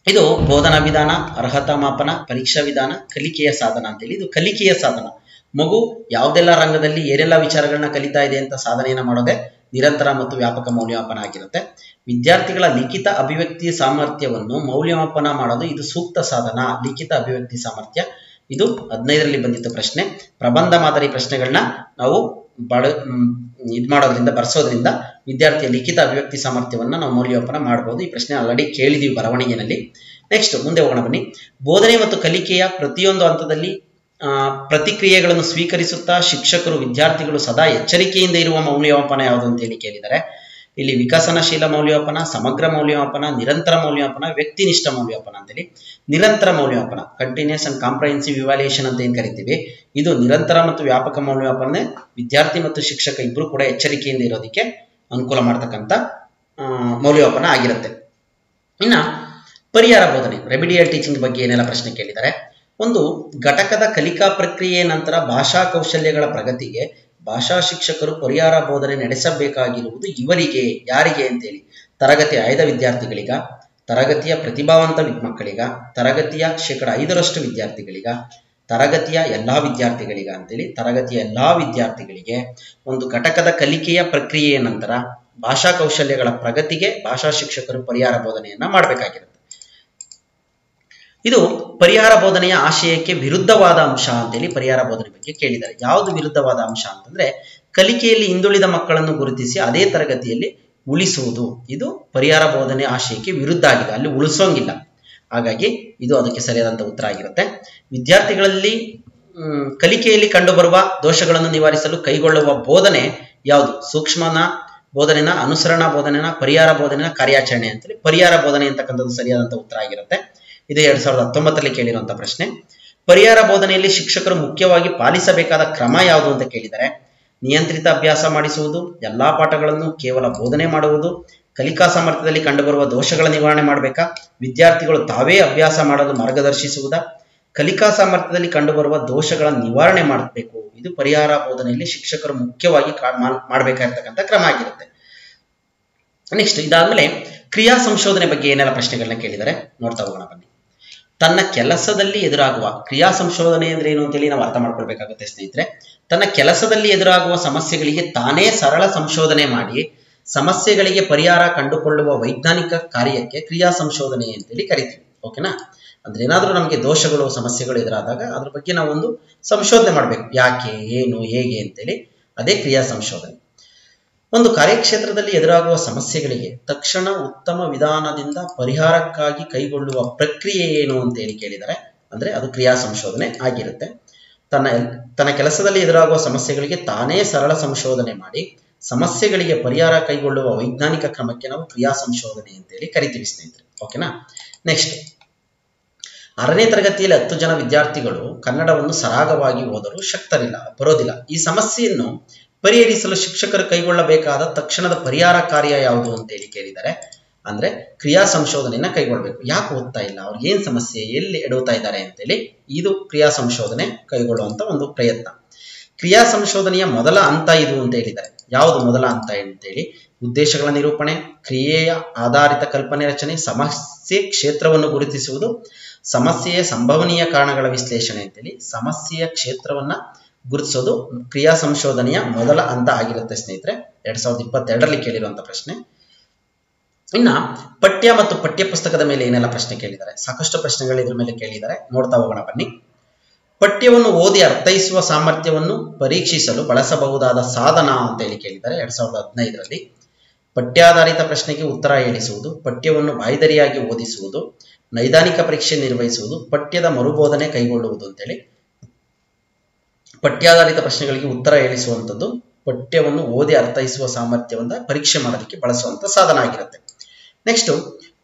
ಇದು ಬೋಧನಾ ವಿಧಾನ, ಅರ್ಹತಾ ಮಾಪನ, ಪರೀಕ್ಷಾ ವಿಧಾನ, ಕಲಿಕೆಯ ಸಾಧನ ಅಂತೇಳಿ. ಇದು ಕಲಿಕೆಯ ಸಾಧನ. ಮಗು ಯಾವುದೆಲ್ಲ ರಂಗದಲ್ಲಿ ಏನೆಲ್ಲ ವಿಚಾರಗಳನ್ನ ಕಲಿತಾ ಇದೆ ಅಂತ ಸಾಧನೆಯನ್ನ ಮಾಡೋದೇ ನಿರಂತರ ಮತ್ತು ವ್ಯಾಪಕ ಮೌಲ್ಯಮಾಪನ ಆಗಿರುತ್ತೆ. ವಿದ್ಯಾರ್ಥಿಗಳ ಲಿಖಿತ ಅಭಿವ್ಯಕ್ತಿ ಸಾಮರ್ಥ್ಯವನ್ನು ಮೌಲ್ಯಮಾಪನ ಮಾಡೋದು ಇದು ಸೂಕ್ತ ಸಾಧನ. ಲಿಖಿತ ಅಭಿವ್ಯಕ್ತಿ ಸಾಮರ್ಥ್ಯ ಇದು 15ರಲ್ಲಿ ಬಂದಿತ್ತು ಪ್ರಶ್ನೆ. ಪ್ರಬಂಧ ಮಾದರಿ ಪ್ರಶ್ನೆಗಳನ್ನ ನಾವು ಮಾಡೋದ್ರಿಂದ ಬರ್ಸೋದ್ರಿಂದ ವಿದ್ಯಾರ್ಥಿಯ ಲಿಖಿತ ಅಭಿವ್ಯಕ್ತಿ ಸಾಮರ್ಥ್ಯವನ್ನ ನಾವು ಮೌಲ್ಯಮಾಪನ ಮಾಡಬಹುದು. ಈ ಪ್ರಶ್ನೆ ಆಲ್ರೆಡಿ ಕೇಳಿದೀವಿ ಬರವಣಿಗೆನಲ್ಲಿ. ನೆಕ್ಸ್ಟ್ ಮುಂದೆ ಹೋಗೋಣ ಬನ್ನಿ. ಬೋಧನೆ ಮತ್ತು ಕಲಿಕೆಯ ಪ್ರತಿಯೊಂದು ಹಂತದಲ್ಲಿ ಪ್ರತಿಕ್ರಿಯೆಗಳನ್ನು ಸ್ವೀಕರಿಸುತ್ತಾ ಶಿಕ್ಷಕರು ವಿದ್ಯಾರ್ಥಿಗಳು ಸದಾ ಎಚ್ಚರಿಕೆಯಿಂದ ಇರುವ ಮೌಲ್ಯಮಾಪನ ಯಾವುದು ಅಂತ ಹೇಳಿ ಕೇಳಿದರೆ, ಇಲ್ಲಿ ವಿಕಸನಶೀಲ ಮೌಲ್ಯಮಾಪನ, ಸಮಗ್ರ ಮೌಲ್ಯಮಾಪನ, ನಿರಂತರ ಮೌಲ್ಯಮಾಪನ, ವ್ಯಕ್ತಿನಿಷ್ಠ ಮೌಲ್ಯಮಾಪನ ಅಂತೇಳಿ. ನಿರಂತರ ಮೌಲ್ಯಮಾಪನ, ಕಂಟಿನ್ಯೂಸ್ ಅಂಡ್ ಕಾಂಪ್ರಹೆನ್ಸಿವ್ ಇವ್ಯಾಲ್ಯೂಯೇಷನ್ ಅಂತ ಏನ್ ಕರಿತೀವಿ, ಇದು ನಿರಂತರ ಮತ್ತು ವ್ಯಾಪಕ ಮೌಲ್ಯಮಾಪನ ವಿದ್ಯಾರ್ಥಿ ಮತ್ತು ಶಿಕ್ಷಕ ಇಬ್ರು ಕೂಡ ಎಚ್ಚರಿಕೆಯಿಂದ ಇರೋದಕ್ಕೆ ಅನುಕೂಲ ಮಾಡ್ತಕ್ಕಂಥ ಮೌಲ್ಯಮಾಪನ ಆಗಿರುತ್ತೆ. ಇನ್ನ ಪರಿಹಾರ ಬೋಧನೆ, ರೆಮಿಡಿಯಲ್ ಟೀಚಿಂಗ್ ಬಗ್ಗೆ ಏನೆಲ್ಲ ಪ್ರಶ್ನೆ ಕೇಳಿದ್ದಾರೆ. ಒಂದು ಘಟಕದ ಕಲಿಕಾ ಪ್ರಕ್ರಿಯೆ ನಂತರ ಭಾಷಾ ಕೌಶಲ್ಯಗಳ ಪ್ರಗತಿಗೆ ಭಾಷಾ ಶಿಕ್ಷಕರು ಪರಿಹಾರ ಬೋಧನೆ ನಡೆಸಬೇಕಾಗಿರುವುದು ಇವರಿಗೆ, ಯಾರಿಗೆ ಅಂತೇಳಿ, ತರಗತಿ ಆಯ್ದ ವಿದ್ಯಾರ್ಥಿಗಳಿಗ, ತರಗತಿಯ ಪ್ರತಿಭಾವಂತ ಮಕ್ಕಳಿಗ, ತರಗತಿಯ 5% ವಿದ್ಯಾರ್ಥಿಗಳಿಗ, ತರಗತಿಯ ಎಲ್ಲಾ ವಿದ್ಯಾರ್ಥಿಗಳಿಗ ಅಂತೇಳಿ. ತರಗತಿಯ ಎಲ್ಲಾ ವಿದ್ಯಾರ್ಥಿಗಳಿಗೆ ಒಂದು ಘಟಕದ ಕಲಿಕೆಯ ಪ್ರಕ್ರಿಯೆಯ ನಂತರ ಭಾಷಾ ಕೌಶಲ್ಯಗಳ ಪ್ರಗತಿಗೆ ಭಾಷಾ ಶಿಕ್ಷಕರು ಪರಿಹಾರ ಬೋಧನೆಯನ್ನ ಮಾಡಬೇಕಾಗಿರುತ್ತೆ. ಇದು ಪರಿಹಾರ ಬೋಧನೆಯ ಆಶಯಕ್ಕೆ ವಿರುದ್ಧವಾದ ಅಂಶ ಅಂತೇಳಿ ಪರಿಹಾರ ಬೋಧನೆ ಬಗ್ಗೆ ಕೇಳಿದ್ದಾರೆ. ಯಾವುದು ವಿರುದ್ಧವಾದ ಅಂಶ ಅಂತಂದ್ರೆ, ಕಲಿಕೆಯಲ್ಲಿ ಹಿಂದುಳಿದ ಮಕ್ಕಳನ್ನು ಗುರುತಿಸಿ ಅದೇ ತರಗತಿಯಲ್ಲಿ ಉಳಿಸುವುದು. ಇದು ಪರಿಹಾರ ಬೋಧನೆ ಆಶಯಕ್ಕೆ ವಿರುದ್ಧ ಆಗಿದೆ, ಅಲ್ಲಿ ಉಳಿಸೋಂಗಿಲ್ಲ. ಹಾಗಾಗಿ ಇದು ಅದಕ್ಕೆ ಸರಿಯಾದಂತ ಉತ್ತರ ಆಗಿರುತ್ತೆ. ವಿದ್ಯಾರ್ಥಿಗಳಲ್ಲಿ ಕಲಿಕೆಯಲ್ಲಿ ಕಂಡುಬರುವ ದೋಷಗಳನ್ನು ನಿವಾರಿಸಲು ಕೈಗೊಳ್ಳುವ ಬೋಧನೆ ಯಾವುದು? ಸೂಕ್ಷ್ಮನ ಬೋಧನೆನ, ಅನುಸರಣಾ ಬೋಧನೆನ, ಪರಿಹಾರ ಬೋಧನೆನ, ಕಾರ್ಯಾಚರಣೆ ಅಂತೇಳಿ. ಪರಿಹಾರ ಬೋಧನೆ ಅಂತಕ್ಕಂಥದ್ದು ಸರಿಯಾದಂತ ಉತ್ತರ ಆಗಿರುತ್ತೆ. ಇದು 2019ರಲ್ಲಿ ಕೇಳಿರುವಂತಹ ಪ್ರಶ್ನೆ. ಪರಿಹಾರ ಬೋಧನೆಯಲ್ಲಿ ಶಿಕ್ಷಕರು ಮುಖ್ಯವಾಗಿ ಪಾಲಿಸಬೇಕಾದ ಕ್ರಮ ಯಾವುದು ಅಂತ ಕೇಳಿದರೆ, ನಿಯಂತ್ರಿತ ಅಭ್ಯಾಸ ಮಾಡಿಸುವುದು, ಎಲ್ಲಾ ಪಾಠಗಳನ್ನು ಕೇವಲ ಬೋಧನೆ ಮಾಡುವುದು, ಕಲಿಕಾ ಸಾಮರ್ಥ್ಯದಲ್ಲಿ ಕಂಡುಬರುವ ದೋಷಗಳ ನಿವಾರಣೆ ಮಾಡಬೇಕಾ, ವಿದ್ಯಾರ್ಥಿಗಳು ತಾವೇ ಅಭ್ಯಾಸ ಮಾಡಲು ಮಾರ್ಗದರ್ಶಿಸುವುದಾ, ಕಲಿಕಾ ಸಾಮರ್ಥ್ಯದಲ್ಲಿ ಕಂಡುಬರುವ ದೋಷಗಳ ನಿವಾರಣೆ ಮಾಡಬೇಕು. ಇದು ಪರಿಹಾರ ಬೋಧನೆಯಲ್ಲಿ ಶಿಕ್ಷಕರು ಮುಖ್ಯವಾಗಿ ಮಾಡಬೇಕಾಗಿರ್ತಕ್ಕಂಥ ಕ್ರಮ ಆಗಿರುತ್ತೆ. ನೆಕ್ಸ್ಟ್ ಇದಾದ್ಮೇಲೆ ಕ್ರಿಯಾ ಸಂಶೋಧನೆ ಬಗ್ಗೆ ಏನೆಲ್ಲ ಪ್ರಶ್ನೆಗಳನ್ನ ಕೇಳಿದರೆ ನೋಡ್ತಾ ಹೋಗೋಣ ಬನ್ನಿ. ತನ್ನ ಕೆಲಸದಲ್ಲಿ ಎದುರಾಗುವ ಕ್ರಿಯಾ ಸಂಶೋಧನೆ ಅಂದ್ರೆ ಏನು ಅಂತೇಳಿ ನಾವು ಅರ್ಥ ಮಾಡ್ಕೊಳ್ಬೇಕಾಗುತ್ತೆ ಸ್ನೇಹಿತರೆ. ತನ್ನ ಕೆಲಸದಲ್ಲಿ ಎದುರಾಗುವ ಸಮಸ್ಯೆಗಳಿಗೆ ತಾನೇ ಸರಳ ಸಂಶೋಧನೆ ಮಾಡಿ ಸಮಸ್ಯೆಗಳಿಗೆ ಪರಿಹಾರ ಕಂಡುಕೊಳ್ಳುವ ವೈಜ್ಞಾನಿಕ ಕಾರ್ಯಕ್ಕೆ ಕ್ರಿಯಾ ಸಂಶೋಧನೆ ಅಂತೇಳಿ ಕರಿತೀವಿ. ಓಕೆನಾ? ಅಂದ್ರೆ ಏನಾದ್ರೂ ನಮಗೆ ದೋಷಗಳು ಸಮಸ್ಯೆಗಳು ಎದುರಾದಾಗ ಅದ್ರ ಬಗ್ಗೆ ನಾವು ಒಂದು ಸಂಶೋಧನೆ ಮಾಡಬೇಕು, ಯಾಕೆ, ಏನು, ಹೇಗೆ ಅಂತೇಳಿ. ಅದೇ ಕ್ರಿಯಾ ಸಂಶೋಧನೆ. ಒಂದು ಕಾರ್ಯಕ್ಷೇತ್ರದಲ್ಲಿ ಎದುರಾಗುವ ಸಮಸ್ಯೆಗಳಿಗೆ ತಕ್ಷಣ ಉತ್ತಮ ವಿಧಾನದಿಂದ ಪರಿಹಾರಕ್ಕಾಗಿ ಕೈಗೊಳ್ಳುವ ಪ್ರಕ್ರಿಯೆ ಏನು ಅಂತೇಳಿ ಕೇಳಿದರೆ ಅಂದ್ರೆ ಅದು ಕ್ರಿಯಾ ಸಂಶೋಧನೆ ಆಗಿರುತ್ತೆ. ತನ್ನ ಕೆಲಸದಲ್ಲಿ ಎದುರಾಗುವ ಸಮಸ್ಯೆಗಳಿಗೆ ತಾನೇ ಸರಳ ಸಂಶೋಧನೆ ಮಾಡಿ ಸಮಸ್ಯೆಗಳಿಗೆ ಪರಿಹಾರ ಕೈಗೊಳ್ಳುವ ವೈಜ್ಞಾನಿಕ ಕ್ರಮಕ್ಕೆ ನಾವು ಕ್ರಿಯಾ ಸಂಶೋಧನೆ ಅಂತೇಳಿ ಕರಿತೀವಿ ಸ್ನೇಹಿತರೆ. ಓಕೆನಾ? ನೆಕ್ಸ್ಟ್ 6ನೇ ತರಗತಿಯಲ್ಲಿ 10 ಜನ ವಿದ್ಯಾರ್ಥಿಗಳು ಕನ್ನಡವನ್ನು ಸರಾಗವಾಗಿ ಓದಲು ಬರೋದಿಲ್ಲ. ಈ ಸಮಸ್ಯೆಯನ್ನು ಪರಿಹರಿಸಲು ಶಿಕ್ಷಕರು ಕೈಗೊಳ್ಳಬೇಕಾದ ತಕ್ಷಣದ ಪರಿಹಾರ ಕಾರ್ಯ ಯಾವುದು ಅಂತೇಳಿ ಕೇಳಿದರೆ ಅಂದ್ರೆ ಕ್ರಿಯಾ ಸಂಶೋಧನೆಯನ್ನ ಕೈಗೊಳ್ಳಬೇಕು. ಯಾಕೆ ಓದ್ತಾ ಇಲ್ಲ, ಅವ್ರಿಗೆ ಏನ್ ಸಮಸ್ಯೆ, ಎಲ್ಲಿ ಎಡುತ್ತಾ ಇದ್ದಾರೆ ಅಂತೇಳಿ ಇದು ಕ್ರಿಯಾ ಸಂಶೋಧನೆ ಕೈಗೊಳ್ಳುವಂತ ಒಂದು ಪ್ರಯತ್ನ. ಕ್ರಿಯಾ ಸಂಶೋಧನೆಯ ಮೊದಲ ಹಂತ ಇದು ಅಂತ ಹೇಳಿದ್ದಾರೆ. ಯಾವುದು ಮೊದಲ ಹಂತ ಅಂತೇಳಿ? ಉದ್ದೇಶಗಳ ನಿರೂಪಣೆ, ಕ್ರಿಯೆಯ ಆಧಾರಿತ ಕಲ್ಪನೆ ರಚನೆ, ಸಮಸ್ಯೆ ಕ್ಷೇತ್ರವನ್ನು ಗುರುತಿಸುವುದು, ಸಮಸ್ಯೆಯ ಸಂಭವನೀಯ ಕಾರಣಗಳ ವಿಶ್ಲೇಷಣೆ ಅಂತೇಳಿ ಸಮಸ್ಯೆಯ ಕ್ಷೇತ್ರವನ್ನ ಗುರುತಿಸೋದು ಕ್ರಿಯಾ ಸಂಶೋಧನೆಯ ಮೊದಲ ಹಂತ ಆಗಿರುತ್ತೆ ಸ್ನೇಹಿತರೆ. 2022ರಲ್ಲಿ ಕೇಳಿರುವಂತಹ ಪ್ರಶ್ನೆ. ಇನ್ನ ಪಠ್ಯ ಮತ್ತು ಪಠ್ಯ ಪುಸ್ತಕದ ಮೇಲೆ ಏನೆಲ್ಲ ಪ್ರಶ್ನೆ ಕೇಳಿದ್ದಾರೆ, ಸಾಕಷ್ಟು ಪ್ರಶ್ನೆಗಳು ಇದ್ರ ಮೇಲೆ ಕೇಳಿದ್ದಾರೆ. ನೋಡ್ತಾ ಹೋಗೋಣ ಬನ್ನಿ. ಪಠ್ಯವನ್ನು ಓದಿ ಅರ್ಥೈಸುವ ಸಾಮರ್ಥ್ಯವನ್ನು ಪರೀಕ್ಷಿಸಲು ಬಳಸಬಹುದಾದ ಸಾಧನ ಅಂತ ಹೇಳಿ ಕೇಳಿದ್ದಾರೆ 2015ರಲ್ಲಿ. ಪಠ್ಯಾಧಾರಿತ ಪ್ರಶ್ನೆಗೆ ಉತ್ತರ ಹೇಳಿಸುವುದು, ಪಠ್ಯವನ್ನು ಬಾಯ್ದರಿಯಾಗಿ ಓದಿಸುವುದು, ನೈದಾನಿಕ ಪರೀಕ್ಷೆ ನಿರ್ವಹಿಸುವುದು, ಪಠ್ಯದ ಮರುಬೋಧನೆ ಕೈಗೊಳ್ಳುವುದು ಅಂತೇಳಿ ಪಠ್ಯಾಧಾರಿತ ಪ್ರಶ್ನೆಗಳಿಗೆ ಉತ್ತರ ಹೇಳಿಸುವಂಥದ್ದು ಪಠ್ಯವನ್ನು ಓದಿ ಅರ್ಥೈಸುವ ಸಾಮರ್ಥ್ಯವನ್ನು ಪರೀಕ್ಷೆ ಮಾಡೋದಕ್ಕೆ ಬಳಸುವಂತ ಸಾಧನ ಆಗಿರುತ್ತೆ. ನೆಕ್ಸ್ಟ್,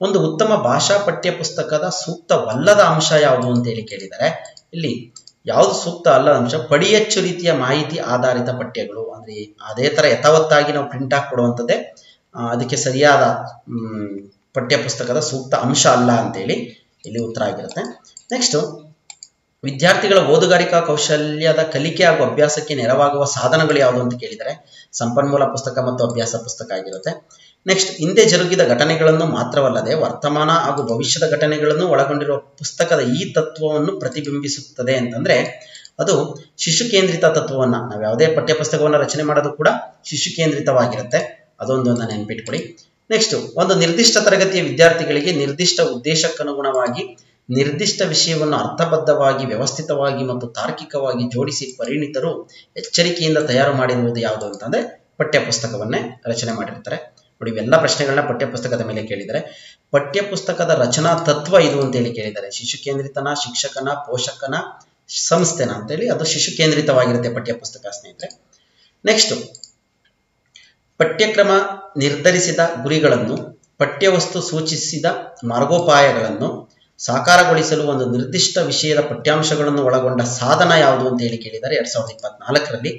ಒಂದು ಉತ್ತಮ ಭಾಷಾ ಪಠ್ಯ ಪುಸ್ತಕದ ಸೂಕ್ತವಲ್ಲದ ಅಂಶ ಯಾವುದು ಅಂತ ಹೇಳಿ ಕೇಳಿದರೆ ಇಲ್ಲಿ ಯಾವುದು ಸೂಕ್ತ ಅಲ್ಲದ ಅಂಶ? ಪಡಿಯಚ್ಚು ರೀತಿಯ ಮಾಹಿತಿ ಆಧಾರಿತ ಪಠ್ಯಗಳು. ಅಂದ್ರೆ ಅದೇ ತರ ಯಥಾವತ್ತಾಗಿ ನಾವು ಪ್ರಿಂಟ್ ಹಾಕಿ ಕೊಡುವಂಥದ್ದೇ ಅದಕ್ಕೆ ಸರಿಯಾದ ಪಠ್ಯ ಪುಸ್ತಕದ ಸೂಕ್ತ ಅಂಶ ಅಲ್ಲ ಅಂತೇಳಿ ಇಲ್ಲಿ ಉತ್ತರ ಆಗಿರುತ್ತೆ. ನೆಕ್ಸ್ಟ್, ವಿದ್ಯಾರ್ಥಿಗಳ ಓದುಗಾರಿಕಾ ಕೌಶಲ್ಯದ ಕಲಿಕೆ ಹಾಗೂ ಅಭ್ಯಾಸಕ್ಕೆ ನೆರವಾಗುವ ಸಾಧನಗಳು ಯಾವುದು ಅಂತ ಕೇಳಿದರೆ ಸಂಪನ್ಮೂಲ ಪುಸ್ತಕ ಮತ್ತು ಅಭ್ಯಾಸ ಪುಸ್ತಕ ಆಗಿರುತ್ತೆ. ನೆಕ್ಸ್ಟ್, ಹಿಂದೆ ಜರುಗಿದ ಘಟನೆಗಳನ್ನು ಮಾತ್ರವಲ್ಲದೆ ವರ್ತಮಾನ ಹಾಗೂ ಭವಿಷ್ಯದ ಘಟನೆಗಳನ್ನು ಒಳಗೊಂಡಿರುವ ಪುಸ್ತಕದ ಈ ತತ್ವವನ್ನು ಪ್ರತಿಬಿಂಬಿಸುತ್ತದೆ ಅಂತಂದ್ರೆ ಅದು ಶಿಶು ಕೇಂದ್ರಿತ ತತ್ವವನ್ನ, ನಾವು ಯಾವುದೇ ಪಠ್ಯ ಪುಸ್ತಕವನ್ನು ರಚನೆ ಮಾಡೋದು ಕೂಡ ಶಿಶು ಕೇಂದ್ರಿತವಾಗಿರುತ್ತೆ. ಅದೊಂದನ್ನು ನೆನಪಿಟ್ಕೊಳ್ಳಿ. ನೆಕ್ಸ್ಟ್, ಒಂದು ನಿರ್ದಿಷ್ಟ ತರಗತಿಯ ವಿದ್ಯಾರ್ಥಿಗಳಿಗೆ ನಿರ್ದಿಷ್ಟ ಉದ್ದೇಶಕ್ಕನುಗುಣವಾಗಿ ನಿರ್ದಿಷ್ಟ ವಿಷಯವನ್ನು ಅರ್ಥಬದ್ಧವಾಗಿ, ವ್ಯವಸ್ಥಿತವಾಗಿ ಮತ್ತು ತಾರ್ಕಿಕವಾಗಿ ಜೋಡಿಸಿ ಪರಿಣಿತರು ಎಚ್ಚರಿಕೆಯಿಂದ ತಯಾರು ಮಾಡಿರುವುದು ಯಾವುದು ಅಂತಂದ್ರೆ ಪಠ್ಯ ಪುಸ್ತಕವನ್ನೇ ರಚನೆ ಮಾಡಿರ್ತಾರೆ. ನೋಡಿ, ಇವೆಲ್ಲ ಪ್ರಶ್ನೆಗಳನ್ನ ಪಠ್ಯ ಪುಸ್ತಕದ ಮೇಲೆ ಕೇಳಿದರೆ ಪಠ್ಯ ಪುಸ್ತಕದ ರಚನಾ ತತ್ವ ಇದು ಅಂತೇಳಿ ಕೇಳಿದ್ದಾರೆ. ಶಿಶು ಕೇಂದ್ರಿತನ, ಶಿಕ್ಷಕನ, ಪೋಷಕನ, ಸಂಸ್ಥೆನ ಅಂತೇಳಿ ಅದು ಶಿಶು ಕೇಂದ್ರಿತವಾಗಿರುತ್ತೆ ಪಠ್ಯ ಪುಸ್ತಕ ಸ್ನೇಹಿತರೆ. ನೆಕ್ಸ್ಟ್, ಪಠ್ಯಕ್ರಮ ನಿರ್ಧರಿಸಿದ ಗುರಿಗಳನ್ನು, ಪಠ್ಯವಸ್ತು ಸೂಚಿಸಿದ ಮಾರ್ಗೋಪಾಯಗಳನ್ನು ಸಾಕಾರಗೊಳಿಸಲು ಒಂದು ನಿರ್ದಿಷ್ಟ ವಿಷಯದ ಪಠ್ಯಾಂಶಗಳನ್ನು ಒಳಗೊಂಡ ಸಾಧನ ಯಾವುದು ಅಂತ ಹೇಳಿ ಕೇಳಿದ್ದಾರೆ 2024ರಲ್ಲಿ.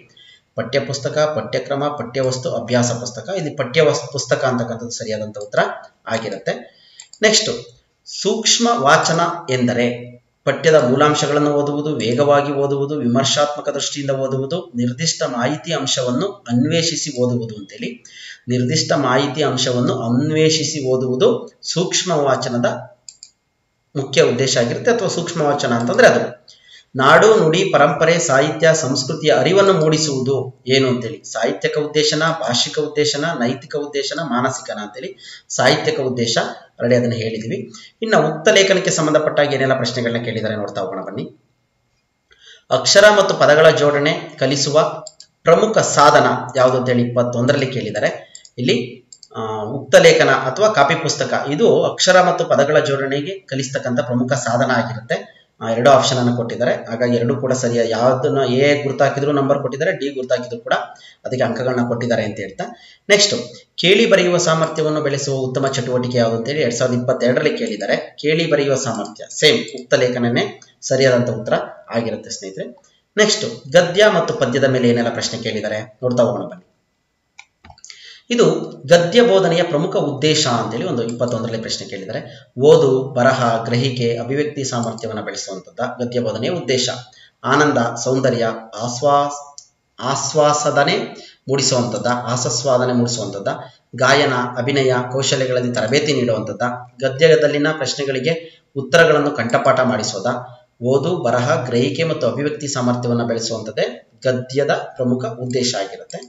ಪಠ್ಯ ಪುಸ್ತಕ, ಪಠ್ಯಕ್ರಮ, ಪಠ್ಯವಸ್ತು, ಅಭ್ಯಾಸ ಪುಸ್ತಕ. ಇಲ್ಲಿ ಪುಸ್ತಕ ಅಂತಕ್ಕಂಥದ್ದು ಸರಿಯಾದಂತ ಉತ್ತರ ಆಗಿರುತ್ತೆ. ನೆಕ್ಸ್ಟ್, ಸೂಕ್ಷ್ಮ ವಾಚನ ಎಂದರೆ ಪಠ್ಯದ ಮೂಲಾಂಶಗಳನ್ನು ಓದುವುದು, ವೇಗವಾಗಿ ಓದುವುದು, ವಿಮರ್ಶಾತ್ಮಕ ದೃಷ್ಟಿಯಿಂದ ಓದುವುದು, ನಿರ್ದಿಷ್ಟ ಮಾಹಿತಿ ಅಂಶವನ್ನು ಅನ್ವೇಷಿಸಿ ಓದುವುದು ಅಂತೇಳಿ. ನಿರ್ದಿಷ್ಟ ಮಾಹಿತಿ ಅಂಶವನ್ನು ಅನ್ವೇಷಿಸಿ ಓದುವುದು ಸೂಕ್ಷ್ಮ ವಾಚನದ ಮುಖ್ಯ ಉದ್ದೇಶ ಆಗಿರುತ್ತೆ, ಅಥವಾ ಸೂಕ್ಷ್ಮ ವಾಚನ ಅಂತಂದ್ರೆ ಅದು. ನಾಡು, ನುಡಿ, ಪರಂಪರೆ, ಸಾಹಿತ್ಯ, ಸಂಸ್ಕೃತಿಯ ಅರಿವನ್ನು ಮೂಡಿಸುವುದು ಏನು ಅಂತೇಳಿ. ಸಾಹಿತ್ಯಕ ಉದ್ದೇಶನ, ಭಾಷಿಕ ಉದ್ದೇಶನ, ನೈತಿಕ ಉದ್ದೇಶನ, ಮಾನಸಿಕನ ಅಂತೇಳಿ. ಸಾಹಿತ್ಯಕ ಉದ್ದೇಶ ಆಲ್ರೆಡಿ ಅದನ್ನು ಹೇಳಿದ್ವಿ. ಇನ್ನು ಉಕ್ತ ಲೇಖನಕ್ಕೆ ಸಂಬಂಧಪಟ್ಟಾಗ ಏನೆಲ್ಲ ಪ್ರಶ್ನೆಗಳನ್ನ ಕೇಳಿದರೆ ನೋಡ್ತಾ ಹೋಗೋಣ ಬನ್ನಿ. ಅಕ್ಷರ ಮತ್ತು ಪದಗಳ ಜೋಡಣೆ ಕಲಿಸುವ ಪ್ರಮುಖ ಸಾಧನ ಯಾವುದು ಅಂತೇಳಿ 21ರಲ್ಲಿ ಕೇಳಿದ್ದಾರೆ. ಇಲ್ಲಿ ಉಕ್ತ ಲೇಖನ ಅಥವಾ ಕಾಪಿ ಪುಸ್ತಕ ಇದು ಅಕ್ಷರ ಮತ್ತು ಪದಗಳ ಜೋಡಣೆಗೆ ಕಲಿಸ್ತಕ್ಕಂಥ ಪ್ರಮುಖ ಸಾಧನ ಆಗಿರುತ್ತೆ. 2 ಆಪ್ಷನ್ ಅನ್ನು ಕೊಟ್ಟಿದ್ದಾರೆ, ಹಾಗಾಗಿ 2 ಕೂಡ ಸರಿಯಾದ. ಯಾವ್ದನ್ನ ಎ ಗುರುತಾಕಿದ್ರು ನಂಬರ್ ಕೊಟ್ಟಿದ್ದಾರೆ, ಡಿ ಗುರುತಾಕಿದ್ರು ಕೂಡ ಅದಕ್ಕೆ ಅಂಕಗಳನ್ನ ಕೊಟ್ಟಿದ್ದಾರೆ ಅಂತ ಹೇಳ್ತಾ. ನೆಕ್ಸ್ಟ್, ಕೇಳಿ ಬರೆಯುವ ಸಾಮರ್ಥ್ಯವನ್ನು ಬೆಳೆಸುವ ಉತ್ತಮ ಚಟುವಟಿಕೆ ಯಾವುದು ಅಂತೇಳಿ 2022ರಲ್ಲಿ ಕೇಳಿದ್ದಾರೆ. ಕೇಳಿ ಬರೆಯುವ ಸಾಮರ್ಥ್ಯ ಸೇಮ್ ಉಕ್ತ ಲೇಖನನೇ ಸರಿಯಾದಂತ ಉತ್ತರ ಆಗಿರುತ್ತೆ ಸ್ನೇಹಿತರೆ. ನೆಕ್ಸ್ಟ್, ಗದ್ಯ ಮತ್ತು ಪದ್ಯದ ಮೇಲೆ ಏನೆಲ್ಲ ಪ್ರಶ್ನೆ ಕೇಳಿದ್ದಾರೆ ನೋಡ್ತಾ ಹೋಗೋಣ ಬನ್ನಿ. ಇದು ಗದ್ಯ ಬೋಧನೆಯ ಪ್ರಮುಖ ಉದ್ದೇಶ ಅಂತೇಳಿ ಒಂದು 21ರಲ್ಲಿ ಪ್ರಶ್ನೆ ಕೇಳಿದ್ದಾರೆ. ಓದು, ಬರಹ, ಗ್ರಹಿಕೆ, ಅಭಿವ್ಯಕ್ತಿ ಸಾಮರ್ಥ್ಯವನ್ನು ಬೆಳೆಸುವಂಥದ್ದು ಗದ್ಯ ಬೋಧನೆಯ ಉದ್ದೇಶ. ಆನಂದ, ಸೌಂದರ್ಯ, ಆಸ್ವಾದನೆ ಮೂಡಿಸುವಂಥದ್ದು, ಗಾಯನ, ಅಭಿನಯ ಕೌಶಲ್ಯಗಳಲ್ಲಿ ತರಬೇತಿ ನೀಡುವಂಥದ್ದ, ಗದ್ಯದಲ್ಲಿನ ಪ್ರಶ್ನೆಗಳಿಗೆ ಉತ್ತರಗಳನ್ನು ಕಂಠಪಾಠ ಮಾಡಿಸೋದ, ಓದು, ಬರಹ, ಗ್ರಹಿಕೆ ಮತ್ತು ಅಭಿವ್ಯಕ್ತಿ ಸಾಮರ್ಥ್ಯವನ್ನು ಬೆಳೆಸುವಂಥದ್ದೇ ಗದ್ಯದ ಪ್ರಮುಖ ಉದ್ದೇಶ ಆಗಿರುತ್ತೆ.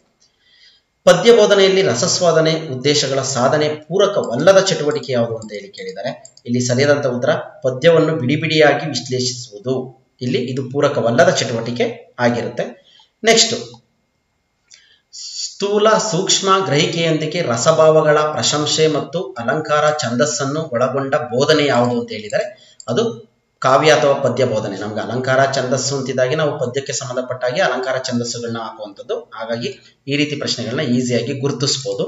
ಪದ್ಯ ಬೋಧನೆಯಲ್ಲಿ ರಸಸ್ವಾದನೆ ಉದ್ದೇಶಗಳ ಸಾಧನೆ ಪೂರಕವಲ್ಲದ ಚಟುವಟಿಕೆ ಯಾವುದು ಅಂತ ಹೇಳಿ ಕೇಳಿದ್ದಾರೆ. ಇಲ್ಲಿ ಸರಿಯಾದಂತ ಉತ್ತರ ಪದ್ಯವನ್ನು ಬಿಡಿಬಿಡಿಯಾಗಿ ವಿಶ್ಲೇಷಿಸುವುದು. ಇಲ್ಲಿ ಇದು ಪೂರಕವಲ್ಲದ ಚಟುವಟಿಕೆ ಆಗಿರುತ್ತೆ. ನೆಕ್ಸ್ಟ್, ಸ್ಥೂಲ ಸೂಕ್ಷ್ಮ ಗ್ರಹಿಕೆಯೊಂದಿಗೆ ರಸಭಾವಗಳ ಪ್ರಶಂಸೆ ಮತ್ತು ಅಲಂಕಾರ ಛಂದಸ್ಸನ್ನು ಒಳಗೊಂಡ ಬೋಧನೆ ಯಾವುದು ಅಂತ ಹೇಳಿದರೆ ಅದು ಕಾವ್ಯ ಅಥವಾ ಪದ್ಯ ಬೋಧನೆ. ನಮ್ಗೆ ಅಲಂಕಾರ ಛಂದಸ್ಸು ಅಂತಿದ್ದಾಗಿ ನಾವು ಪದ್ಯಕ್ಕೆ ಸಂಬಂಧಪಟ್ಟಾಗಿ ಅಲಂಕಾರ ಛಂದಸ್ಸುಗಳನ್ನ ಹಾಕುವಂಥದ್ದು. ಹಾಗಾಗಿ ಈ ರೀತಿ ಪ್ರಶ್ನೆಗಳನ್ನ ಈಸಿಯಾಗಿ ಗುರುತಿಸಬಹುದು.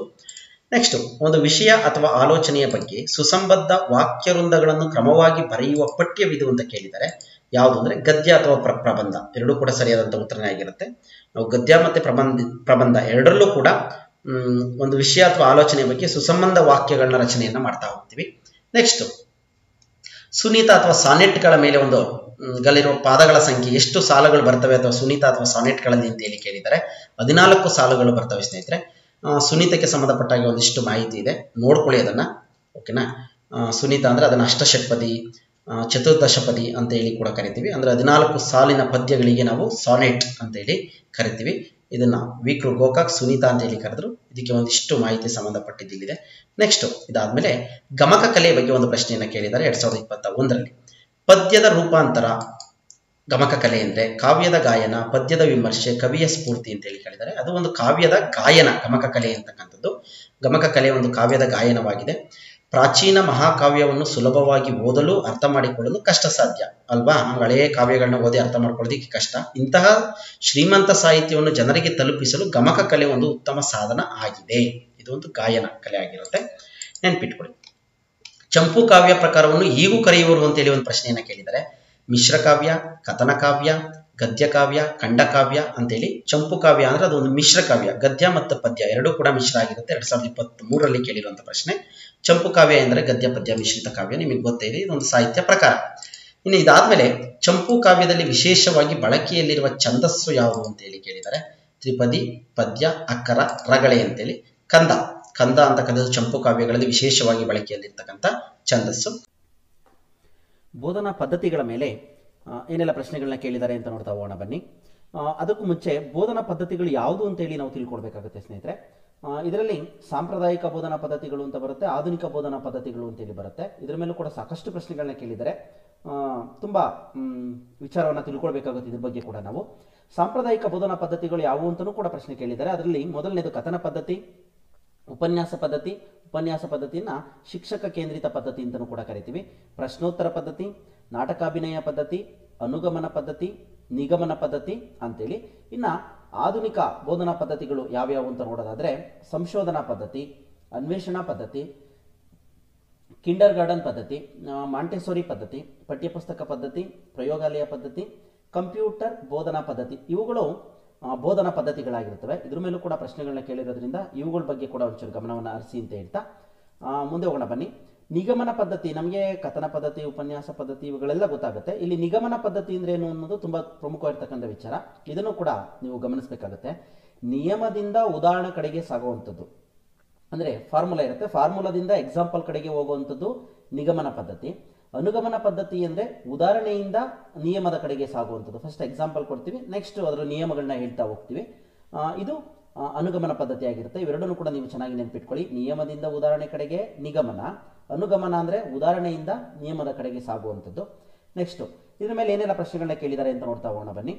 ನೆಕ್ಸ್ಟ್, ಒಂದು ವಿಷಯ ಅಥವಾ ಆಲೋಚನೆಯ ಬಗ್ಗೆ ಸುಸಂಬದ್ಧ ವಾಕ್ಯ ವೃಂದಗಳನ್ನು ಕ್ರಮವಾಗಿ ಬರೆಯುವ ಪಠ್ಯವಿದು ಅಂತ ಕೇಳಿದರೆ ಯಾವುದು ಅಂದ್ರೆ ಗದ್ಯ ಅಥವಾ ಪ್ರಬಂಧ. ಎರಡೂ ಕೂಡ ಸರಿಯಾದಂತ ಉತ್ತರನೇ ಆಗಿರುತ್ತೆ. ನಾವು ಗದ್ಯ ಮತ್ತೆ ಪ್ರಬಂಧ ಎರಡರಲ್ಲೂ ಕೂಡ ಒಂದು ವಿಷಯ ಅಥವಾ ಆಲೋಚನೆಯ ಬಗ್ಗೆ ಸುಸಂಬಂಧ ವಾಕ್ಯಗಳನ್ನ ರಚನೆಯನ್ನ ಮಾಡ್ತಾ ಹೋಗ್ತೀವಿ. ನೆಕ್ಸ್ಟ್, ಸುನೀತ ಅಥವಾ ಸಾನೆಟ್ಗಳ ಮೇಲೆ ಒಂದು ಗಲ್ಲಿರುವ ಪಾದಗಳ ಸಂಖ್ಯೆ ಎಷ್ಟು ಸಾಲುಗಳು ಬರ್ತವೆ ಅಥವಾ ಸುನೀತ ಅಥವಾ ಸಾನೆಟ್ಗಳಲ್ಲಿ ಅಂತ ಹೇಳಿ ಕೇಳಿದರೆ 14 ಸಾಲುಗಳು ಬರ್ತವೆ ಸ್ನೇಹಿತರೆ. ಸುನೀತಕ್ಕೆ ಸಂಬಂಧಪಟ್ಟಾಗ ಒಂದಿಷ್ಟು ಮಾಹಿತಿ ಇದೆ, ನೋಡ್ಕೊಳ್ಳಿ ಅದನ್ನ. ಓಕೆನಾ. ಸುನೀತ ಅಂದ್ರೆ ಅದನ್ನ ಅಷ್ಟಷಟ್ಪದಿ, ಚತುರ್ದಶಪದಿ ಅಂತ ಹೇಳಿ ಕೂಡ ಕರಿತೀವಿ. ಅಂದ್ರೆ 14 ಸಾಲಿನ ಪದ್ಯಗಳಿಗೆ ನಾವು ಸಾನೆಟ್ ಅಂತ ಹೇಳಿ ಕರಿತೀವಿ. ಇದನ್ನ ವಿಕ್ರು ಗೋಕಾಕ್ ಸುನೀತ ಅಂತ ಹೇಳಿ ಕರೆದ್ರು. ಇದಕ್ಕೆ ಒಂದಿಷ್ಟು ಮಾಹಿತಿ ಸಂಬಂಧಪಟ್ಟಿದ್ದಿದೆ. ನೆಕ್ಸ್ಟ್, ಇದಾದ್ಮೇಲೆ ಗಮಕ ಕಲೆಯ ಬಗ್ಗೆ ಒಂದು ಪ್ರಶ್ನೆಯನ್ನ ಕೇಳಿದ್ದಾರೆ 2021ರಲ್ಲಿ. ಪದ್ಯದ ರೂಪಾಂತರ ಗಮಕ ಕಲೆ ಅಂದ್ರೆ ಕಾವ್ಯದ ಗಾಯನ, ಪದ್ಯದ ವಿಮರ್ಶೆ, ಕವಿಯ ಸ್ಫೂರ್ತಿ ಅಂತ ಹೇಳಿ ಕೇಳಿದ್ದಾರೆ. ಅದು ಒಂದು ಕಾವ್ಯದ ಗಾಯನ ಗಮಕ ಕಲೆ ಅಂತಕ್ಕಂಥದ್ದು. ಗಮಕ ಕಲೆ ಒಂದು ಕಾವ್ಯದ ಗಾಯನವಾಗಿದೆ. ಪ್ರಾಚೀನ ಮಹಾಕಾವ್ಯವನ್ನು ಸುಲಭವಾಗಿ ಓದಲು ಅರ್ಥ ಮಾಡಿಕೊಳ್ಳಲು ಕಷ್ಟ ಸಾಧ್ಯ ಅಲ್ವಾ. ನಾವು ಹಳೆಯ ಕಾವ್ಯಗಳನ್ನ ಓದಿ ಅರ್ಥ ಮಾಡ್ಕೊಳ್ಳೋದಕ್ಕೆ ಕಷ್ಟ. ಇಂತಹ ಶ್ರೀಮಂತ ಸಾಹಿತ್ಯವನ್ನು ಜನರಿಗೆ ತಲುಪಿಸಲು ಗಮಕ ಕಲೆ ಒಂದು ಉತ್ತಮ ಸಾಧನ ಆಗಿದೆ. ಇದು ಒಂದು ಗಾಯನ ಕಲೆ ಆಗಿರುತ್ತೆ, ನೆನ್ಪಿಟ್ಕೊಳ್ಳಿ. ಚಂಪು ಕಾವ್ಯ ಪ್ರಕಾರವನ್ನು ಹೀಗೂ ಕರೆಯುವರು ಅಂತೇಳಿ ಒಂದು ಪ್ರಶ್ನೆಯನ್ನ ಕೇಳಿದರೆ ಮಿಶ್ರ ಕಾವ್ಯ, ಕಥನ ಕಾವ್ಯ, ಗದ್ಯ ಕಾವ್ಯ, ಖಂಡಕಾವ್ಯ ಅಂತೇಳಿ. ಚಂಪು ಕಾವ್ಯ ಅಂದ್ರೆ ಅದು ಒಂದು ಮಿಶ್ರ ಕಾವ್ಯ, ಗದ್ಯ ಮತ್ತು ಪದ್ಯ ಎರಡೂ ಕೂಡ ಮಿಶ್ರ ಆಗಿರುತ್ತೆ. 2023ರಲ್ಲಿ ಕೇಳಿರುವಂತಹ ಪ್ರಶ್ನೆ. ಚಂಪು ಕಾವ್ಯ ಎಂದರೆ ಗದ್ಯ ಪದ್ಯ ಮಿಶ್ರಿತ ಕಾವ್ಯ, ನಿಮಗೆ ಗೊತ್ತೇ ಇದೆ, ಇದೊಂದು ಸಾಹಿತ್ಯ ಪ್ರಕಾರ. ಇನ್ನು ಇದಾದ್ಮೇಲೆ ಚಂಪು ಕಾವ್ಯದಲ್ಲಿ ವಿಶೇಷವಾಗಿ ಬಳಕೆಯಲ್ಲಿರುವ ಛಂದಸ್ಸು ಯಾವುದು ಅಂತ ಹೇಳಿ ಕೇಳಿದರೆ ತ್ರಿಪದಿ, ಪದ್ಯ, ಅಕ್ಕರ, ರಗಳೆ ಅಂತೇಳಿ. ಕಂದ ಅಂತಕ್ಕಂಥದ್ದು ಚಂಪು ಕಾವ್ಯಗಳಲ್ಲಿ ವಿಶೇಷವಾಗಿ ಬಳಕೆಯಲ್ಲಿರ್ತಕ್ಕಂಥ ಛಂದಸ್ಸು. ಬೋಧನಾ ಪದ್ಧತಿಗಳ ಮೇಲೆ ಏನೆಲ್ಲ ಪ್ರಶ್ನೆಗಳನ್ನ ಕೇಳಿದ್ದಾರೆ ಅಂತ ನೋಡ್ತಾ ಹೋಗೋಣ ಬನ್ನಿ. ಅದಕ್ಕೂ ಮುಂಚೆ ಬೋಧನಾ ಪದ್ಧತಿಗಳು ಯಾವುದು ಅಂತ ಹೇಳಿ ನಾವು ತಿಳ್ಕೊಳ್ಬೇಕಾಗುತ್ತೆ ಸ್ನೇಹಿತರೆ. ಇದರಲ್ಲಿ ಸಾಂಪ್ರದಾಯಿಕ ಬೋಧನಾ ಪದ್ಧತಿಗಳು ಅಂತ ಬರುತ್ತೆ, ಆಧುನಿಕ ಬೋಧನಾ ಪದ್ಧತಿಗಳು ಅಂತೇಳಿ ಬರುತ್ತೆ. ಇದರ ಮೇಲೂ ಕೂಡ ಸಾಕಷ್ಟು ಪ್ರಶ್ನೆಗಳನ್ನ ಕೇಳಿದರೆ ತುಂಬಾ ವಿಚಾರವನ್ನ ತಿಳ್ಕೊಳ್ಬೇಕಾಗುತ್ತೆ. ಇದ್ರ ಬಗ್ಗೆ ಕೂಡ ನಾವು ಸಾಂಪ್ರದಾಯಿಕ ಬೋಧನಾ ಪದ್ಧತಿಗಳು ಯಾವುವು ಅಂತಲೂ ಕೂಡ ಪ್ರಶ್ನೆ ಕೇಳಿದ್ದಾರೆ. ಅದರಲ್ಲಿ ಮೊದಲನೇದು ಕಥನ ಪದ್ಧತಿ, ಉಪನ್ಯಾಸ ಪದ್ಧತಿ. ಉಪನ್ಯಾಸ ಪದ್ಧತಿಯನ್ನ ಶಿಕ್ಷಕ ಕೇಂದ್ರಿತ ಪದ್ಧತಿ ಅಂತಲೂ ಕೂಡ ಕರಿತೀವಿ. ಪ್ರಶ್ನೋತ್ತರ ಪದ್ಧತಿ, ನಾಟಕಾಭಿನಯ ಪದ್ಧತಿ, ಅನುಗಮನ ಪದ್ಧತಿ, ನಿಗಮನ ಪದ್ಧತಿ ಅಂತೇಳಿ. ಇನ್ನ ಆಧುನಿಕ ಬೋಧನಾ ಪದ್ಧತಿಗಳು ಯಾವ್ಯಾವು ಅಂತ ನೋಡೋದಾದ್ರೆ ಸಂಶೋಧನಾ ಪದ್ಧತಿ, ಅನ್ವೇಷಣಾ ಪದ್ಧತಿ, ಕಿಂಡರ್ ಗಾರ್ಡನ್ ಪದ್ಧತಿ, ಮಾಂಟೆಸೋರಿ ಪದ್ಧತಿ, ಪಠ್ಯಪುಸ್ತಕ ಪದ್ಧತಿ, ಪ್ರಯೋಗಾಲಯ ಪದ್ಧತಿ, ಕಂಪ್ಯೂಟರ್ ಬೋಧನಾ ಪದ್ಧತಿ. ಇವುಗಳು ಬೋಧನಾ ಪದ್ಧತಿಗಳಾಗಿರುತ್ತವೆ. ಇದ್ರ ಮೇಲೂ ಕೂಡ ಪ್ರಶ್ನೆಗಳನ್ನ ಕೇಳಿರೋದ್ರಿಂದ ಇವುಗಳ ಬಗ್ಗೆ ಕೂಡ ಒಂಚೂರು ಗಮನವನ್ನು ಹರಿಸಿ ಅಂತ ಹೇಳ್ತಾ ಮುಂದೆ ಹೋಗೋಣ ಬನ್ನಿ. ನಿಗಮನ ಪದ್ಧತಿ, ನಮಗೆ ಕಥನ ಪದ್ಧತಿ, ಉಪನ್ಯಾಸ ಪದ್ಧತಿ ಇವುಗಳೆಲ್ಲ ಗೊತ್ತಾಗುತ್ತೆ. ಇಲ್ಲಿ ನಿಗಮನ ಪದ್ಧತಿ ಅಂದ್ರೆ ಏನು ಅನ್ನೋದು ತುಂಬಾ ಪ್ರಮುಖವಾಗಿರ್ತಕ್ಕಂಥ ವಿಚಾರ. ಇದನ್ನು ಕೂಡ ನೀವು ಗಮನಿಸಬೇಕಾಗುತ್ತೆ. ನಿಯಮದಿಂದ ಉದಾಹರಣೆ ಕಡೆಗೆ ಸಾಗುವಂಥದ್ದು, ಅಂದ್ರೆ ಫಾರ್ಮುಲಾ ಇರುತ್ತೆ, ಫಾರ್ಮುಲಾದಿಂದ ಎಕ್ಸಾಂಪಲ್ ಕಡೆಗೆ ಹೋಗುವಂಥದ್ದು ನಿಗಮನ ಪದ್ಧತಿ. ಅನುಗಮನ ಪದ್ಧತಿ ಅಂದ್ರೆ ಉದಾಹರಣೆಯಿಂದ ನಿಯಮದ ಕಡೆಗೆ ಸಾಗುವಂಥದ್ದು. ಫಸ್ಟ್ ಎಕ್ಸಾಂಪಲ್ ಕೊಡ್ತೀವಿ, ನೆಕ್ಸ್ಟ್ ಅದರ ನಿಯಮಗಳನ್ನ ಹೇಳ್ತಾ ಹೋಗ್ತೀವಿ. ಇದು ಅನುಗಮನ ಪದ್ಧತಿ ಆಗಿರುತ್ತೆ. ಇವೆರಡನ್ನು ಕೂಡ ನೀವು ಚೆನ್ನಾಗಿ ನೆನಪಿಟ್ಕೊಳ್ಳಿ. ನಿಯಮದಿಂದ ಉದಾಹರಣೆ ಕಡೆಗೆ ನಿಗಮನ, ಅನುಗಮನ ಅಂದ್ರೆ ಉದಾಹರಣೆಯಿಂದ ನಿಯಮದ ಕಡೆಗೆ ಸಾಗುವಂಥದ್ದು. ನೆಕ್ಸ್ಟ್ ಇದ್ರ ಮೇಲೆ ಏನೆಲ್ಲ ಪ್ರಶ್ನೆಗಳನ್ನ ಕೇಳಿದ್ದಾರೆ ಅಂತ ನೋಡ್ತಾ ಹೋಗೋಣ ಬನ್ನಿ.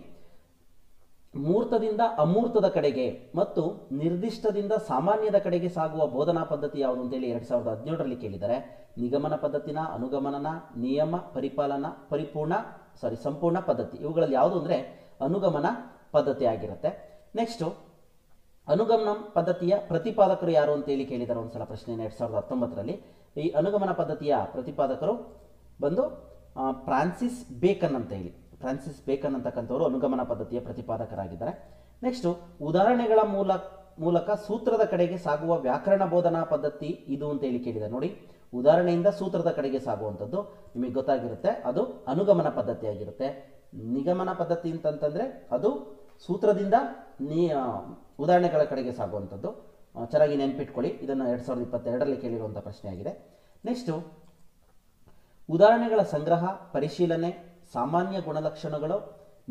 ಮೂರ್ತದಿಂದ ಅಮೂರ್ತದ ಕಡೆಗೆ ಮತ್ತು ನಿರ್ದಿಷ್ಟದಿಂದ ಸಾಮಾನ್ಯದ ಕಡೆಗೆ ಸಾಗುವ ಬೋಧನಾ ಪದ್ಧತಿ ಯಾವುದು ಅಂತೇಳಿ 2017ರಲ್ಲಿ ಕೇಳಿದ್ದಾರೆ. ನಿಗಮನ ಪದ್ಧತಿನ, ಅನುಗಮನನ, ನಿಯಮ ಪರಿಪಾಲನಾ ಸಂಪೂರ್ಣ ಪದ್ಧತಿ. ಇವುಗಳಲ್ಲಿ ಯಾವುದು ಅಂದ್ರೆ ಅನುಗಮನ ಪದ್ಧತಿ ಆಗಿರುತ್ತೆ. ನೆಕ್ಸ್ಟ್ ಅನುಗಮನ ಪದ್ಧತಿಯ ಪ್ರತಿಪಾದಕರು ಯಾರು ಅಂತೇಳಿ ಕೇಳಿದ್ದಾರೆ ಒಂದ್ಸಲ ಪ್ರಶ್ನೆ 2019ರಲ್ಲಿ. ಈ ಅನುಗಮನ ಪದ್ಧತಿಯ ಪ್ರತಿಪಾದಕರು ಬಂದು ಫ್ರಾನ್ಸಿಸ್ ಬೇಕನ್ ಅಂತ ಹೇಳಿ. ಫ್ರಾನ್ಸಿಸ್ ಬೇಕನ್ ಅಂತಕ್ಕಂಥವರು ಅನುಗಮನ ಪದ್ಧತಿಯ ಪ್ರತಿಪಾದಕರಾಗಿದ್ದಾರೆ. ನೆಕ್ಸ್ಟ್ ಉದಾಹರಣೆಗಳ ಮೂಲಕ ಸೂತ್ರದ ಕಡೆಗೆ ಸಾಗುವ ವ್ಯಾಕರಣ ಬೋಧನಾ ಪದ್ಧತಿ ಇದು ಅಂತ ಹೇಳಿ ಕೇಳಿದೆ ನೋಡಿ. ಉದಾಹರಣೆಯಿಂದ ಸೂತ್ರದ ಕಡೆಗೆ ಸಾಗುವಂಥದ್ದು ನಿಮಗೆ ಗೊತ್ತಾಗಿರುತ್ತೆ, ಅದು ಅನುಗಮನ ಪದ್ಧತಿ ಆಗಿರುತ್ತೆ. ನಿಗಮನ ಪದ್ಧತಿ ಅಂತಂತಂದ್ರೆ ಅದು ಸೂತ್ರದಿಂದ ಉದಾಹರಣೆಗಳ ಕಡೆಗೆ ಸಾಗುವಂಥದ್ದು. ಚೆನ್ನಾಗಿ ನೆನ್ಪಿಟ್ಕೊಳ್ಳಿ, ಇದನ್ನು 2022ರಲ್ಲಿ ಕೇಳಿರುವಂಥ ಪ್ರಶ್ನೆ ಆಗಿದೆ. ನೆಕ್ಸ್ಟು ಉದಾಹರಣೆಗಳ ಸಂಗ್ರಹ, ಪರಿಶೀಲನೆ, ಸಾಮಾನ್ಯ ಗುಣಲಕ್ಷಣಗಳು,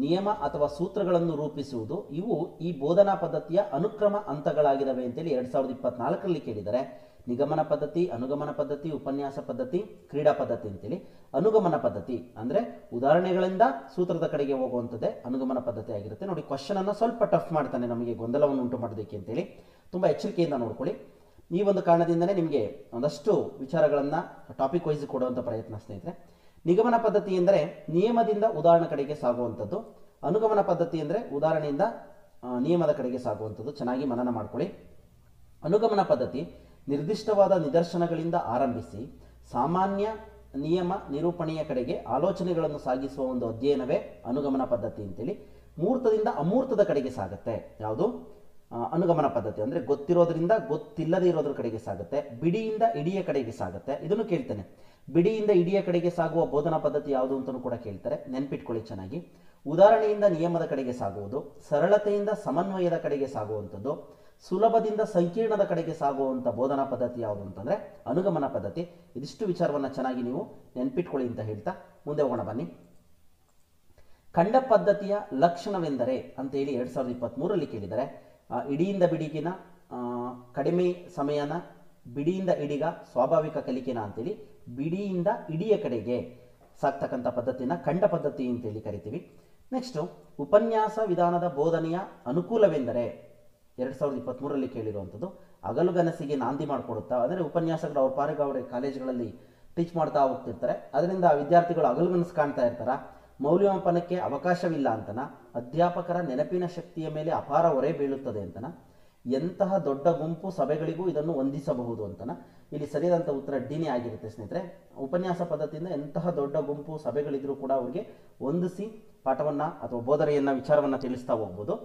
ನಿಯಮ ಅಥವಾ ಸೂತ್ರಗಳನ್ನು ರೂಪಿಸುವುದು ಇವು ಈ ಬೋಧನಾ ಪದ್ಧತಿಯ ಅನುಕ್ರಮ ಹಂತಗಳಾಗಿದ್ದಾವೆ ಅಂತೇಳಿ 2024ರಲ್ಲಿ ಕೇಳಿದ್ದಾರೆ. ನಿಗಮನ ಪದ್ಧತಿ, ಅನುಗಮನ ಪದ್ಧತಿ, ಉಪನ್ಯಾಸ ಪದ್ಧತಿ, ಕ್ರೀಡಾ ಪದ್ಧತಿ ಅಂತೇಳಿ. ಅನುಗಮನ ಪದ್ಧತಿ ಅಂದ್ರೆ ಉದಾಹರಣೆಗಳಿಂದ ಸೂತ್ರದ ಕಡೆಗೆ ಹೋಗುವಂಥದ್ದೇ ಅನುಗಮನ ಪದ್ಧತಿ ಆಗಿರುತ್ತೆ. ನೋಡಿ, ಕ್ವಶನ್ ಅನ್ನು ಸ್ವಲ್ಪ ಟಫ್ ಮಾಡ್ತಾನೆ, ನಮಗೆ ಗೊಂದಲವನ್ನು ಉಂಟು ಮಾಡೋದಕ್ಕೆ ಅಂತೇಳಿ ತುಂಬಾ ಎಚ್ಚರಿಕೆಯಿಂದ ನೋಡ್ಕೊಳ್ಳಿ. ಈ ಒಂದು ಕಾರಣದಿಂದನೇ ನಿಮಗೆ ಒಂದಷ್ಟು ವಿಚಾರಗಳನ್ನ ಟಾಪಿಕ್ ವೈಸ್ ಕೊಡುವಂಥ ಪ್ರಯತ್ನ ಸ್ನೇಹಿತರೆ. ನಿಗಮನ ಪದ್ಧತಿ ಎಂದರೆ ನಿಯಮದಿಂದ ಉದಾಹರಣೆ ಕಡೆಗೆ ಸಾಗುವಂಥದ್ದು. ಅನುಗಮನ ಪದ್ಧತಿ ಅಂದರೆ ಉದಾಹರಣೆಯಿಂದ ನಿಯಮದ ಕಡೆಗೆ ಸಾಗುವಂಥದ್ದು. ಚೆನ್ನಾಗಿ ಮನನ ಮಾಡ್ಕೊಳ್ಳಿ. ಅನುಗಮನ ಪದ್ಧತಿ ನಿರ್ದಿಷ್ಟವಾದ ನಿದರ್ಶನಗಳಿಂದ ಆರಂಭಿಸಿ ಸಾಮಾನ್ಯ ನಿಯಮ ನಿರೂಪಣೆಯ ಕಡೆಗೆ ಆಲೋಚನೆಗಳನ್ನು ಸಾಗಿಸುವ ಒಂದು ಅಧ್ಯಯನವೇ ಅನುಗಮನ ಪದ್ಧತಿ ಅಂತೇಳಿ. ಮೂರ್ತದಿಂದ ಅಮೂರ್ತದ ಕಡೆಗೆ ಸಾಗುತ್ತೆ. ಯಾವುದು? ಅನುಗಮನ ಪದ್ಧತಿ ಅಂದ್ರೆ ಗೊತ್ತಿರೋದ್ರಿಂದ ಗೊತ್ತಿಲ್ಲದೆ ಇರೋದ್ರ ಕಡೆಗೆ ಸಾಗುತ್ತೆ. ಬಿಡಿಯಿಂದ ಇಡಿಯ ಕಡೆಗೆ ಸಾಗುತ್ತೆ. ಇದನ್ನು ಕೇಳ್ತೇನೆ, ಬಿಡಿಯಿಂದ ಇಡಿಯ ಕಡೆಗೆ ಸಾಗುವ ಬೋಧನಾ ಪದ್ಧತಿ ಯಾವುದು ಅಂತಲೂ ಕೂಡ ಕೇಳ್ತಾರೆ, ನೆನ್ಪಿಟ್ಕೊಳ್ಳಿ ಚೆನ್ನಾಗಿ. ಉದಾಹರಣೆಯಿಂದ ನಿಯಮದ ಕಡೆಗೆ ಸಾಗುವುದು, ಸರಳತೆಯಿಂದ ಸಮನ್ವಯದ ಕಡೆಗೆ ಸಾಗುವಂಥದ್ದು, ಸುಲಭದಿಂದ ಸಂಕೀರ್ಣದ ಕಡೆಗೆ ಸಾಗುವಂಥ ಬೋಧನಾ ಪದ್ಧತಿ ಯಾವುದು ಅಂತಂದ್ರೆ ಅನುಗಮನ ಪದ್ಧತಿ. ಇದಿಷ್ಟು ವಿಚಾರವನ್ನ ಚೆನ್ನಾಗಿ ನೀವು ನೆನ್ಪಿಟ್ಕೊಳ್ಳಿ ಅಂತ ಹೇಳ್ತಾ ಮುಂದೆ ಹೋಗೋಣ ಬನ್ನಿ. ಖಂಡ ಪದ್ಧತಿಯ ಲಕ್ಷಣವೆಂದರೆ ಅಂತ ಹೇಳಿ 2023ರಲ್ಲಿ ಕೇಳಿದರೆ, ಇಡಿಯಿಂದ ಬಿಡಿಗಿನ ಕಡಿಮೆ ಸಮಯನ, ಬಿಡಿಯಿಂದ ಇಡಿಗ ಸ್ವಾಭಾವಿಕ ಕಲಿಕೆನ ಅಂತೇಳಿ ಬಿಡಿಯಿಂದ ಇಡಿಯ ಕಡೆಗೆ ಸಾಕ್ತಕ್ಕಂಥ ಪದ್ಧತಿನ ಖಂಡ ಪದ್ಧತಿ ಅಂತೇಳಿ ಕರಿತೀವಿ. ನೆಕ್ಸ್ಟ್ ಉಪನ್ಯಾಸ ವಿಧಾನದ ಬೋಧನೆಯ ಅನುಕೂಲವೆಂದರೆ 2023ರಲ್ಲಿ ಕೇಳಿರುವಂಥದ್ದು ಅಗಲುಗನಸಿಗೆ ನಾಂದಿ ಮಾಡಿಕೊಡುತ್ತಾ, ಅಂದರೆ ಉಪನ್ಯಾಸಗಳು ಅವ್ರ ಪಾರಿಗೆ ಅವರ ಕಾಲೇಜುಗಳಲ್ಲಿ ಟೀಚ್ ಮಾಡ್ತಾ ಹೋಗ್ತಿರ್ತಾರೆ, ಅದರಿಂದ ವಿದ್ಯಾರ್ಥಿಗಳು ಅಗಲುಗನಸು ಕಾಣ್ತಾ ಇರ್ತಾರ, ಮೌಲ್ಯಮಾಪನಕ್ಕೆ ಅವಕಾಶವಿಲ್ಲ ಅಂತನ, ಅಧ್ಯಾಪಕರ ನೆನಪಿನ ಶಕ್ತಿಯ ಮೇಲೆ ಅಪಾರ ಹೊರೆ ಬೀಳುತ್ತದೆ ಅಂತನ, ಎಂತಹ ದೊಡ್ಡ ಗುಂಪು ಸಭೆಗಳಿಗೂ ಇದನ್ನು ಹೊಂದಿಸಬಹುದು ಅಂತನ. ಇಲ್ಲಿ ಸರಿಯಾದಂಥ ಉತ್ತರ ಡಿನೇ ಆಗಿರುತ್ತೆ ಸ್ನೇಹಿತರೆ. ಉಪನ್ಯಾಸ ಪದ್ಧತಿಯಿಂದ ಎಂತಹ ದೊಡ್ಡ ಗುಂಪು ಸಭೆಗಳಿದ್ರೂ ಕೂಡ ಅವರಿಗೆ ಹೊಂದಿಸಿ ಪಾಠವನ್ನ ಅಥವಾ ಬೋಧನೆಯನ್ನ ವಿಚಾರವನ್ನ ತಿಳಿಸ್ತಾ ಹೋಗ್ಬೋದು.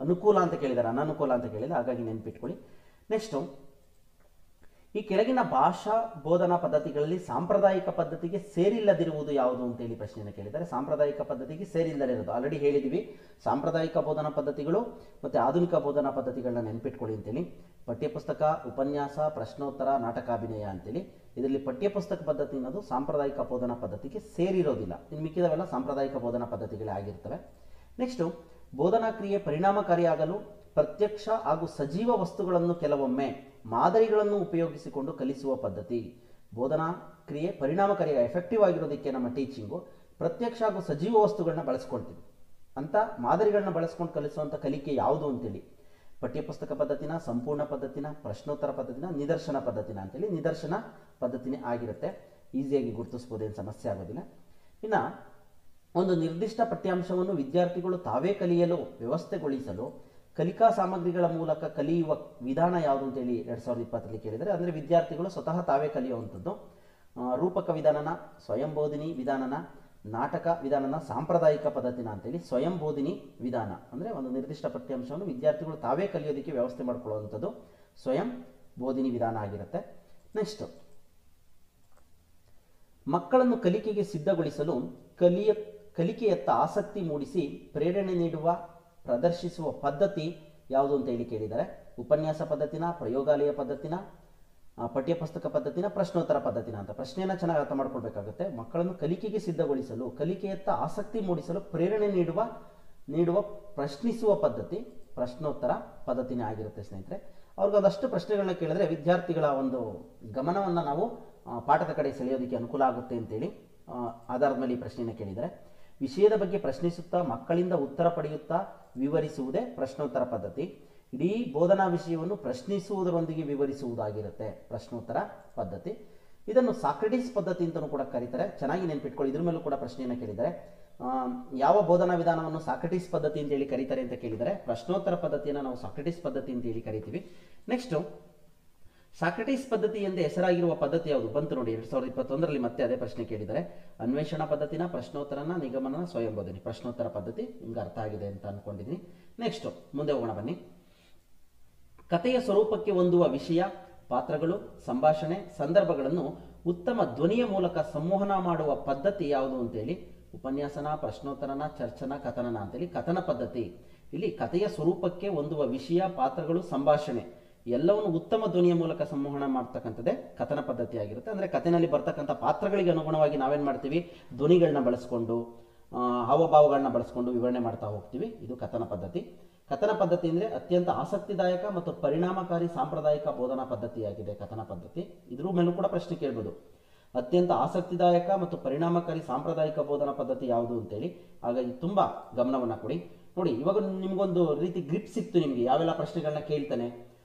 ಅನುಕೂಲ ಅಂತ ಕೇಳಿದ್ದಾರೆ, ಅನನುಕೂಲ ಅಂತ ಕೇಳಿದ್ರೆ, ಹಾಗಾಗಿ ನೆನ್ಪಿಟ್ಕೊಳ್ಳಿ. ನೆಕ್ಸ್ಟ್ ಈ ಕೆಳಗಿನ ಭಾಷಾ ಬೋಧನಾ ಪದ್ಧತಿಗಳಲ್ಲಿ ಸಾಂಪ್ರದಾಯಿಕ ಪದ್ಧತಿಗೆ ಸೇರಿಲ್ಲದಿರುವುದು ಯಾವುದು ಅಂತೇಳಿ ಪ್ರಶ್ನೆಯನ್ನು ಕೇಳಿದ್ದಾರೆ. ಸಾಂಪ್ರದಾಯಿಕ ಪದ್ಧತಿಗೆ ಸೇರಿಲ್ಲದಿರೋದು ಆಲ್ರೆಡಿ ಹೇಳಿದೀವಿ. ಸಾಂಪ್ರದಾಯಿಕ ಬೋಧನಾ ಪದ್ಧತಿಗಳು ಮತ್ತೆ ಆಧುನಿಕ ಬೋಧನಾ ಪದ್ಧತಿಗಳನ್ನ ನೆನ್ಪಿಟ್ಕೊಳ್ಳಿ ಅಂತೇಳಿ. ಪಠ್ಯಪುಸ್ತಕ, ಉಪನ್ಯಾಸ, ಪ್ರಶ್ನೋತ್ತರ, ನಾಟಕಾಭಿನಯ ಅಂತೇಳಿ. ಇದರಲ್ಲಿ ಪಠ್ಯಪುಸ್ತಕ ಪದ್ಧತಿ ಅನ್ನೋದು ಸಾಂಪ್ರದಾಯಿಕ ಬೋಧನಾ ಪದ್ಧತಿಗೆ ಸೇರಿರೋದಿಲ್ಲ. ಇನ್ನು ಮಿಕ್ಕಿದವೆಲ್ಲ ಸಾಂಪ್ರದಾಯಿಕ ಬೋಧನಾ ಪದ್ಧತಿಗಳೇ ಆಗಿರ್ತವೆ. ನೆಕ್ಸ್ಟ್ ಬೋಧನಾ ಕ್ರಿಯೆ ಪರಿಣಾಮಕಾರಿಯಾಗಲು ಪ್ರತ್ಯಕ್ಷ ಹಾಗೂ ಸಜೀವ ವಸ್ತುಗಳನ್ನು ಕೆಲವೊಮ್ಮೆ ಮಾದರಿಗಳನ್ನು ಉಪಯೋಗಿಸಿಕೊಂಡು ಕಲಿಸುವ ಪದ್ಧತಿ. ಬೋಧನಾ ಕ್ರಿಯೆ ಪರಿಣಾಮಕಾರಿಯಾಗಿ ಎಫೆಕ್ಟಿವ್ ಆಗಿರೋದಕ್ಕೆ ನಮ್ಮ ಟೀಚಿಂಗು ಪ್ರತ್ಯಕ್ಷ ಹಾಗೂ ಸಜೀವ ವಸ್ತುಗಳನ್ನ ಬಳಸ್ಕೊಳ್ತೀವಿ ಅಂತ ಮಾದರಿಗಳನ್ನ ಬಳಸ್ಕೊಂಡು ಕಲಿಸುವಂಥ ಕಲಿಕೆ ಯಾವುದು ಅಂತೇಳಿ. ಪಠ್ಯಪುಸ್ತಕ ಪದ್ಧತಿನ, ಸಂಪೂರ್ಣ ಪದ್ಧತಿನ, ಪ್ರಶ್ನೋತ್ತರ ಪದ್ಧತಿನ, ನಿದರ್ಶನ ಪದ್ಧತಿನ ಅಂತೇಳಿ. ನಿದರ್ಶನ ಪದ್ಧತಿನೇ ಆಗಿರುತ್ತೆ, ಈಸಿಯಾಗಿ ಗುರುತಿಸ್ಬೋದು, ಏನು ಸಮಸ್ಯೆ ಆಗೋದಿಲ್ಲ. ಇನ್ನು ಒಂದು ನಿರ್ದಿಷ್ಟ ಪಠ್ಯಾಂಶವನ್ನು ವಿದ್ಯಾರ್ಥಿಗಳು ತಾವೇ ಕಲಿಯಲು ವ್ಯವಸ್ಥೆಗೊಳಿಸಲು ಕಲಿಕಾ ಸಾಮಗ್ರಿಗಳ ಮೂಲಕ ಕಲಿಯುವ ವಿಧಾನ ಯಾವುದು ಅಂತೇಳಿ 2020ರಲ್ಲಿ ಕೇಳಿದರೆ, ಅಂದರೆ ವಿದ್ಯಾರ್ಥಿಗಳು ಸ್ವತಃ ತಾವೇ ಕಲಿಯುವಂಥದ್ದು. ರೂಪಕ ವಿಧಾನನ, ಸ್ವಯಂ ಬೋಧಿನಿ ವಿಧಾನನ, ನಾಟಕ ವಿಧಾನನ, ಸಾಂಪ್ರದಾಯಿಕ ಪದ್ಧತಿನ ಅಂತೇಳಿ. ಸ್ವಯಂ ಬೋಧಿನಿ ವಿಧಾನ ಅಂದರೆ ಒಂದು ನಿರ್ದಿಷ್ಟ ಪಠ್ಯಾಂಶವನ್ನು ವಿದ್ಯಾರ್ಥಿಗಳು ತಾವೇ ಕಲಿಯೋದಕ್ಕೆ ವ್ಯವಸ್ಥೆ ಮಾಡಿಕೊಳ್ಳುವಂಥದ್ದು ಸ್ವಯಂ ಬೋಧಿನಿ ವಿಧಾನ ಆಗಿರುತ್ತೆ. ನೆಕ್ಸ್ಟ್ ಮಕ್ಕಳನ್ನು ಕಲಿಕೆಗೆ ಸಿದ್ಧಗೊಳಿಸಲು ಕಲಿಕೆಯತ್ತ ಆಸಕ್ತಿ ಮೂಡಿಸಿ ಪ್ರೇರಣೆ ನೀಡುವ ಪ್ರದರ್ಶಿಸುವ ಪದ್ಧತಿ ಯಾವುದು ಅಂತ ಹೇಳಿ ಕೇಳಿದ್ದಾರೆ. ಉಪನ್ಯಾಸ ಪದ್ಧತಿನ, ಪ್ರಯೋಗಾಲಯ ಪದ್ಧತಿನ, ಪಠ್ಯಪುಸ್ತಕ ಪದ್ಧತಿನ, ಪ್ರಶ್ನೋತ್ತರ ಪದ್ಧತಿನ ಅಂತ. ಪ್ರಶ್ನೆಯನ್ನು ಚೆನ್ನಾಗಿ ಅರ್ಥ ಮಾಡ್ಕೊಳ್ಬೇಕಾಗುತ್ತೆ. ಮಕ್ಕಳನ್ನು ಕಲಿಕೆಗೆ ಸಿದ್ಧಗೊಳಿಸಲು, ಕಲಿಕೆಯತ್ತ ಆಸಕ್ತಿ ಮೂಡಿಸಲು ಪ್ರೇರಣೆ ನೀಡುವ ಪ್ರಶ್ನಿಸುವ ಪದ್ಧತಿ ಪ್ರಶ್ನೋತ್ತರ ಪದ್ಧತಿನೇ ಆಗಿರುತ್ತೆ ಸ್ನೇಹಿತರೆ. ಅವ್ರಿಗೆ ಒಂದಷ್ಟು ಪ್ರಶ್ನೆಗಳನ್ನ ಕೇಳಿದ್ರೆ ವಿದ್ಯಾರ್ಥಿಗಳ ಒಂದು ಗಮನವನ್ನು ನಾವು ಪಾಠದ ಕಡೆ ಸೆಳೆಯೋದಕ್ಕೆ ಅನುಕೂಲ ಆಗುತ್ತೆ ಅಂತೇಳಿ ಆಧಾರದ ಮೇಲೆ ಈ ಪ್ರಶ್ನೆಯನ್ನು ಕೇಳಿದರೆ. ವಿಷಯದ ಬಗ್ಗೆ ಪ್ರಶ್ನಿಸುತ್ತಾ ಮಕ್ಕಳಿಂದ ಉತ್ತರ ಪಡೆಯುತ್ತಾ ವಿವರಿಸುವುದೇ ಪ್ರಶ್ನೋತ್ತರ ಪದ್ಧತಿ. ಇಡೀ ಬೋಧನಾ ವಿಷಯವನ್ನು ಪ್ರಶ್ನಿಸುವುದರೊಂದಿಗೆ ವಿವರಿಸುವುದಾಗಿರುತ್ತೆ ಪ್ರಶ್ನೋತ್ತರ ಪದ್ಧತಿ. ಇದನ್ನು ಸಾಕ್ರೆಟಿಸ್ ಪದ್ಧತಿ ಅಂತಲೂ ಕೂಡ ಕರೀತಾರೆ. ಚೆನ್ನಾಗಿ ನೆನ್ಪಿಟ್ಕೊಳ್ಳಿ, ಇದ್ರ ಮೇಲೂ ಕೂಡ ಪ್ರಶ್ನೆಯನ್ನು ಕೇಳಿದರೆ. ಯಾವ ಬೋಧನಾ ವಿಧಾನವನ್ನು ಸಾಕ್ರೆಟಿಸ್ ಪದ್ಧತಿ ಅಂತ ಹೇಳಿ ಕರೀತಾರೆ ಅಂತ ಕೇಳಿದರೆ, ಪ್ರಶ್ನೋತ್ತರ ಪದ್ಧತಿಯನ್ನು ನಾವು ಸಾಕ್ರೆಟಿಸ್ ಪದ್ಧತಿ ಅಂತ ಹೇಳಿ ಕರಿತೀವಿ. ನೆಕ್ಸ್ಟ್ ಸಾಕ್ರೆಟಿಸ್ ಪದ್ಧತಿ ಎಂದೇ ಹೆಸರಾಗಿರುವ ಪದ್ಧತಿ ಯಾವುದು ಬಂತು ನೋಡಿ 2021ರಲ್ಲಿ. ಮತ್ತೆ ಅದೇ ಪ್ರಶ್ನೆ ಕೇಳಿದರೆ, ಅನ್ವೇಷಣಾ ಪದ್ಧತಿನ, ಪ್ರಶ್ನೋತ್ತರನ, ನಿಗಮನ, ಸ್ವಯಂ ಬೋಧನೆ. ಪ್ರಶ್ನೋತ್ತರ ಪದ್ಧತಿ ನಿಮ್ಗೆ ಅರ್ಥ ಆಗಿದೆ ಅಂತ ಅನ್ಕೊಂಡಿದ್ದೀನಿ. ನೆಕ್ಸ್ಟ್ ಮುಂದೆ ಹೋಗೋಣ ಬನ್ನಿ. ಕಥೆಯ ಸ್ವರೂಪಕ್ಕೆ ಹೊಂದುವ ವಿಷಯ, ಪಾತ್ರಗಳು, ಸಂಭಾಷಣೆ, ಸಂದರ್ಭಗಳನ್ನು ಉತ್ತಮ ಧ್ವನಿಯ ಮೂಲಕ ಸಂವಹನ ಮಾಡುವ ಪದ್ಧತಿ ಯಾವುದು ಅಂತೇಳಿ ಉಪನ್ಯಾಸನ, ಪ್ರಶ್ನೋತ್ತರನ, ಚರ್ಚನ, ಕಥನನ ಅಂತೇಳಿ ಕಥನ ಪದ್ಧತಿ. ಇಲ್ಲಿ ಕಥೆಯ ಸ್ವರೂಪಕ್ಕೆ ಹೊಂದುವ ವಿಷಯ, ಪಾತ್ರಗಳು, ಸಂಭಾಷಣೆ ಎಲ್ಲವನ್ನು ಉತ್ತಮ ಧ್ವನಿಯ ಮೂಲಕ ಸಂವಹನ ಮಾಡ್ತಕ್ಕಂಥದ್ದೇ ಕಥನ ಪದ್ಧತಿ ಆಗಿರುತ್ತೆ. ಅಂದರೆ ಕಥೆನಲ್ಲಿ ಬರ್ತಕ್ಕಂಥ ಪಾತ್ರಗಳಿಗೆ ಅನುಗುಣವಾಗಿ ನಾವೇನು ಮಾಡ್ತೀವಿ, ಧ್ವನಿಗಳನ್ನ ಬಳಸ್ಕೊಂಡು ಹಾವಭಾವಗಳನ್ನ ಬಳಸ್ಕೊಂಡು ವಿವರಣೆ ಮಾಡ್ತಾ ಹೋಗ್ತೀವಿ. ಇದು ಕಥನ ಪದ್ಧತಿ. ಕಥನ ಪದ್ಧತಿ ಅಂದರೆ ಅತ್ಯಂತ ಆಸಕ್ತಿದಾಯಕ ಮತ್ತು ಪರಿಣಾಮಕಾರಿ ಸಾಂಪ್ರದಾಯಿಕ ಬೋಧನಾ ಪದ್ಧತಿಯಾಗಿದೆ ಕಥನ ಪದ್ಧತಿ. ಇದ್ರ ಮೇಲೂ ಕೂಡ ಪ್ರಶ್ನೆ ಕೇಳ್ಬೋದು, ಅತ್ಯಂತ ಆಸಕ್ತಿದಾಯಕ ಮತ್ತು ಪರಿಣಾಮಕಾರಿ ಸಾಂಪ್ರದಾಯಿಕ ಬೋಧನಾ ಪದ್ಧತಿ ಯಾವುದು ಅಂತೇಳಿ. ಹಾಗಾಗಿ ತುಂಬ ಗಮನವನ್ನು ಕೊಡಿ. ನೋಡಿ, ಇವಾಗ ನಿಮಗೊಂದು ರೀತಿ ಗ್ರಿಪ್ ಸಿಕ್ತು, ನಿಮಗೆ ಯಾವೆಲ್ಲ ಪ್ರಶ್ನೆಗಳನ್ನ ಕೇಳ್ತಾನೆ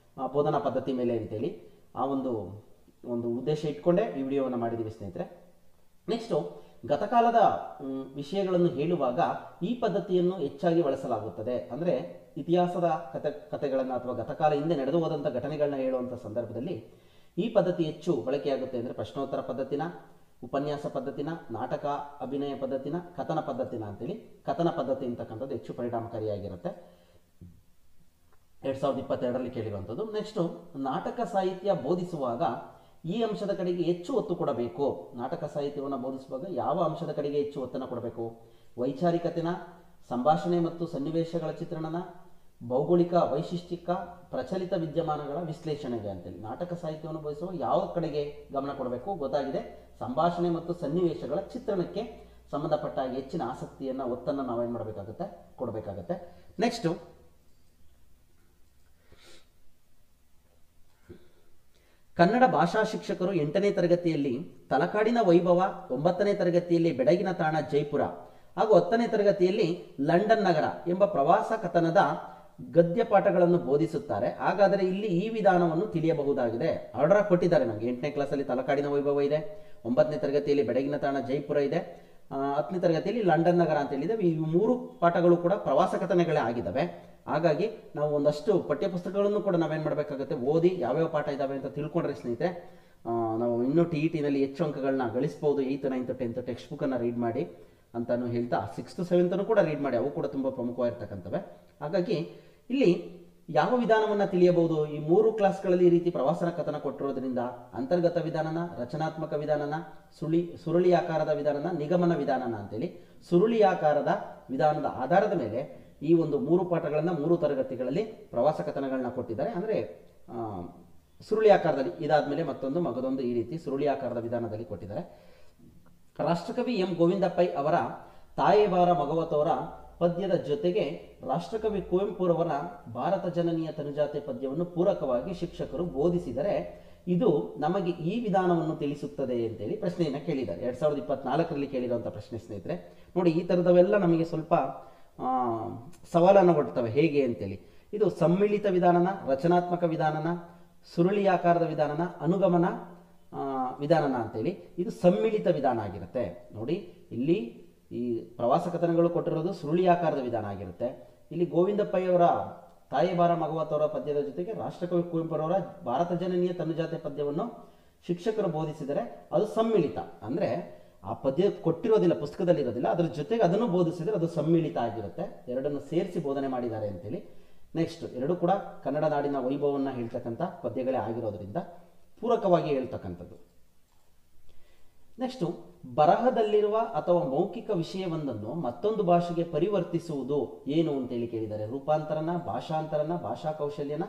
ಬೋಧನಾ ಪದ್ಧತಿ ಮೇಲೆ ಅಂತೇಳಿ. ಆ ಒಂದು ಉದ್ದೇಶ ಇಟ್ಕೊಂಡೇ ಈ ವಿಡಿಯೋವನ್ನು ಮಾಡಿದ್ದೀವಿ ಸ್ನೇಹಿತರೆ. ನೆಕ್ಸ್ಟು, ಗತಕಾಲದ ವಿಷಯಗಳನ್ನು ಹೇಳುವಾಗ ಈ ಪದ್ಧತಿಯನ್ನು ಹೆಚ್ಚಾಗಿ ಬಳಸಲಾಗುತ್ತದೆ. ಅಂದರೆ ಇತಿಹಾಸದ ಕಥೆಗಳನ್ನು ಅಥವಾ ಗತಕಾಲ ಹಿಂದೆ ನಡೆದು ಹೋದಂಥ ಘಟನೆಗಳನ್ನ ಹೇಳುವಂಥ ಸಂದರ್ಭದಲ್ಲಿ ಈ ಪದ್ಧತಿ ಹೆಚ್ಚು ಬಳಕೆಯಾಗುತ್ತೆ. ಅಂದರೆ ಪ್ರಶ್ನೋತ್ತರ ಪದ್ಧತಿನ, ಉಪನ್ಯಾಸ ಪದ್ಧತಿನ, ನಾಟಕ ಅಭಿನಯ ಪದ್ಧತಿನ, ಕಥನ ಪದ್ಧತಿನ ಅಂತೇಳಿ ಕಥನ ಪದ್ಧತಿ ಅಂತಕ್ಕಂಥದ್ದು ಹೆಚ್ಚು ಪರಿಣಾಮಕಾರಿಯಾಗಿರುತ್ತೆ. 2022ರಲ್ಲಿ ಕೇಳಿರುವಂಥದ್ದು. ನೆಕ್ಸ್ಟು, ನಾಟಕ ಸಾಹಿತ್ಯ ಬೋಧಿಸುವಾಗ ಈ ಅಂಶದ ಕಡೆಗೆ ಹೆಚ್ಚು ಒತ್ತು ಕೊಡಬೇಕು. ನಾಟಕ ಸಾಹಿತ್ಯವನ್ನು ಬೋಧಿಸುವಾಗ ಯಾವ ಅಂಶದ ಕಡೆಗೆ ಹೆಚ್ಚು ಒತ್ತನ್ನು ಕೊಡಬೇಕು? ವೈಚಾರಿಕತೆನ, ಸಂಭಾಷಣೆ ಮತ್ತು ಸನ್ನಿವೇಶಗಳ ಚಿತ್ರಣನ, ಭೌಗೋಳಿಕ ವೈಶಿಷ್ಟ್ಯಿಕ, ಪ್ರಚಲಿತ ವಿದ್ಯಮಾನಗಳ ವಿಶ್ಲೇಷಣೆಗೆ ಅಂತೇಳಿ ನಾಟಕ ಸಾಹಿತ್ಯವನ್ನು ಬೋಧಿಸುವಾಗ ಯಾವ ಕಡೆಗೆ ಗಮನ ಕೊಡಬೇಕು? ಗೊತ್ತಾಗಿದೆ, ಸಂಭಾಷಣೆ ಮತ್ತು ಸನ್ನಿವೇಶಗಳ ಚಿತ್ರಣಕ್ಕೆ ಸಂಬಂಧಪಟ್ಟ ಹೆಚ್ಚಿನ ಆಸಕ್ತಿಯನ್ನು, ಒತ್ತನ್ನು ನಾವೇನು ಮಾಡಬೇಕಾಗುತ್ತೆ? ಕೊಡಬೇಕಾಗತ್ತೆ. ನೆಕ್ಸ್ಟು, ಕನ್ನಡ ಭಾಷಾ ಶಿಕ್ಷಕರು 8ನೇ ತರಗತಿಯಲ್ಲಿ ತಲಕಾಡಿನ ವೈಭವ, 9ನೇ ತರಗತಿಯಲ್ಲಿ ಬೆಡಗಿನ ತಾಣ ಜೈಪುರ ಹಾಗೂ 10ನೇ ತರಗತಿಯಲ್ಲಿ ಲಂಡನ್ ನಗರ ಎಂಬ ಪ್ರವಾಸ ಕಥನದ ಗದ್ಯ ಪಾಠಗಳನ್ನು ಬೋಧಿಸುತ್ತಾರೆ. ಹಾಗಾದರೆ ಇಲ್ಲಿ ಈ ವಿಧಾನವನ್ನು ತಿಳಿಯಬಹುದಾಗಿದೆ. ಆರ್ಡರ್ ಕೊಟ್ಟಿದ್ದಾರೆ ನಮಗೆ. 8ನೇ ಕ್ಲಾಸಲ್ಲಿ ತಲಕಾಡಿನ ವೈಭವ ಇದೆ, 9ನೇ ತರಗತಿಯಲ್ಲಿ ಬೆಡಗಿನ ತಾಣ ಜೈಪುರ ಇದೆ, 10ನೇ ತರಗತಿಯಲ್ಲಿ ಲಂಡನ್ ನಗರ ಅಂತ ಹೇಳಿದೆ. ಈ 3 ಪಾಠಗಳು ಕೂಡ ಪ್ರವಾಸ ಕಥನಗಳೇ ಆಗಿದ್ದಾವೆ. ಹಾಗಾಗಿ ನಾವು ಒಂದಷ್ಟು ಪಠ್ಯಪುಸ್ತಕಗಳನ್ನು ಕೂಡ ನಾವೇನು ಮಾಡಬೇಕಾಗುತ್ತೆ? ಓದಿ ಯಾವ್ಯಾವ ಪಾಠ ಇದ್ದಾವೆ ಅಂತ ತಿಳ್ಕೊಂಡ್ರೆ ಸ್ನೇಹಿತರೆ ನಾವು ಇನ್ನೂ TETನಲ್ಲಿ ಹೆಚ್ಚು ಅಂಕಗಳನ್ನ ಗಳಿಸ್ಬೋದು. 8th, 9th, 10th ಟೆಕ್ಸ್ಟ್ ಬುಕ್ಕನ್ನು ರೀಡ್ ಮಾಡಿ ಅಂತಾನು ಹೇಳ್ತಾ 6th, 7th ಕೂಡ ರೀಡ್ ಮಾಡಿ, ಅವು ಕೂಡ ತುಂಬ ಪ್ರಮುಖವಾಗಿರ್ತಕ್ಕಂಥವೆ. ಹಾಗಾಗಿ ಇಲ್ಲಿ ಯಾವ ವಿಧಾನವನ್ನು ತಿಳಿಯಬಹುದು? ಈ 3 ಕ್ಲಾಸ್ಗಳಲ್ಲಿ ಈ ರೀತಿ ಪ್ರವಾಸನ ಕಥನ ಕೊಟ್ಟಿರೋದ್ರಿಂದ ಅಂತರ್ಗತ ವಿಧಾನನ, ರಚನಾತ್ಮಕ ವಿಧಾನನ, ಸುರುಳಿ ಆಕಾರದ ವಿಧಾನನ, ನಿಗಮನ ವಿಧಾನನ ಅಂತೇಳಿ ಸುರುಳಿಯಾಕಾರದ ವಿಧಾನದ ಆಧಾರದ ಮೇಲೆ ಈ ಒಂದು 3 ಪಾಠಗಳನ್ನು 3 ತರಗತಿಗಳಲ್ಲಿ ಪ್ರವಾಸ ಕಥನಗಳನ್ನ ಕೊಟ್ಟಿದ್ದಾರೆ. ಅಂದರೆ ಸುರುಳಿ ಆಕಾರದಲ್ಲಿ, ಇದಾದ್ಮೇಲೆ ಮತ್ತೊಂದು, ಮಗದೊಂದು, ಈ ರೀತಿ ಸುರುಳಿ ಆಕಾರದ ವಿಧಾನದಲ್ಲಿ ಕೊಟ್ಟಿದ್ದಾರೆ. ರಾಷ್ಟ್ರಕವಿ ಎಂ ಗೋವಿಂದ ಪೈ ಅವರ ತಾಯೇಬಾರ ಮಗವತವರ ಪದ್ಯದ ಜೊತೆಗೆ ರಾಷ್ಟ್ರಕವಿ ಕುವೆಂಪುರವರ ಭಾರತ ಜನನಿಯ ತನುಜಾತೆ ಪದ್ಯವನ್ನು ಪೂರಕವಾಗಿ ಶಿಕ್ಷಕರು ಬೋಧಿಸಿದರೆ ಇದು ನಮಗೆ ಈ ವಿಧಾನವನ್ನು ತಿಳಿಸುತ್ತದೆ ಅಂತೇಳಿ ಪ್ರಶ್ನೆಯನ್ನು ಕೇಳಿದ್ದಾರೆ. 2024ರಲ್ಲಿ ಕೇಳಿರುವಂಥ ಪ್ರಶ್ನೆ ಸ್ನೇಹಿತರೆ. ನೋಡಿ, ಈ ಥರದವೆಲ್ಲ ನಮಗೆ ಸ್ವಲ್ಪ ಸವಾಲನ್ನು ಕೊಡ್ತವೆ. ಹೇಗೆ ಅಂತೇಳಿ, ಇದು ಸಮ್ಮಿಳಿತ ವಿಧಾನನ, ರಚನಾತ್ಮಕ ವಿಧಾನನ, ಸುರುಳಿ ಆಕಾರದ ವಿಧಾನನ, ಅನುಗಮನ ವಿಧಾನನ ಅಂತೇಳಿ ಇದು ಸಮ್ಮಿಳಿತ ವಿಧಾನ ಆಗಿರುತ್ತೆ. ನೋಡಿ, ಇಲ್ಲಿ ಈ ಪ್ರವಾಸ ಕಥನಗಳು ಕೊಟ್ಟಿರೋದು ಸುರುಳಿ ಆಕಾರದ ವಿಧಾನ ಆಗಿರುತ್ತೆ. ಇಲ್ಲಿ ಗೋವಿಂದ ಪೈ ಅವರ ತಾಯೇಬಾರ ಮಗವತವರ ಪದ್ಯದ ಜೊತೆಗೆ ರಾಷ್ಟ್ರಕವಿ ಕುವೆಂಪುರವರ ಭಾರತ ಜನನಿಯ ತನುಜಾತೆ ಪದ್ಯವನ್ನು ಶಿಕ್ಷಕರು ಬೋಧಿಸಿದರೆ ಅದು ಸಮ್ಮಿಳಿತ. ಅಂದರೆ ಆ ಪದ್ಯ ಕೊಟ್ಟಿರೋದಿಲ್ಲ, ಪುಸ್ತಕದಲ್ಲಿ ಇರೋದಿಲ್ಲ, ಅದ್ರ ಜೊತೆಗೆ ಅದನ್ನು ಬೋಧಿಸಿದರೆ ಅದು ಸಮ್ಮಿಳಿತ ಆಗಿರುತ್ತೆ. ಎರಡನ್ನು ಸೇರಿಸಿ ಬೋಧನೆ ಮಾಡಿದ್ದಾರೆ ಅಂತೇಳಿ. ನೆಕ್ಸ್ಟ್, ಎರಡು ಕೂಡ ಕನ್ನಡ ನಾಡಿನ ವೈಭವವನ್ನು ಹೇಳ್ತಕ್ಕಂಥ ಪದ್ಯಗಳೇ ಆಗಿರೋದ್ರಿಂದ ಪೂರಕವಾಗಿ ಹೇಳ್ತಕ್ಕಂಥದ್ದು. ನೆಕ್ಸ್ಟು, ಬರಹದಲ್ಲಿರುವ ಅಥವಾ ಮೌಖಿಕ ವಿಷಯವೊಂದನ್ನು ಮತ್ತೊಂದು ಭಾಷೆಗೆ ಪರಿವರ್ತಿಸುವುದು ಏನು ಅಂತೇಳಿ ಕೇಳಿದ್ದಾರೆ. ರೂಪಾಂತರನ, ಭಾಷಾಂತರನ, ಭಾಷಾ ಕೌಶಲ್ಯನ,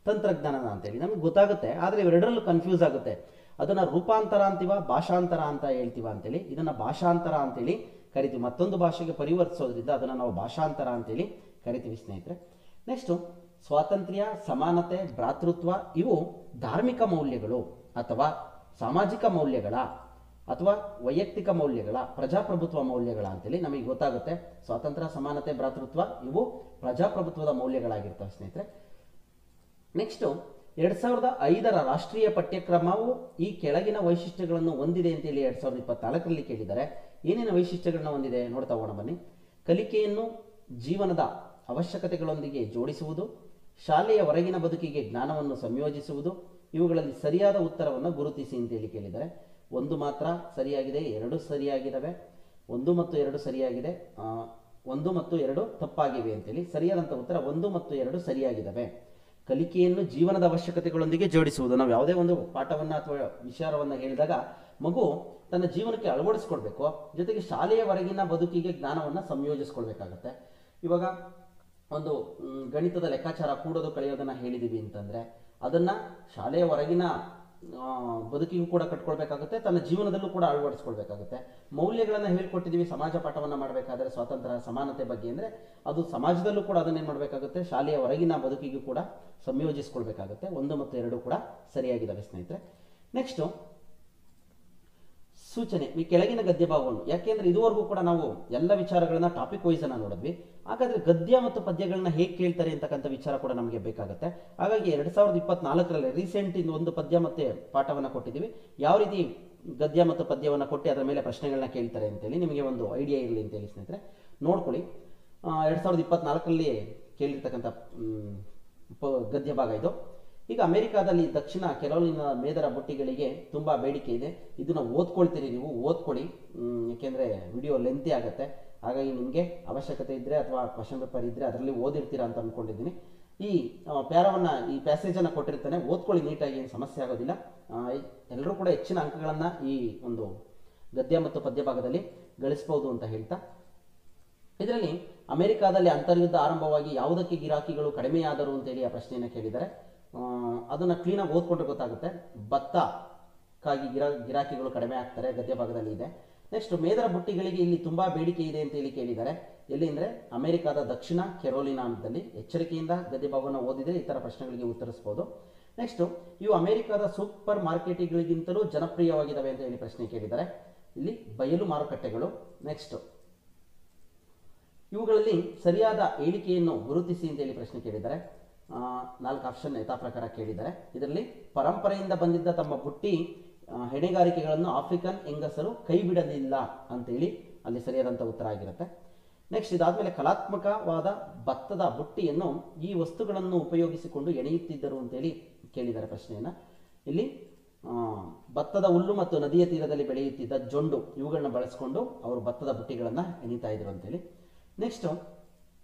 ತಂತ್ರಜ್ಞಾನನ ಅಂತೇಳಿ ನಮಗೆ ಗೊತ್ತಾಗುತ್ತೆ. ಆದರೆ ಇವೆರಡರಲ್ಲೂ ಕನ್ಫ್ಯೂಸ್ ಆಗುತ್ತೆ. ಅದನ್ನ ರೂಪಾಂತರ ಅಂತೀವ, ಭಾಷಾಂತರ ಅಂತ ಹೇಳ್ತೀವ ಅಂತೇಳಿ. ಇದನ್ನ ಭಾಷಾಂತರ ಅಂತೇಳಿ ಕರಿತೀವಿ. ಮತ್ತೊಂದು ಭಾಷೆಗೆ ಪರಿವರ್ತಿಸೋದ್ರಿಂದ ಅದನ್ನು ನಾವು ಭಾಷಾಂತರ ಅಂತೇಳಿ ಕರಿತೀವಿ ಸ್ನೇಹಿತರೆ. ನೆಕ್ಸ್ಟು, ಸ್ವಾತಂತ್ರ್ಯ, ಸಮಾನತೆ, ಭ್ರಾತೃತ್ವ ಇವು ಧಾರ್ಮಿಕ ಮೌಲ್ಯಗಳು ಅಥವಾ ಸಾಮಾಜಿಕ ಮೌಲ್ಯಗಳ ಅಥವಾ ವೈಯಕ್ತಿಕ ಮೌಲ್ಯಗಳ, ಪ್ರಜಾಪ್ರಭುತ್ವ ಮೌಲ್ಯಗಳ ಅಂತೇಳಿ ನಮಗೆ ಗೊತ್ತಾಗುತ್ತೆ. ಸ್ವಾತಂತ್ರ್ಯ, ಸಮಾನತೆ, ಭ್ರಾತೃತ್ವ ಇವು ಪ್ರಜಾಪ್ರಭುತ್ವದ ಮೌಲ್ಯಗಳಾಗಿರ್ತವೆ ಸ್ನೇಹಿತರೆ. ನೆಕ್ಸ್ಟು, 2005ರ ರಾಷ್ಟ್ರೀಯ ಪಠ್ಯಕ್ರಮವು ಈ ಕೆಳಗಿನ ವೈಶಿಷ್ಟ್ಯಗಳನ್ನು ಹೊಂದಿದೆ ಅಂತೇಳಿ 2024ರಲ್ಲಿ ಕೇಳಿದ್ದಾರೆ. ಏನೇನು ವೈಶಿಷ್ಟ್ಯಗಳನ್ನ ಹೊಂದಿದೆ ನೋಡ್ತಾ ಹೋಗೋಣ ಬನ್ನಿ. ಕಲಿಕೆಯನ್ನು ಜೀವನದ ಅವಶ್ಯಕತೆಗಳೊಂದಿಗೆ ಜೋಡಿಸುವುದು, ಶಾಲೆಯ ಹೊರಗಿನ ಬದುಕಿಗೆ ಜ್ಞಾನವನ್ನು ಸಂಯೋಜಿಸುವುದು, ಇವುಗಳಲ್ಲಿ ಸರಿಯಾದ ಉತ್ತರವನ್ನು ಗುರುತಿಸಿ ಅಂತೇಳಿ ಕೇಳಿದ್ದಾರೆ. 1 ಮಾತ್ರ ಸರಿಯಾಗಿದೆ, 2 ಸರಿಯಾಗಿದ್ದಾವೆ, 1 ಮತ್ತು 2 ಸರಿಯಾಗಿದೆ, 1 ಮತ್ತು 2 ತಪ್ಪಾಗಿವೆ ಅಂತೇಳಿ. ಸರಿಯಾದಂಥ ಉತ್ತರ 1 ಮತ್ತು 2 ಸರಿಯಾಗಿದ್ದಾವೆ. ಕಲಿಕೆಯನ್ನು ಜೀವನದ ಅವಶ್ಯಕತೆಗಳೊಂದಿಗೆ ಜೋಡಿಸುವುದು. ನಾವು ಯಾವುದೇ ಒಂದು ಪಾಠವನ್ನು ಅಥವಾ ವಿಚಾರವನ್ನು ಹೇಳಿದಾಗ ಮಗು ತನ್ನ ಜೀವನಕ್ಕೆ ಅಳವಡಿಸ್ಕೊಳ್ಬೇಕು, ಜೊತೆಗೆ ಶಾಲೆಯ ಹೊರಗಿನ ಬದುಕಿಗೆ ಜ್ಞಾನವನ್ನು ಸಂಯೋಜಿಸ್ಕೊಳ್ಬೇಕಾಗತ್ತೆ. ಇವಾಗ ಒಂದು ಗಣಿತದ ಲೆಕ್ಕಾಚಾರ ಕೂಡೋದು ಕಳೆಯೋದನ್ನು ಹೇಳಿದ್ದೀವಿ ಅಂತಂದರೆ ಅದನ್ನು ಶಾಲೆಯ ಹೊರಗಿನ ಬದುಕಿಗೂ ಕೂಡ ಕಟ್ಕೊಳ್ಬೇಕಾಗುತ್ತೆ, ತನ್ನ ಜೀವನದಲ್ಲೂ ಕೂಡ ಅಳವಡಿಸ್ಕೊಳ್ಬೇಕಾಗುತ್ತೆ. ಮೌಲ್ಯಗಳನ್ನು ಹೇಳ್ಕೊಟ್ಟಿದ್ದೀವಿ ಸಮಾಜ ಪಾಠವನ್ನು ಮಾಡಬೇಕಾದ್ರೆ, ಸ್ವಾತಂತ್ರ್ಯ ಸಮಾನತೆ ಬಗ್ಗೆ ಅಂದರೆ ಅದು ಸಮಾಜದಲ್ಲೂ ಕೂಡ ಅದನ್ನೇನು ಮಾಡಬೇಕಾಗುತ್ತೆ, ಶಾಲೆಯ ಹೊರಗಿನ ಬದುಕಿಗೂ ಕೂಡ ಸಂಯೋಜಿಸ್ಕೊಳ್ಬೇಕಾಗುತ್ತೆ. 1 ಮತ್ತು 2 ಕೂಡ ಸರಿಯಾಗಿದ್ದಾವೆ ಸ್ನೇಹಿತರೆ. ನೆಕ್ಸ್ಟು ಸೂಚನೆ, ಈ ಕೆಳಗಿನ ಗದ್ಯ ಭಾಗವನ್ನು, ಯಾಕೆಂದ್ರೆ ಇದುವರೆಗೂ ಕೂಡ ನಾವು ಎಲ್ಲ ವಿಚಾರಗಳನ್ನ ಟಾಪಿಕ್ ವೈಸ್ ಅನ್ನ ನೋಡಿದ್ವಿ. ಹಾಗಾದ್ರೆ ಗದ್ಯ ಮತ್ತು ಪದ್ಯಗಳನ್ನ ಹೇಗೆ ಕೇಳ್ತಾರೆ ಅಂತಕ್ಕಂಥ ವಿಚಾರ ಕೂಡ ನಮಗೆ ಬೇಕಾಗುತ್ತೆ. ಹಾಗಾಗಿ 2024ರಲ್ಲಿ ರೀಸೆಂಟ್ ಇಂದ ಒಂದು ಪದ್ಯ ಮತ್ತೆ ಪಾಠವನ್ನ ಕೊಟ್ಟಿದ್ದೀವಿ. ಯಾವ ರೀತಿ ಗದ್ಯ ಮತ್ತು ಪದ್ಯವನ್ನು ಕೊಟ್ಟು ಅದರ ಮೇಲೆ ಪ್ರಶ್ನೆಗಳನ್ನ ಕೇಳ್ತಾರೆ ಅಂತೇಳಿ ನಿಮಗೆ ಒಂದು ಐಡಿಯಾ ಇರಲಿ ಅಂತೇಳಿ ಸ್ನೇಹಿತರೆ ನೋಡ್ಕೊಳ್ಳಿ. 2024ರಲ್ಲಿ ಕೇಳಿರ್ತಕ್ಕಂಥ ಗದ್ಯ ಭಾಗ ಇದು. ಈಗ ಅಮೆರಿಕಾದಲ್ಲಿ ದಕ್ಷಿಣ ಕೆರೋಲಿನ ಮೇದರ ಬುಟ್ಟಿಗಳಿಗೆ ತುಂಬಾ ಬೇಡಿಕೆ ಇದೆ. ಇದನ್ನ ಓದ್ಕೊಳ್ತೀರಿ, ನೀವು ಓದ್ಕೊಳ್ಳಿ, ಯಾಕೆಂದ್ರೆ ವಿಡಿಯೋ ಲೆಂತಿ ಆಗುತ್ತೆ. ಹಾಗಾಗಿ ನಿಮಗೆ ಅವಶ್ಯಕತೆ ಇದ್ರೆ ಅಥವಾ ಕ್ವಶನ್ ಪೇಪರ್ ಇದ್ರೆ ಅದರಲ್ಲಿ ಓದಿರ್ತೀರಾ ಅಂತ ಅನ್ಕೊಂಡಿದ್ದೀನಿ. ಈ ಈ ಪ್ಯಾಸೇಜನ್ನು ಕೊಟ್ಟಿರ್ತಾನೆ, ಓದ್ಕೊಳ್ಳಿ ನೀಟಾಗಿ, ಏನು ಸಮಸ್ಯೆ ಆಗೋದಿಲ್ಲ. ಎಲ್ಲರೂ ಕೂಡ ಹೆಚ್ಚಿನ ಅಂಕಗಳನ್ನ ಈ ಒಂದು ಗದ್ಯ ಮತ್ತು ಪದ್ಯ ಭಾಗದಲ್ಲಿ ಗಳಿಸಬಹುದು ಅಂತ ಹೇಳ್ತಾ, ಇದರಲ್ಲಿ ಅಮೆರಿಕಾದಲ್ಲಿ ಅಂತರ್ಯುದ್ಧ ಆರಂಭವಾಗಿ ಯಾವುದಕ್ಕೆ ಗಿರಾಕಿಗಳು ಕಡಿಮೆಯಾದರು ಅಂತೇಳಿ ಆ ಪ್ರಶ್ನೆಯನ್ನು ಕೇಳಿದ್ದಾರೆ. ಅದನ್ನು ಕ್ಲೀನಾಗಿ ಓದ್ಕೊಂಡ್ರೆ ಗೊತ್ತಾಗುತ್ತೆ. ಭತ್ತಕ್ಕಾಗಿ ಗಿರಾಕಿಗಳು ಕಡಿಮೆ ಆಗ್ತಾರೆ, ಗದ್ಯ ಭಾಗದಲ್ಲಿ ಇದೆ. ನೆಕ್ಸ್ಟ್ ಮೇದರ ಬುಟ್ಟಿಗಳಿಗೆ ಇಲ್ಲಿ ತುಂಬಾ ಬೇಡಿಕೆ ಇದೆ ಅಂತ ಹೇಳಿ ಕೇಳಿದ್ದಾರೆ. ಎಲ್ಲಿ ಅಂದರೆ ಅಮೆರಿಕಾದ ದಕ್ಷಿಣ ಕೆರೋಲಿನಾದಲ್ಲಿ. ಎಚ್ಚರಿಕೆಯಿಂದ ಗದ್ಯ ಭಾಗವನ್ನು ಓದಿದರೆ ಈ ಥರ ಪ್ರಶ್ನೆಗಳಿಗೆ ಉತ್ತರಿಸಬಹುದು. ನೆಕ್ಸ್ಟ್ ಇವು ಅಮೆರಿಕಾದ ಸೂಪರ್ ಮಾರ್ಕೆಟ್ಗಳಿಗಿಂತಲೂ ಜನಪ್ರಿಯವಾಗಿದ್ದಾವೆ ಅಂತ ಹೇಳಿ ಪ್ರಶ್ನೆ ಕೇಳಿದ್ದಾರೆ. ಇಲ್ಲಿ ಬಯಲು ಮಾರುಕಟ್ಟೆಗಳು. ನೆಕ್ಸ್ಟ್ ಇವುಗಳಲ್ಲಿ ಸರಿಯಾದ ಹೇಳಿಕೆಯನ್ನು ಗುರುತಿಸಿ ಅಂತ ಹೇಳಿ ಪ್ರಶ್ನೆ ಕೇಳಿದ್ದಾರೆ. 4 ಆಪ್ಷನ್ ಯಥಾ ಪ್ರಕಾರ ಕೇಳಿದ್ದಾರೆ. ಇದರಲ್ಲಿ ಪರಂಪರೆಯಿಂದ ಬಂದಿದ್ದ ತಮ್ಮ ಬುಟ್ಟಿ ಹೆಣೆಗಾರಿಕೆಗಳನ್ನು ಆಫ್ರಿಕನ್ ಹೆಂಗಸರು ಕೈ ಬಿಡಲಿಲ್ಲ ಅಂತೇಳಿ ಅಲ್ಲಿ ಸರಿಯಾದಂಥ ಉತ್ತರ ಆಗಿರುತ್ತೆ. ನೆಕ್ಸ್ಟ್ ಇದಾದ್ಮೇಲೆ ಕಲಾತ್ಮಕವಾದ ಭತ್ತದ ಬುಟ್ಟಿಯನ್ನು ಈ ವಸ್ತುಗಳನ್ನು ಉಪಯೋಗಿಸಿಕೊಂಡು ಎಣೆಯುತ್ತಿದ್ದರು ಅಂತೇಳಿ ಕೇಳಿದ್ದಾರೆ ಪ್ರಶ್ನೆಯನ್ನ. ಇಲ್ಲಿ ಭತ್ತದ ಹುಲ್ಲು ಮತ್ತು ನದಿಯ ತೀರದಲ್ಲಿ ಬೆಳೆಯುತ್ತಿದ್ದ ಜೊಂಡು ಇವುಗಳನ್ನ ಬಳಸಿಕೊಂಡು ಅವರು ಭತ್ತದ ಬುಟ್ಟಿಗಳನ್ನ ಎಣಿತಾ ಇದ್ರು ಅಂತೇಳಿ. ನೆಕ್ಸ್ಟ್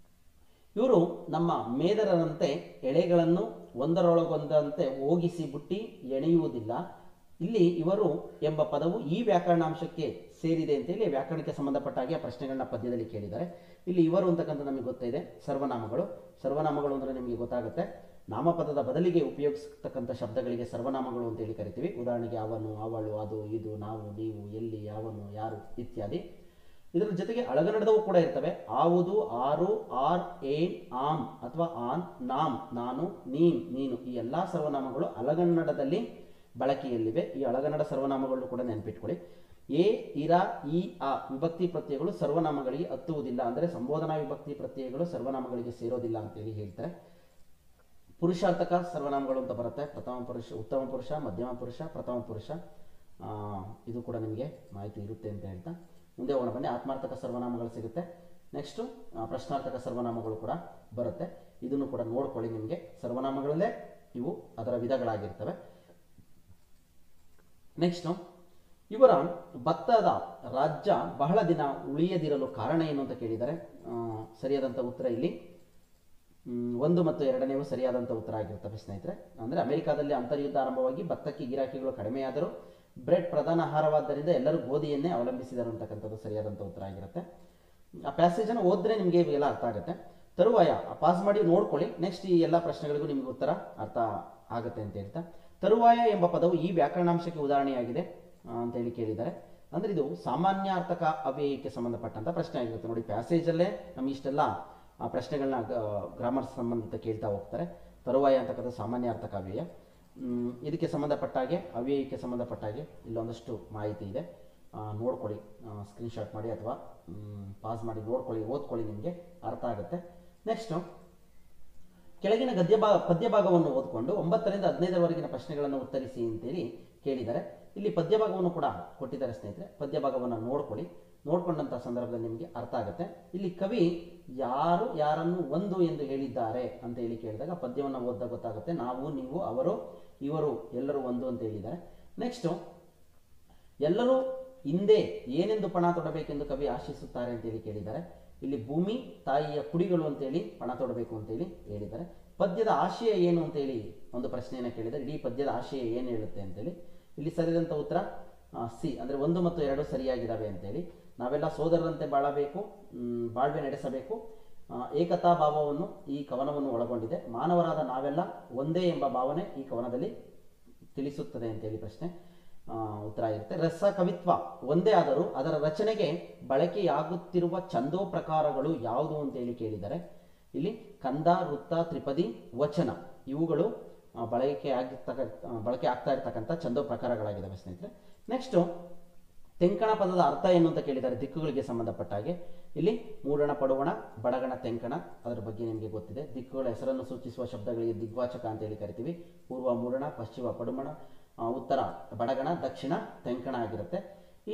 ಇವರು ನಮ್ಮ ಮೇದರರಂತೆ ಎಳೆಗಳನ್ನು ಒಂದರೊಳಗೊಂದಂತೆ ಹೋಗಿಸಿ ಬುಟ್ಟಿ ಎಣೆಯುವುದಿಲ್ಲ. ಇಲ್ಲಿ ಇವರು ಎಂಬ ಪದವು ಈ ವ್ಯಾಕರಣಾಂಶಕ್ಕೆ ಸೇರಿದೆ ಅಂತೇಳಿ ವ್ಯಾಕರಣಕ್ಕೆ ಸಂಬಂಧಪಟ್ಟ ಹಾಗೆ ಪ್ರಶ್ನೆಗಳನ್ನ ಪದ್ಯದಲ್ಲಿ ಕೇಳಿದ್ದಾರೆ. ಇಲ್ಲಿ ಇವರು ಅಂತಕ್ಕಂಥ ನಮಗೆ ಗೊತ್ತಿದೆ ಸರ್ವನಾಮಗಳು. ಸರ್ವನಾಮಗಳು ಅಂದ್ರೆ ನಿಮಗೆ ಗೊತ್ತಾಗುತ್ತೆ, ನಾಮಪದದ ಬದಲಿಗೆ ಉಪಯೋಗಿಸತಕ್ಕಂಥ ಶಬ್ದಗಳಿಗೆ ಸರ್ವನಾಮಗಳು ಅಂತೇಳಿ ಕರಿತೀವಿ. ಉದಾಹರಣೆಗೆ ಅವನು, ಅವಳು, ಅದು, ಇದು, ನಾವು, ನೀವು, ಎಲ್ಲಿ, ಅವನು, ಯಾರು ಇತ್ಯಾದಿ. ಇದರ ಜೊತೆಗೆ ಅಳಗನ್ನಡದವು ಕೂಡ ಇರ್ತವೆ. ಆವುದು, ಆರು, ಆರ್, ಏನ್, ಆಮ್ ಅಥವಾ ಆನ್, ನಾಮ್, ನಾನು, ನೀನ್, ನೀನು, ಈ ಎಲ್ಲಾ ಸರ್ವನಾಮಗಳು ಅಳಗನ್ನಡದಲ್ಲಿ ಬಳಕೆಯಲ್ಲಿವೆ. ಈ ಅಳಗನ್ನಡ ಸರ್ವನಾಮಗಳನ್ನು ಕೂಡ ನೆನಪಿಟ್ಕೊಳ್ಳಿ. ಎ, ಇರ, ಈ, ಆ ವಿಭಕ್ತಿ ಪ್ರತ್ಯಯಗಳು ಸರ್ವನಾಮಗಳಿಗೆ ಹತ್ತುವುದಿಲ್ಲ, ಅಂದರೆ ಸಂಬೋಧನಾ ವಿಭಕ್ತಿ ಪ್ರತ್ಯಯಗಳು ಸರ್ವನಾಮಗಳಿಗೆ ಸೇರೋದಿಲ್ಲ ಅಂತೇಳಿ ಹೇಳ್ತಾರೆ. ಪುರುಷಾರ್ಥಕ ಸರ್ವನಾಮಗಳು ಅಂತ ಬರುತ್ತೆ. ಪ್ರಥಮ ಪುರುಷ, ಉತ್ತಮ ಪುರುಷ, ಮಧ್ಯಮ ಪುರುಷ, ಪ್ರಥಮ ಪುರುಷ. ಇದು ಕೂಡ ನಿಮಗೆ ಮಾಹಿತಿ ಇರುತ್ತೆ ಅಂತ ಹೇಳ್ತಾ ಮುಂದೆ ಹೋಗೋಣ ಬನ್ನಿ. ಆತ್ಮಾರ್ಥಕ ಸರ್ವನಾಮಗಳು ಸಿಗುತ್ತೆ. ನೆಕ್ಸ್ಟ್ ಪ್ರಶ್ನಾರ್ಥಕ ಸರ್ವನಾಮಗಳು ಕೂಡ ಬರುತ್ತೆ. ಇದನ್ನು ಕೂಡ ನೋಡ್ಕೊಳ್ಳಿ. ನಿಮಗೆ ಸರ್ವನಾಮಗಳಲ್ಲೇ ಇವು ಅದರ ವಿಧಗಳಾಗಿರ್ತವೆ. ನೆಕ್ಸ್ಟ್ ಇವರ ಭತ್ತದ ರಾಜ್ಯ ಬಹಳ ದಿನ ಉಳಿಯದಿರಲು ಕಾರಣ ಏನು ಅಂತ ಕೇಳಿದ್ದಾರೆ. ಸರಿಯಾದಂಥ ಉತ್ತರ ಇಲ್ಲಿ 1 ಮತ್ತು 2ನೇವು ಸರಿಯಾದಂಥ ಉತ್ತರ ಆಗಿರ್ತವೆ ಸ್ನೇಹಿತರೆ. ಅಂದರೆ ಅಮೆರಿಕಾದಲ್ಲಿ ಅಂತರ್ಯುದ್ಧ ಆರಂಭವಾಗಿ ಭತ್ತಕ್ಕೆ ಗಿರಾಕಿಗಳು ಕಡಿಮೆಯಾದರು, ಬ್ರೆಡ್ ಪ್ರಧಾನ ಆಹಾರವಾದ್ದರಿಂದ ಎಲ್ಲರೂ ಗೋಧಿಯನ್ನೇ ಅವಲಂಬಿಸಿದರು ಅಂತಕ್ಕಂಥದ್ದು ಸರಿಯಾದಂಥ ಉತ್ತರ ಆಗಿರುತ್ತೆ. ಆ ಪ್ಯಾಸೇಜನ್ನು ಓದಿದ್ರೆ ನಿಮಗೆ ಇವೆಲ್ಲ ಅರ್ಥ ಆಗುತ್ತೆ. ತರುವಾಯ ಪಾಸ್ ಮಾಡಿ ನೋಡ್ಕೊಳ್ಳಿ. ನೆಕ್ಸ್ಟ್ ಈ ಎಲ್ಲ ಪ್ರಶ್ನೆಗಳಿಗೂ ನಿಮಗೆ ಉತ್ತರ ಅರ್ಥ ಆಗುತ್ತೆ ಅಂತ ಹೇಳ್ತಾ, ತರುವಾಯ ಎಂಬ ಪದವು ಈ ವ್ಯಾಕರಣಾಂಶಕ್ಕೆ ಉದಾಹರಣೆಯಾಗಿದೆ ಅಂತ ಹೇಳಿ ಕೇಳಿದ್ದಾರೆ. ಅಂದ್ರೆ ಇದು ಸಾಮಾನ್ಯಾರ್ಥಕ ಅವ್ಯಯಕ್ಕೆ ಸಂಬಂಧಪಟ್ಟಂತ ಪ್ರಶ್ನೆ ಆಗಿರುತ್ತೆ. ನೋಡಿ, ಪ್ಯಾಸೇಜಲ್ಲೇ ನಮ್ಗೆ ಇಷ್ಟೆಲ್ಲ ಪ್ರಶ್ನೆಗಳನ್ನ ಗ್ರಾಮರ್ ಸಂಬಂಧಿತ ಕೇಳ್ತಾ ಹೋಗ್ತಾರೆ. ತರುವಾಯ ಅಂತಕ್ಕಂಥ ಸಾಮಾನ್ಯಾರ್ಥಕ ಅವ್ಯಯ. ಇದಕ್ಕೆ ಸಂಬಂಧಪಟ್ಟ ಹಾಗೆ ಅವ್ಯಯಕ್ಕೆ ಸಂಬಂಧಪಟ್ಟ ಹಾಗೆ ಇಲ್ಲೊಂದಷ್ಟು ಮಾಹಿತಿ ಇದೆ, ನೋಡ್ಕೊಳ್ಳಿ. ಸ್ಕ್ರೀನ್ಶಾಟ್ ಮಾಡಿ ಅಥವಾ ಪಾಸ್ ಮಾಡಿ ನೋಡ್ಕೊಳ್ಳಿ, ಓದ್ಕೊಳ್ಳಿ, ನಿಮಗೆ ಅರ್ಥ ಆಗುತ್ತೆ. ನೆಕ್ಸ್ಟ್ ಕೆಳಗಿನ ಪದ್ಯ ಭಾಗವನ್ನು ಓದ್ಕೊಂಡು 9ರಿಂದ 15ರವರೆಗಿನ ಪ್ರಶ್ನೆಗಳನ್ನು ಉತ್ತರಿಸಿ ಅಂತೇಳಿ ಕೇಳಿದ್ದಾರೆ. ಇಲ್ಲಿ ಪದ್ಯ ಭಾಗವನ್ನು ಕೂಡ ಕೊಟ್ಟಿದ್ದಾರೆ ಸ್ನೇಹಿತರೆ. ಪದ್ಯ ಭಾಗವನ್ನು ನೋಡ್ಕೊಳ್ಳಿ. ನೋಡ್ಕೊಂಡಂತ ಸಂದರ್ಭದಲ್ಲಿ ನಿಮಗೆ ಅರ್ಥ ಆಗುತ್ತೆ. ಇಲ್ಲಿ ಕವಿ ಯಾರು ಯಾರನ್ನು ಒಂದು ಎಂದು ಹೇಳಿದ್ದಾರೆ ಅಂತ ಹೇಳಿ ಕೇಳಿದಾಗ ಪದ್ಯವನ್ನು ಓದಿದಾಗ ಗೊತ್ತಾಗುತ್ತೆ. ನಾವು, ನೀವು, ಅವರು, ಇವರು ಎಲ್ಲರೂ ಒಂದು ಅಂತ ಹೇಳಿದ್ದಾರೆ. ನೆಕ್ಸ್ಟ್ ಎಲ್ಲರೂ ಹಿಂದೆ ಏನೆಂದು ಪಣ ತೊಡಬೇಕೆಂದು ಕವಿ ಆಶಿಸುತ್ತಾರೆ ಅಂತೇಳಿ ಕೇಳಿದ್ದಾರೆ. ಇಲ್ಲಿ ಭೂಮಿ ತಾಯಿಯ ಕುಡಿಗಳು ಅಂತೇಳಿ ಪಣ ತೊಡಬೇಕು ಅಂತೇಳಿ ಹೇಳಿದ್ದಾರೆ. ಪದ್ಯದ ಆಶಯ ಏನು ಅಂತೇಳಿ ಒಂದು ಪ್ರಶ್ನೆಯನ್ನು ಕೇಳಿದರೆ ಇಡೀ ಪದ್ಯದ ಆಶಯ ಏನು ಹೇಳುತ್ತೆ ಅಂತೇಳಿ ಇಲ್ಲಿ ಸರಿದಂಥ ಉತ್ತರ ಸಿ, ಅಂದರೆ 1 ಮತ್ತು 2 ಸರಿಯಾಗಿದ್ದಾವೆ ಅಂತೇಳಿ. ನಾವೆಲ್ಲ ಸೋದರರಂತೆ ಬಾಳಬೇಕು, ಬಾಳ್ವೆ ನಡೆಸಬೇಕು, ಏಕತಾ ಭಾವವನ್ನು ಈ ಕವನವನ್ನು ಒಳಗೊಂಡಿದೆ. ಮಾನವರಾದ ನಾವೆಲ್ಲ ಒಂದೇ ಎಂಬ ಭಾವನೆ ಈ ಕವನದಲ್ಲಿ ತಿಳಿಸುತ್ತದೆ ಅಂತೇಳಿ ಪ್ರಶ್ನೆ ಉತ್ತರ ಇರುತ್ತೆ. ರಸ ಕವಿತ್ವ ಒಂದೇ ಆದರೂ ಅದರ ರಚನೆಗೆ ಬಳಕೆಯಾಗುತ್ತಿರುವ ಛಂದೋ ಪ್ರಕಾರಗಳು ಯಾವುದು ಅಂತೇಳಿ ಕೇಳಿದರೆ ಇಲ್ಲಿ ಕಂದ, ವೃತ್ತ, ತ್ರಿಪದಿ, ವಚನ ಇವುಗಳು ಬಳಕೆ ಆಗ್ತಾ ಇರ್ತಕ್ಕಂಥ ಛಂದೋ ಪ್ರಕಾರಗಳಾಗಿದ್ದಾವೆ ಸ್ನೇಹಿತರೆ. ನೆಕ್ಸ್ಟು ತೆಂಕಣ ಪದದ ಅರ್ಥ ಏನು ಅಂತ ಕೇಳಿದ್ದಾರೆ ದಿಕ್ಕುಗಳಿಗೆ ಸಂಬಂಧಪಟ್ಟ ಹಾಗೆ. ಇಲ್ಲಿ ಮೂಡಣ, ಪಡುವಣ, ಬಡಗಣ, ತೆಂಕಣ ಅದರ ಬಗ್ಗೆ ನಿಮಗೆ ಗೊತ್ತಿದೆ. ದಿಕ್ಕುಗಳ ಹೆಸರನ್ನು ಸೂಚಿಸುವ ಶಬ್ದಗಳಿಗೆ ದಿಗ್ವಾಚಕ ಅಂತೇಳಿ ಕರಿತೀವಿ. ಪೂರ್ವ ಮೂಡಣ, ಪಶ್ಚಿಮ ಪಡುಮಣ, ಉತ್ತರ ಬಡಗಣ, ದಕ್ಷಿಣ ತೆಂಕಣ ಆಗಿರುತ್ತೆ.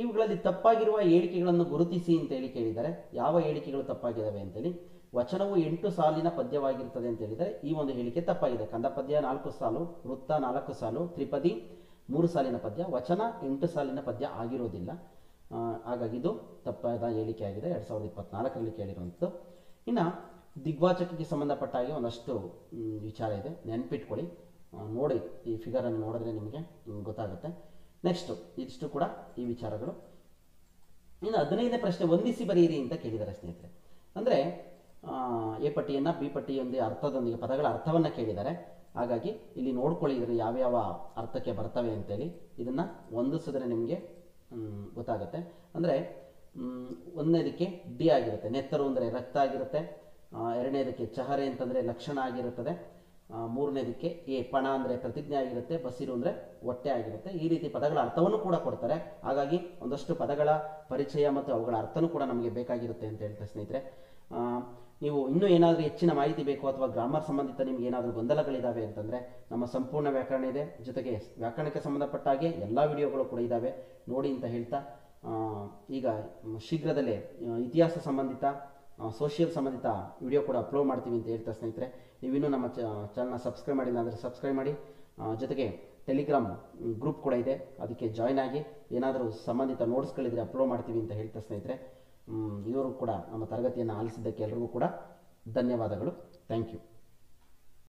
ಇವುಗಳಲ್ಲಿ ತಪ್ಪಾಗಿರುವ ಹೇಳಿಕೆಗಳನ್ನು ಗುರುತಿಸಿ ಅಂತೇಳಿ ಕೇಳಿದ್ದಾರೆ. ಯಾವ ಹೇಳಿಕೆಗಳು ತಪ್ಪಾಗಿದ್ದಾವೆ ಅಂತೇಳಿ. ವಚನವು 8 ಸಾಲಿನ ಪದ್ಯವಾಗಿರುತ್ತದೆ ಅಂತ ಹೇಳಿದರೆ ಈ ಒಂದು ಹೇಳಿಕೆ ತಪ್ಪಾಗಿದೆ. ಕಂದ ಪದ್ಯ 4 ಸಾಲು, ವೃತ್ತ 4 ಸಾಲು, ತ್ರಿಪದಿ 3 ಸಾಲಿನ ಪದ್ಯ, ವಚನ 8 ಸಾಲಿನ ಪದ್ಯ ಆಗಿರೋದಿಲ್ಲ. ಹಾಗಾಗಿ ಇದು ತಪ್ಪಾದ ಹೇಳಿಕೆ ಆಗಿದೆ 2024ರಲ್ಲಿ ಕೇಳಿರುವಂಥದ್ದು. ಇನ್ನು ದಿಗ್ವಾಚಕಕ್ಕೆ ಸಂಬಂಧಪಟ್ಟ ಹಾಗೆ ಒಂದಷ್ಟು ವಿಚಾರ ಇದೆ, ನೆನ್ಪಿಟ್ಕೊಳ್ಳಿ. ನೋಡಿ, ಈ ಫಿಗರನ್ನು ನೋಡಿದ್ರೆ ನಿಮಗೆ ಗೊತ್ತಾಗುತ್ತೆ. ನೆಕ್ಸ್ಟ್ ಇದಿಷ್ಟು ಕೂಡ ಈ ವಿಚಾರಗಳು. ಇನ್ನು 15ನೇ ಪ್ರಶ್ನೆ, ಹೊಂದಿಸಿ ಬರೆಯಿರಿ ಅಂತ ಕೇಳಿದ್ದಾರೆ ಸ್ನೇಹಿತರೆ. ಅಂದರೆ ಎ ಪಟ್ಟಿಯನ್ನು ಬಿ ಪಟ್ಟಿಯೊಂದಿಗೆ ಅರ್ಥದೊಂದಿಗೆ ಪದಗಳ ಅರ್ಥವನ್ನು ಕೇಳಿದ್ದಾರೆ. ಹಾಗಾಗಿ ಇಲ್ಲಿ ನೋಡ್ಕೊಳ್ಳಿ ಇದ್ರ ಯಾವ್ಯಾವ ಅರ್ಥಕ್ಕೆ ಬರ್ತವೆ ಅಂತೇಳಿ. ಇದನ್ನು ಹೊಂದಿಸಿದ್ರೆ ನಿಮಗೆ ಗೊತ್ತಾಗುತ್ತೆ. ಅಂದರೆ 1ನೇದಕ್ಕೆ ಡಿ ಆಗಿರುತ್ತೆ, ನೆತ್ತರು ಅಂದರೆ ರಕ್ತ ಆಗಿರುತ್ತೆ. 2ನೇದಕ್ಕೆ ಚಹರೆ ಅಂತಂದರೆ ಲಕ್ಷಣ ಆಗಿರುತ್ತದೆ. 3ನೇದಕ್ಕೆ ಎ ಪಣ ಅಂದರೆ ಪ್ರತಿಜ್ಞೆ ಆಗಿರುತ್ತೆ. ಬಸಿರು ಅಂದರೆ ಹೊಟ್ಟೆ ಆಗಿರುತ್ತೆ. ಈ ರೀತಿ ಪದಗಳ ಅರ್ಥವನ್ನು ಕೂಡ ಕೊಡ್ತಾರೆ. ಹಾಗಾಗಿ ಒಂದಷ್ಟು ಪದಗಳ ಪರಿಚಯ ಮತ್ತು ಅವುಗಳ ಅರ್ಥನೂ ಕೂಡ ನಮಗೆ ಬೇಕಾಗಿರುತ್ತೆ ಅಂತ ಹೇಳ್ತಾರೆ ಸ್ನೇಹಿತರೆ. ನೀವು ಇನ್ನೂ ಏನಾದರೂ ಹೆಚ್ಚಿನ ಮಾಹಿತಿ ಬೇಕು ಅಥವಾ ಗ್ರಾಮರ್ ಸಂಬಂಧಿತ ನಿಮ್ಗೆ ಏನಾದರೂ ಗೊಂದಲಗಳಿದ್ದಾವೆ ಅಂತಂದರೆ ನಮ್ಮ ಸಂಪೂರ್ಣ ವ್ಯಾಕರಣ ಇದೆ, ಜೊತೆಗೆ ವ್ಯಾಕರಣಕ್ಕೆ ಸಂಬಂಧಪಟ್ಟ ಹಾಗೆ ಎಲ್ಲ ವಿಡಿಯೋಗಳು ಕೂಡ ಇದ್ದಾವೆ, ನೋಡಿ ಅಂತ ಹೇಳ್ತಾ ಈಗ ಶೀಘ್ರದಲ್ಲೇ ಇತಿಹಾಸ ಸಂಬಂಧಿತ ಸೋಷಿಯಲ್ ಸಂಬಂಧಿತ ವಿಡಿಯೋ ಕೂಡ ಅಪ್ಲೋಡ್ ಮಾಡ್ತೀವಿ ಅಂತ ಹೇಳ್ತಾ ಸ್ನೇಹಿತರೆ. ನೀವಿನ್ನೂ ನಮ್ಮ ಚಾನಲ್ನ ಸಬ್ಸ್ಕ್ರೈಬ್ ಮಾಡಿಲ್ಲ ಅಂದರೆ ಸಬ್ಸ್ಕ್ರೈಬ್ ಮಾಡಿ. ಜೊತೆಗೆ ಟೆಲಿಗ್ರಾಮ್ ಗ್ರೂಪ್ ಕೂಡ ಇದೆ, ಅದಕ್ಕೆ ಜಾಯ್ನ್ ಆಗಿ. ಏನಾದರೂ ಸಂಬಂಧಿತ ನೋಟ್ಸ್ಗಳಿದ್ರೆ ಅಪ್ಲೋಡ್ ಮಾಡ್ತೀವಿ ಅಂತ ಹೇಳ್ತಾ ಸ್ನೇಹಿತರೆ. ಇವರು ಕೂಡ ನಮ್ಮ ತರಗತಿಯನ್ನು ಆಲಿಸಿದ್ದಕ್ಕೆ ಎಲ್ರಿಗೂ ಕೂಡ ಧನ್ಯವಾದಗಳು. Thank you.